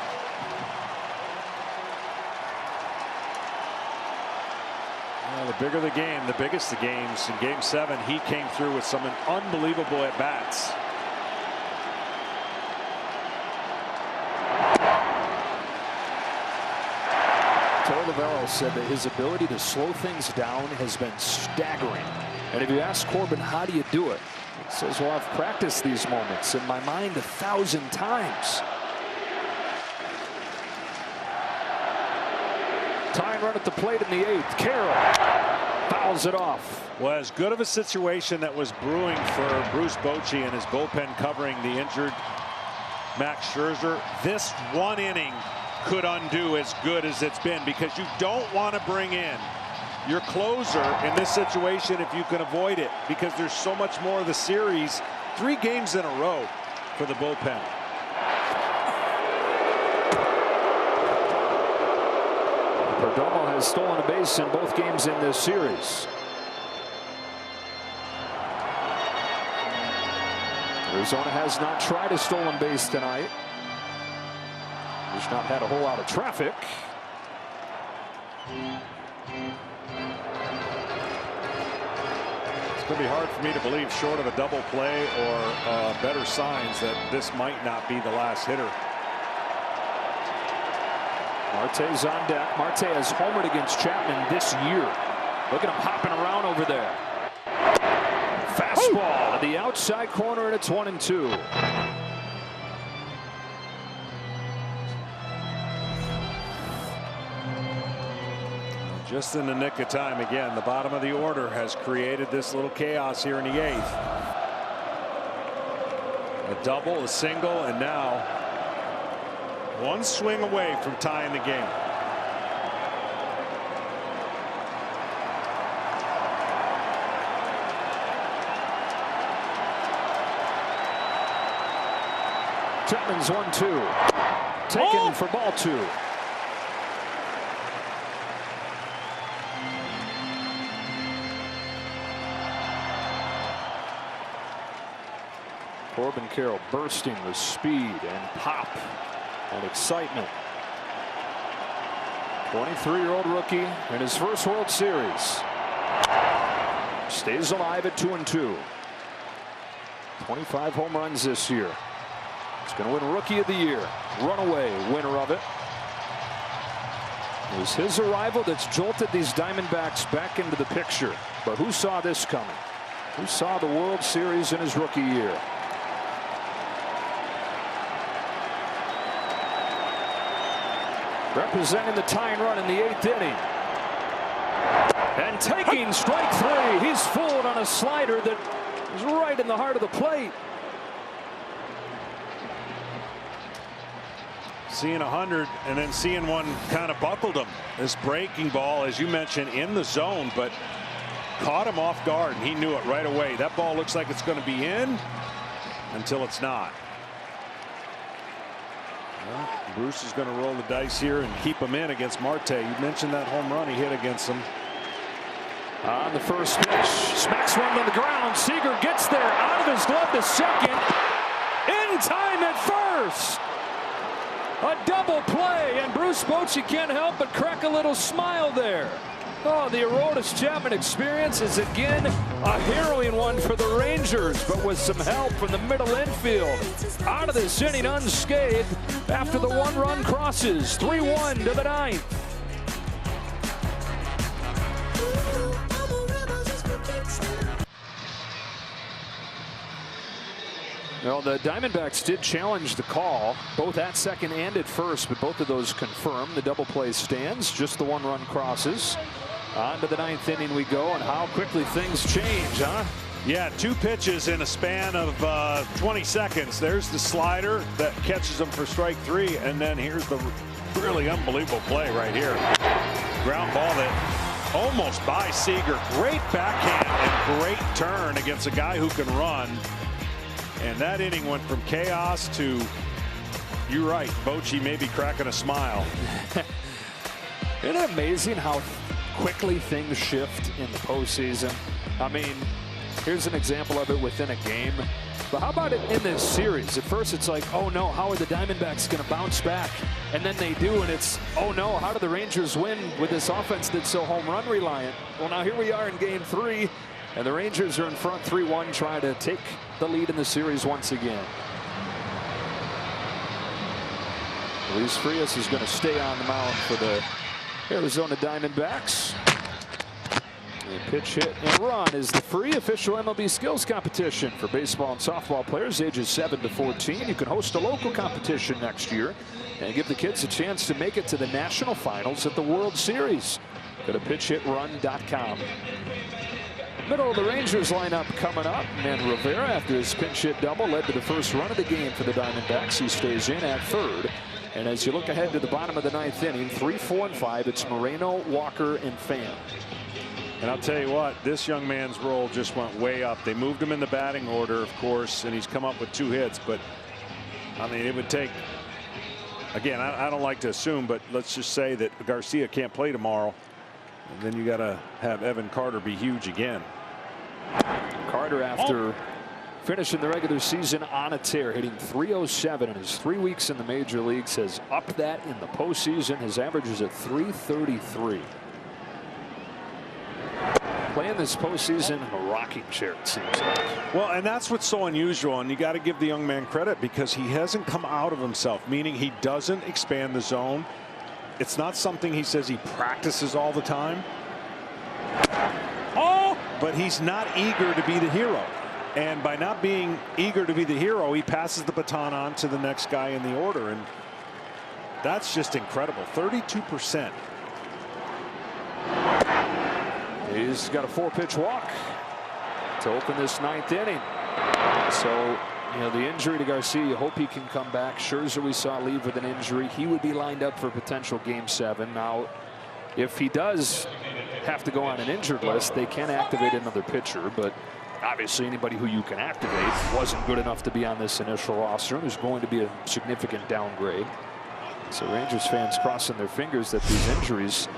Well, the bigger the game, the biggest the games. In game 7, he came through with some unbelievable at-bats. Tortorella said that his ability to slow things down has been staggering. And if you ask Corbin, how do you do it? He says, well, I've practiced these moments in my mind 1,000 times. Tying run at the plate in the 8th. Carroll fouls it off. Well, as good of a situation that was brewing for Bruce Bochy and his bullpen covering the injured Max Scherzer, this one inning could undo as good as it's been, because you don't want to bring in your closer in this situation if you can avoid it, because there's so much more of the series. 3 games in a row for the bullpen. Perdomo has stolen a base in both games in this series. Arizona has not tried a stolen base tonight. He's not had a whole lot of traffic. It's going to be hard for me to believe, short of a double play or better signs, that this might not be the last hitter. Marte's on deck. Marte has homered against Chapman this year. Look at him hopping around over there. Fastball to the outside corner, and it's 1-2. Just in the nick of time again. The bottom of the order has created this little chaos here in the 8th. A double, a single, and now one swing away from tying the game. Chapman's 1-2. Taken for ball 2. Corbin Carroll bursting with speed and pop and excitement. 23-year-old rookie in his first World Series. Stays alive at 2-2. 25 home runs this year. He's going to win Rookie of the Year. Runaway winner of it. It was his arrival that's jolted these Diamondbacks back into the picture. But who saw this coming? Who saw the World Series in his rookie year? Representing the tying run in the 8th inning. And taking strike 3. He's fooled on a slider that is right in the heart of the plate. Seeing 100 and then seeing one kind of buckled him. This breaking ball, as you mentioned, in the zone, but caught him off guard, and he knew it right away. That ball looks like it's going to be in until it's not. Well, Bruce is going to roll the dice here and keep him in against Marte. You mentioned that home run he hit against him. On the first pitch, smacks one on the ground. Seager gets there, out of his glove to second. In time at first. A double play, and Bruce Bochy can't help but crack a little smile there. Oh, the Aroldis Chapman experience is again a harrowing one for the Rangers, but with some help from the middle infield. Out of this inning unscathed after the 1-run crosses. 3-1 to the 9th. Well, the Diamondbacks did challenge the call, both at second and at first, but both of those confirmed. The double play stands, just the 1-run crosses. On to the 9th inning we go, and how quickly things change, huh? Yeah, 2 pitches in a span of 20 seconds. There's the slider that catches him for strike 3, and then here's the really unbelievable play right here. Ground ball that almost by Seager. Great backhand and great turn against a guy who can run. And that inning went from chaos to, you're right, Bochy maybe cracking a smile. Isn't it amazing how quickly things shift in the postseason? I mean, here's an example of it within a game. But how about it in this series? At first it's like, oh no, how are the Diamondbacks going to bounce back? And then they do, and it's, oh no, how do the Rangers win with this offense that's so home run reliant? Well, now here we are in game 3, and the Rangers are in front 3-1, trying to take the lead in the series once again. Luis Frias is going to stay on the mound for the Arizona Diamondbacks. The pitch, hit, and run is the free official MLB skills competition for baseball and softball players ages 7 to 14. You can host a local competition next year and give the kids a chance to make it to the national finals at the World Series. Go to pitchhitrun.com. Middle of the Rangers lineup coming up, and Rivera, after his pinch hit double, led to the first run of the game for the Diamondbacks. He stays in at third. And as you look ahead to the bottom of the 9th inning, 3, 4, and 5, it's Moreno, Walker, and Pham. And I'll tell you what, this young man's role just went way up. They moved him in the batting order, of course, and he's come up with 2 hits. But, I mean, it would take, again, I don't like to assume, but let's just say that Garcia can't play tomorrow. And then you got to have Evan Carter be huge again. Carter, after finishing the regular season on a tear, hitting .307 in his 3 weeks in the major leagues, has upped that in the postseason. His average is at .333. Playing this postseason in a rocking chair, it seems like. Well, and that's what's so unusual, and you got to give the young man credit because he hasn't come out of himself, meaning he doesn't expand the zone. It's not something he says he practices all the time. But he's not eager to be the hero. And by not being eager to be the hero, he passes the baton on to the next guy in the order. And that's just incredible. 32%. He's got a 4-pitch walk to open this 9th inning. So, you know, the injury to Garcia, you hope he can come back. Scherzer, we saw leave with an injury. He would be lined up for potential Game 7. Now, if he does have to go on an injured list, they can activate another pitcher. But obviously, anybody who you can activate wasn't good enough to be on this initial roster. There's going to be a significant downgrade. So Rangers fans crossing their fingers that these injuries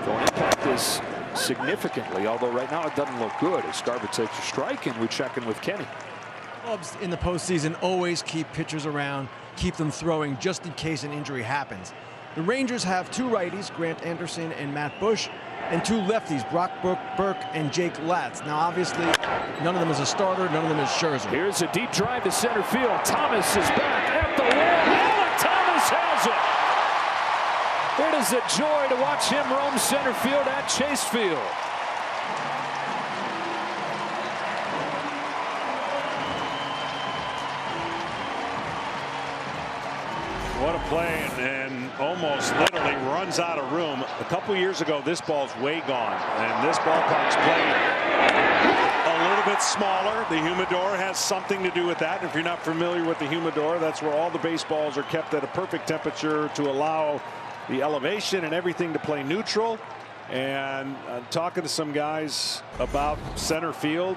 don't impact this significantly, although right now it doesn't look good. As Garber takes a strike, and we check in with Kenny. Clubs in the postseason always keep pitchers around, keep them throwing just in case an injury happens. The Rangers have 2 righties, Grant Anderson and Matt Bush, and 2 lefties, Brock Burke and Jake Latz. Now, obviously, none of them is a starter, none of them is Scherzer. Here's a deep drive to center field. Thomas is back at the wall. Alec Thomas has it. It is a joy to watch him roam center field at Chase Field. What a play, and almost literally runs out of room. A couple years ago, this ball's way gone, and this ballpark's played a little bit smaller. The humidor has something to do with that. If you're not familiar with the humidor, that's where all the baseballs are kept at a perfect temperature to allow the elevation and everything to play neutral. And talking to some guys about center field,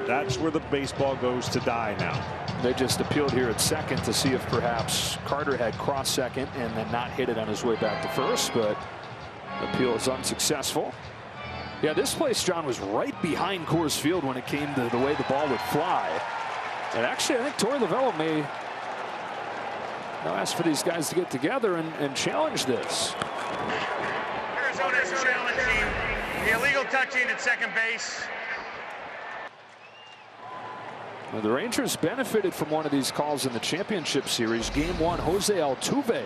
that's where the baseball goes to die now. They just appealed here at second to see if perhaps Carter had crossed second and then not hit it on his way back to first, but the appeal is unsuccessful. Yeah, this place, John, was right behind Coors Field when it came to the way the ball would fly. And actually, I think Torey Lovullo may now ask for these guys to get together and challenge this. Arizona is challenging the illegal touching at second base. Well, the Rangers benefited from one of these calls in the championship series. Game 1, Jose Altuve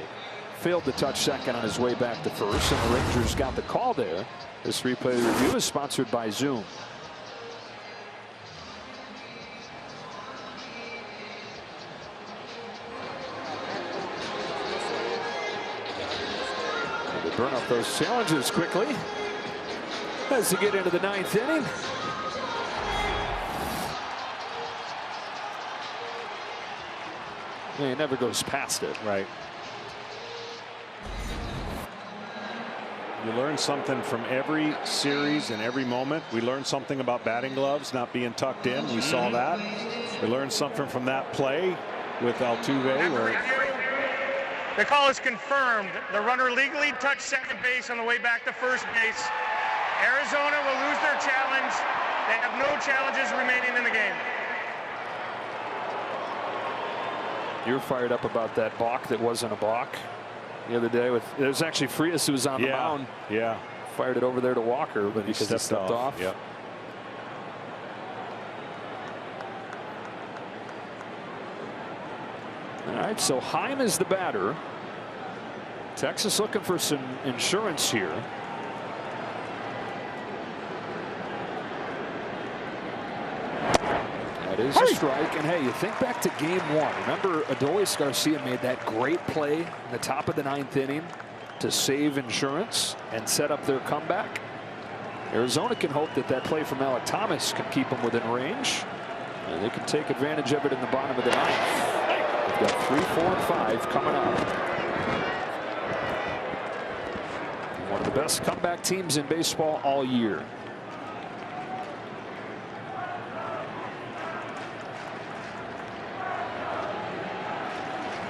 failed to touch second on his way back to first, and the Rangers got the call there. This replay review is sponsored by Zoom. They burn up those challenges quickly as they get into the 9th inning. Yeah, he never goes past it. Right. You learn something from every series and every moment. We learned something about batting gloves not being tucked in. We saw that. We learned something from that play with Altuve. The call is confirmed. The runner legally touched second base on the way back to first base. Arizona will lose their challenge. They have no challenges remaining in the game. You're fired up about that balk that wasn't a balk the other day. It was actually Frias who was on the mound. Yeah. Fired it over there to Walker, but because he stepped off. Yep. All right, so Heim is the batter. Texas looking for some insurance here. That is a strike. And hey, you think back to game 1. Remember, Adolis Garcia made that great play in the top of the 9th inning to save insurance and set up their comeback. Arizona can hope that that play from Alec Thomas can keep them within range. And they can take advantage of it in the bottom of the 9th. They've got 3, 4, and 5 coming up. One of the best comeback teams in baseball all year.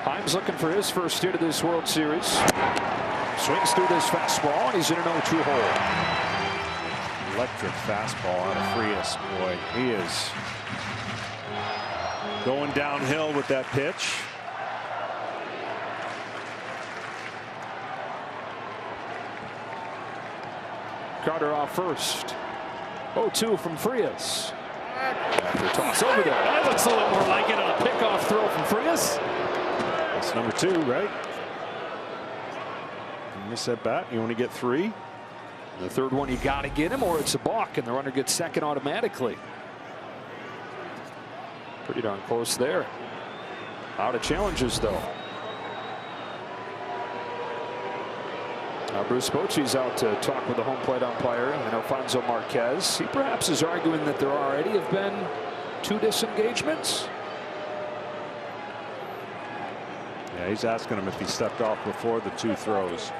Heim's looking for his first hit of this World Series. Swings through this fastball, and he's in an 0-2 hole. Electric fastball out of Frias. Boy, he is going downhill with that pitch. Carter off first. 0-2 from Frias. After a toss over there. That looks a little more like it on a pickoff throw from Frias. That's number 2, right? You miss that bat, you only get 3. The third one, you got to get him, or it's a balk, and the runner gets second automatically. Pretty darn close there. Out of challenges, though. Now Bruce Bochy's out to talk with the home plate umpire and Alfonso Marquez. He perhaps is arguing that there already have been 2 disengagements. Yeah, he's asking him if he stepped off before the 2 throws.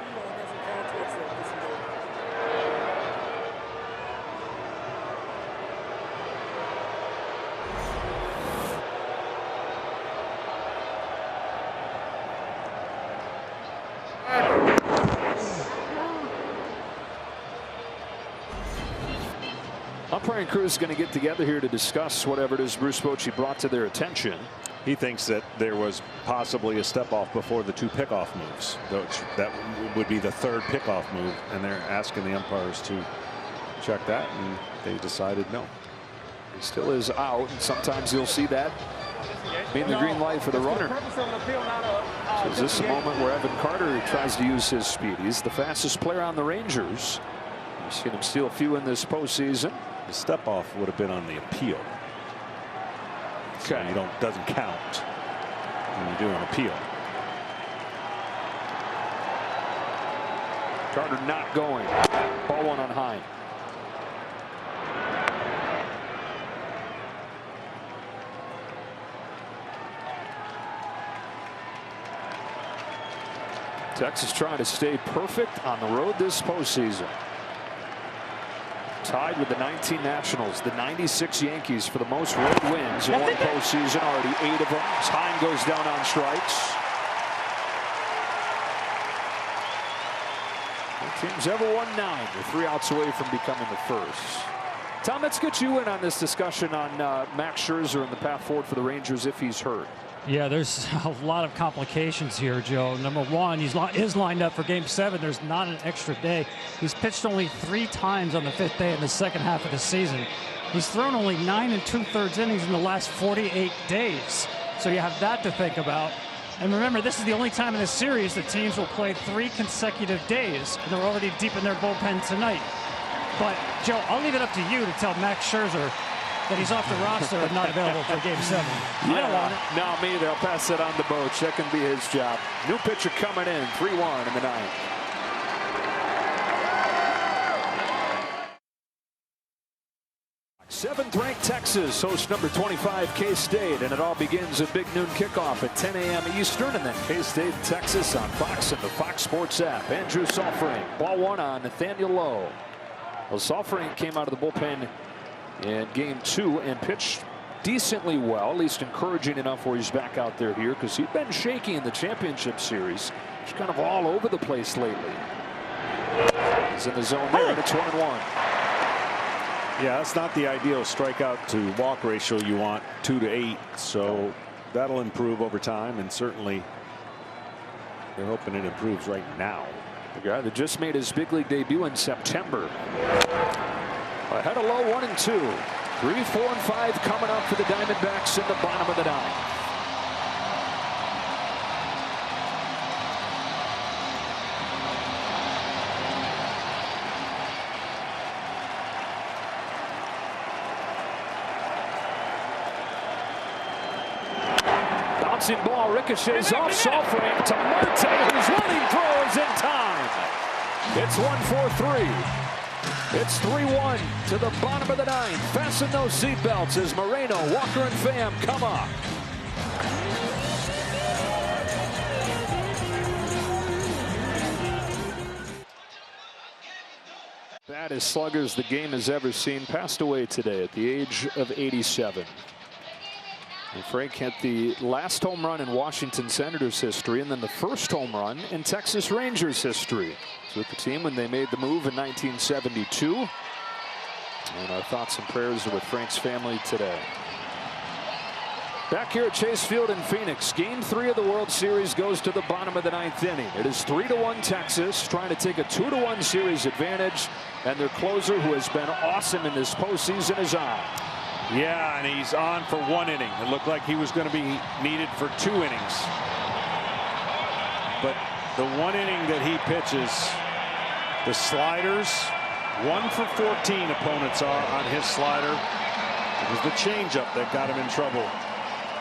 Umpiring crew is going to get together here to discuss whatever it is Bruce Bochy brought to their attention. He thinks that there was possibly a step off before the 2 pickoff moves. That would be the 3rd pickoff move, and they're asking the umpires to check that, and they decided no. He still is out, and sometimes you'll see that being the green light for the runner. So is this a moment where Evan Carter tries to use his speed? He's the fastest player on the Rangers. You've seen him steal a few in this postseason. The step off would have been on the appeal. So Okay. doesn't count when you do an appeal. Carter not going. Ball 1 on Heim. Texas trying to stay perfect on the road this postseason. Tied with the 19 Nationals, the 96 Yankees for the most road wins in one postseason, already 8 of them. As Heim goes down on strikes. No team's ever won 9. They're 3 outs away from becoming the first. Tom, let's get you in on this discussion on Max Scherzer and the path forward for the Rangers if he's hurt. Yeah, there's a lot of complications here, Joe. Number one, he's lined up for Game 7. There's not an extra day. He's pitched only 3 times on the 5th day in the second half of the season. He's thrown only 9 2/3 innings in the last 48 days. So you have that to think about. And remember, this is the only time in this series that teams will play 3 consecutive days, and they're already deep in their bullpen tonight. But, Joe, I'll leave it up to you to tell Max Scherzer that he's off the roster and not available for Game 7. I don't want it. No, me either. I'll pass that on to Boch. That can be his job. New pitcher coming in, 3-1 in the 9th. Seventh-ranked Texas. Texas hosts number 25 K-State, and it all begins at big noon kickoff at 10 a.m. Eastern, and then K-State, Texas on Fox and the Fox Sports app. Andrew Sofring, ball one on Nathaniel Lowe. Well, Sofring came out of the bullpen in game 2 and pitched decently well, at least encouraging enough where he's back out there here, because he'd been shaky in the championship series. He's kind of all over the place lately. He's in the zone there, and it's 1-1. Yeah, that's not the ideal strikeout to walk ratio you want, 2 to 8. So that'll improve over time, and certainly they're hoping it improves right now. The guy that just made his big league debut in September. Ahead of Low, 1 and 2. 3, 4, and 5 coming up for the Diamondbacks in the bottom of the 9th. Bouncing ball ricochets off Sofring to Marte, whose running throw is in time. It's 1-4-3. It's 3-1 to the bottom of the 9th. Fasten those seatbelts as Moreno, Walker, and Pham come up. Baddest sluggers the game has ever seen passed away today at the age of 87. And Frank hit the last home run in Washington Senators history, and then the first home run in Texas Rangers history. With the team when they made the move in 1972. And our thoughts and prayers are with Frank's family today. Back here at Chase Field in Phoenix, game 3 of the World Series goes to the bottom of the 9th inning. It is 3-1 Texas, trying to take a 2-1 series advantage, and their closer, who has been awesome in this postseason, is on. Yeah, and he's on for 1 inning. It looked like he was going to be needed for 2 innings. But the 1 inning that he pitches, the sliders, 1 for 14 opponents are on his slider. It was the changeup that got him in trouble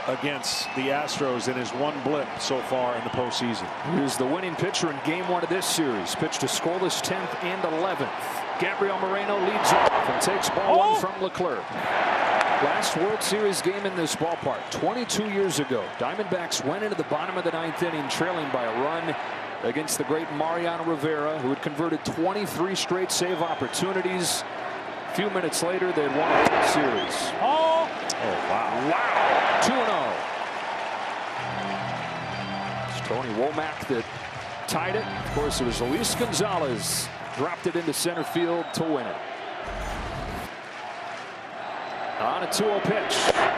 against the Astros in his 1 blip so far in the postseason. He was the winning pitcher in game 1 of this series. Pitched a scoreless 10th and 11th. Gabriel Moreno leads off and takes ball 1 from Leclerc. Last World Series game in this ballpark 22 years ago. Diamondbacks went into the bottom of the 9th inning trailing by a run against the great Mariano Rivera, who had converted 23 straight save opportunities. A few minutes later, they had won the World Series. Oh, wow. Wow. 2-0. It's Tony Womack that tied it. Of course, it was Luis Gonzalez dropped it into center field to win it. On a 2-0 pitch.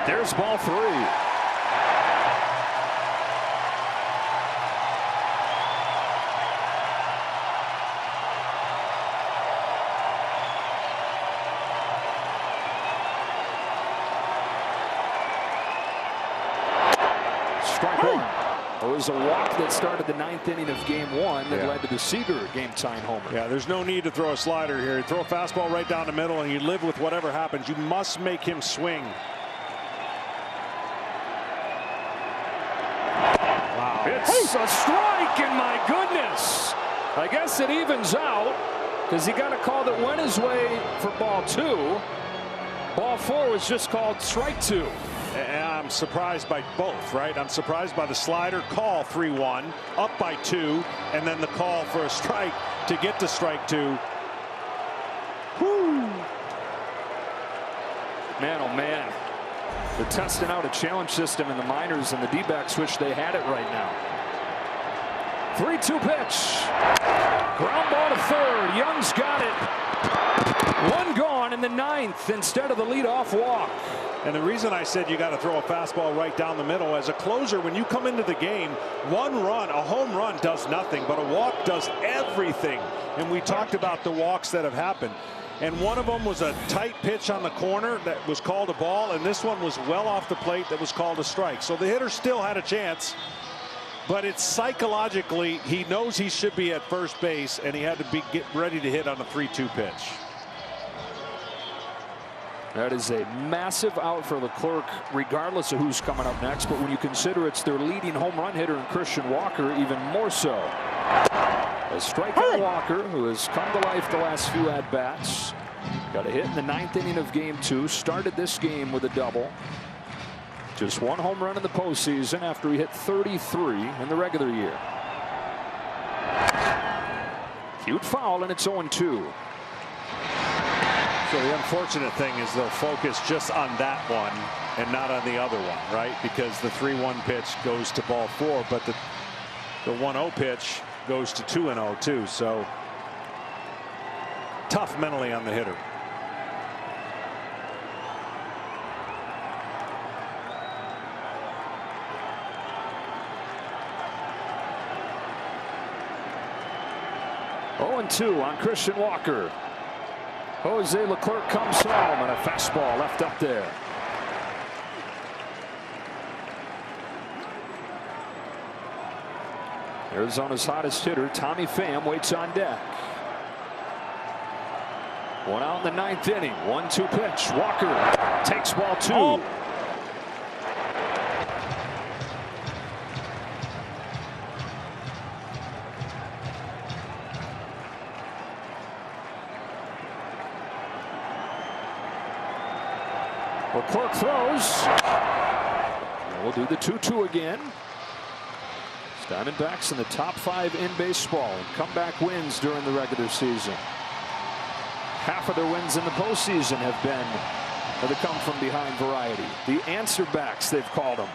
There's ball 3. Strike 1. It was a walk that started the 9th inning of game 1 that led to the Seager game-tying homer. Yeah, there's no need to throw a slider here. You throw a fastball right down the middle, and you live with whatever happens. You must make him swing. Wow. It's a strike, and my goodness. I guess it evens out because he got a call that went his way for ball 2. Ball 4 was just called strike 2. And I'm surprised by both, right? I'm surprised by the slider call 3-1, up by 2, and then the call for a strike to get to strike 2. Whew. Man, oh man. They're testing out a challenge system in the minors, and the D-backs wish they had it right now. 3-2 pitch. Ground ball to third. Young's got it. 1 gone in the 9th instead of the leadoff walk. And the reason I said you got to throw a fastball right down the middle, as a closer, when you come into the game, 1 run, a home run does nothing, but a walk does everything. And we talked about the walks that have happened. And one of them was a tight pitch on the corner that was called a ball, and this one was well off the plate that was called a strike. So the hitter still had a chance, but it's psychologically, he knows he should be at first base, and he had to get ready to hit on a 3-2 pitch. That is a massive out for Leclerc, regardless of who's coming up next. But when you consider it's their leading home run hitter in Christian Walker, even more so. A strike on Walker, who has come to life the last few at-bats. Got a hit in the 9th inning of Game 2. Started this game with a double. Just one home run in the postseason after he hit 33 in the regular year. Cute foul, and it's 0-2. So the unfortunate thing is they'll focus just on that one and not on the other one, right? Because the 3-1 pitch goes to ball 4, but the 1-0 pitch goes to 2-0 too. So tough mentally on the hitter. Oh, 2 on Christian Walker. Jose Leclerc comes home, and a fastball left up there. Arizona's hottest hitter, Tommy Pham, waits on deck. One out in the 9th inning. 1-2 pitch. Walker takes ball 2. Oh. Leclerc throws. We'll do the 2-2 again. Diamondbacks in the top 5 in baseball and comeback wins during the regular season. Half of their wins in the postseason have been the come from behind variety. The answer backs, they've called them.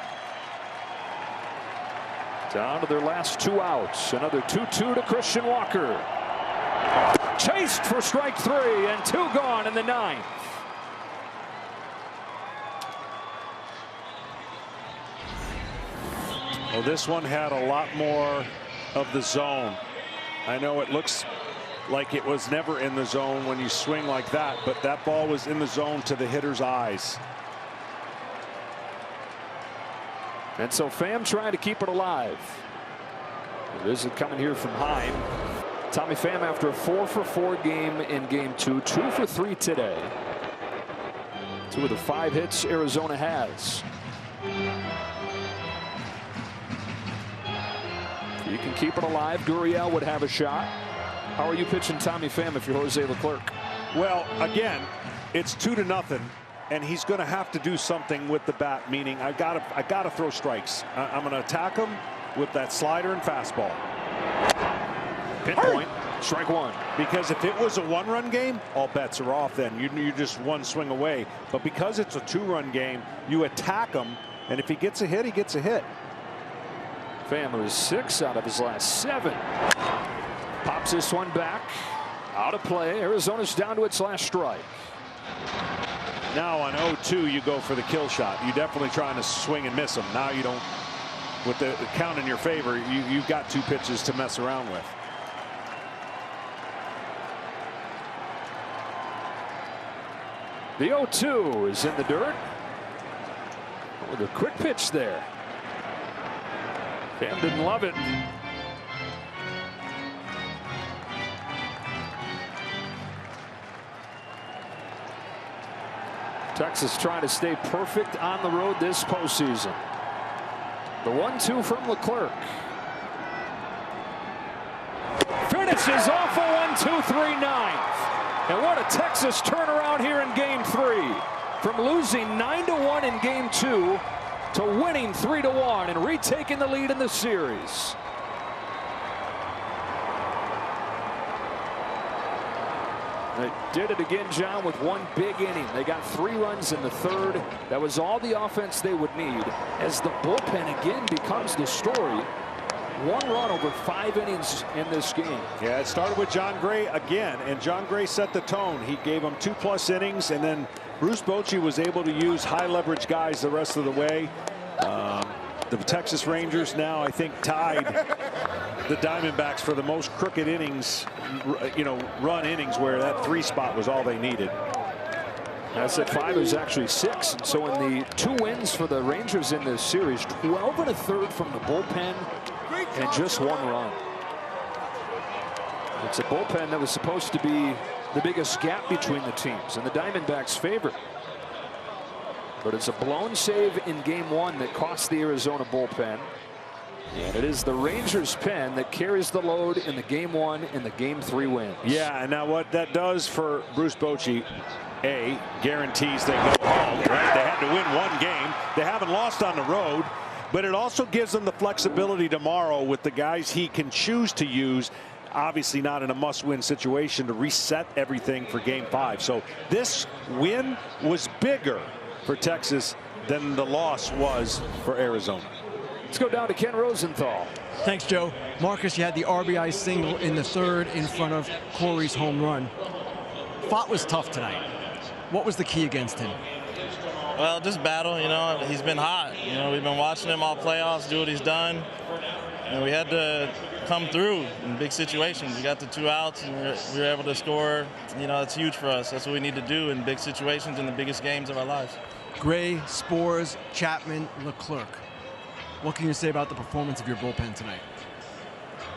Down to their last 2 outs. Another 2-2 to Christian Walker. Chased for strike 3 and 2 gone in the 9th. Well, this one had a lot more of the zone. I know it looks like it was never in the zone when you swing like that, but that ball was in the zone to the hitter's eyes. And so Pham trying to keep it alive. A visit coming here from Heim. Tommy Pham after a 4-for-4 game in Game 2, 2 for 3 today. 2 of the 5 hits Arizona has. You can keep it alive. Gurriel would have a shot. How are you pitching Tommy Pham if you're Jose Leclerc? Well, again, it's 2-0, and he's going to have to do something with the bat. Meaning, I gotta throw strikes. I'm going to attack him with that slider and fastball. Pinpoint, strike 1. Because if it was a 1-run game, all bets are off. Then you're just 1 swing away. But because it's a 2-run game, you attack him, and if he gets a hit, he gets a hit. Pham was 6 out of his last 7. Pops this one back. Out of play. Arizona's down to its last strike. Now on 0-2, you go for the kill shot. You're definitely trying to swing and miss him. Now you don't. With the count in your favor, you've got 2 pitches to mess around with. The 0-2 is in the dirt. With a quick pitch there. Pham didn't love it. Texas trying to stay perfect on the road this postseason. The 1-2 from Leclerc. Finishes off a 1-2-3 9th. And what a Texas turnaround here in Game 3. From losing 9-1 in Game 2 to winning 3-1 and retaking the lead in the series. They did it again, John, with 1 big inning. They got 3 runs in the 3rd. That was all the offense they would need as the bullpen again becomes the story. 1 run over 5 innings in this game. Yeah, it started with John Gray again, and John Gray set the tone. He gave him 2+ innings, and then Bruce Bochy was able to use high leverage guys the rest of the way. The Texas Rangers now, I think, tied the Diamondbacks for the most crooked innings, run innings, where that 3 spot was all they needed. I said 5 is actually 6. And so in the 2 wins for the Rangers in this series, 12 1/3 from the bullpen and just 1 run. It's a bullpen that was supposed to be the biggest gap between the teams and the Diamondbacks' favorite. But it's a blown save in Game 1 that cost the Arizona bullpen. And it is the Rangers pen that carries the load in the Game 1 and the Game 3 wins. Yeah, and now what that does for Bruce Bochy, guarantees they go home, right? They had to win one game. They haven't lost on the road, but it also gives them the flexibility tomorrow with the guys he can choose to use, obviously not in a must-win situation, to reset everything for Game 5. So this win was bigger for Texas than the loss was for Arizona. Let's go down to Ken Rosenthal. Thanks, Joe. Marcus, you had the RBI single in the third in front of Corey's home run. Fott was tough tonight. What was the key against him? Well, just battle, you know. He's been hot. You know, we've been watching him all playoffs, do what he's done. And we had to come through in big situations. We got the 2 outs, and we were able to score. You know, it's huge for us. That's what we need to do in big situations in the biggest games of our lives. Gray, Spores, Chapman, Leclerc. What can you say about the performance of your bullpen tonight?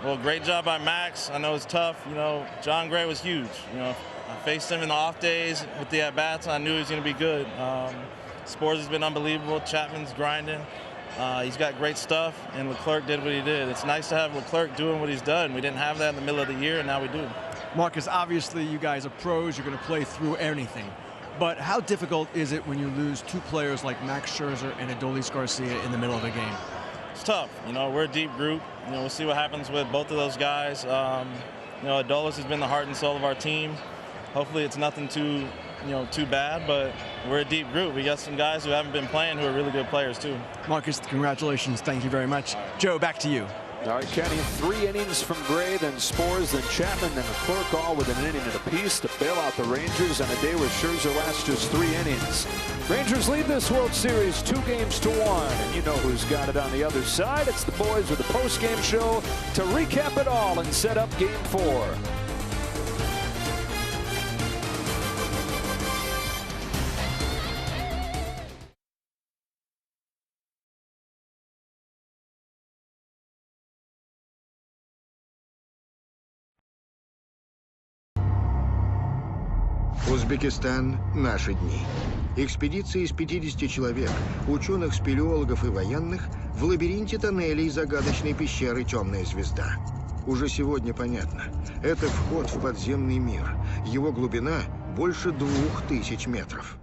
Well, great job by Max. I know it's tough. You know, John Gray was huge. You know, I faced him in the off days with the at-bats. I knew he was going to be good. Spores has been unbelievable. Chapman's grinding. He's got great stuff, and Leclerc did what he did. It's nice to have Leclerc doing what he's done. We didn't have that in the middle of the year, and now we do. Marcus, obviously you guys are pros. You're going to play through anything. But how difficult is it when you lose 2 players like Max Scherzer and Adolis Garcia in the middle of a game? It's tough. You know, we're a deep group. You know, we'll see what happens with both of those guys. You know, Adolis has been the heart and soul of our team. Hopefully it's nothing too bad, but we're a deep group. We got some guys who haven't been playing who are really good players too. Marcus, congratulations. Thank you very much. Joe, back to you. All right, Kenny, 3 innings from Gray, then Spores, then Chapman, then Leclerc, all with an inning and a piece to bail out the Rangers on a day where Scherzer lasts just 3 innings. Rangers lead this World Series 2-1, and you know who's got it on the other side. It's the boys with the post-game show to recap it all and set up Game 4. Узбекистан. Наши дни. Экспедиция из 50 человек, ученых, спелеологов и военных, в лабиринте тоннелей загадочной пещеры «Темная звезда». Уже сегодня понятно. Это вход в подземный мир. Его глубина больше 2000 метров.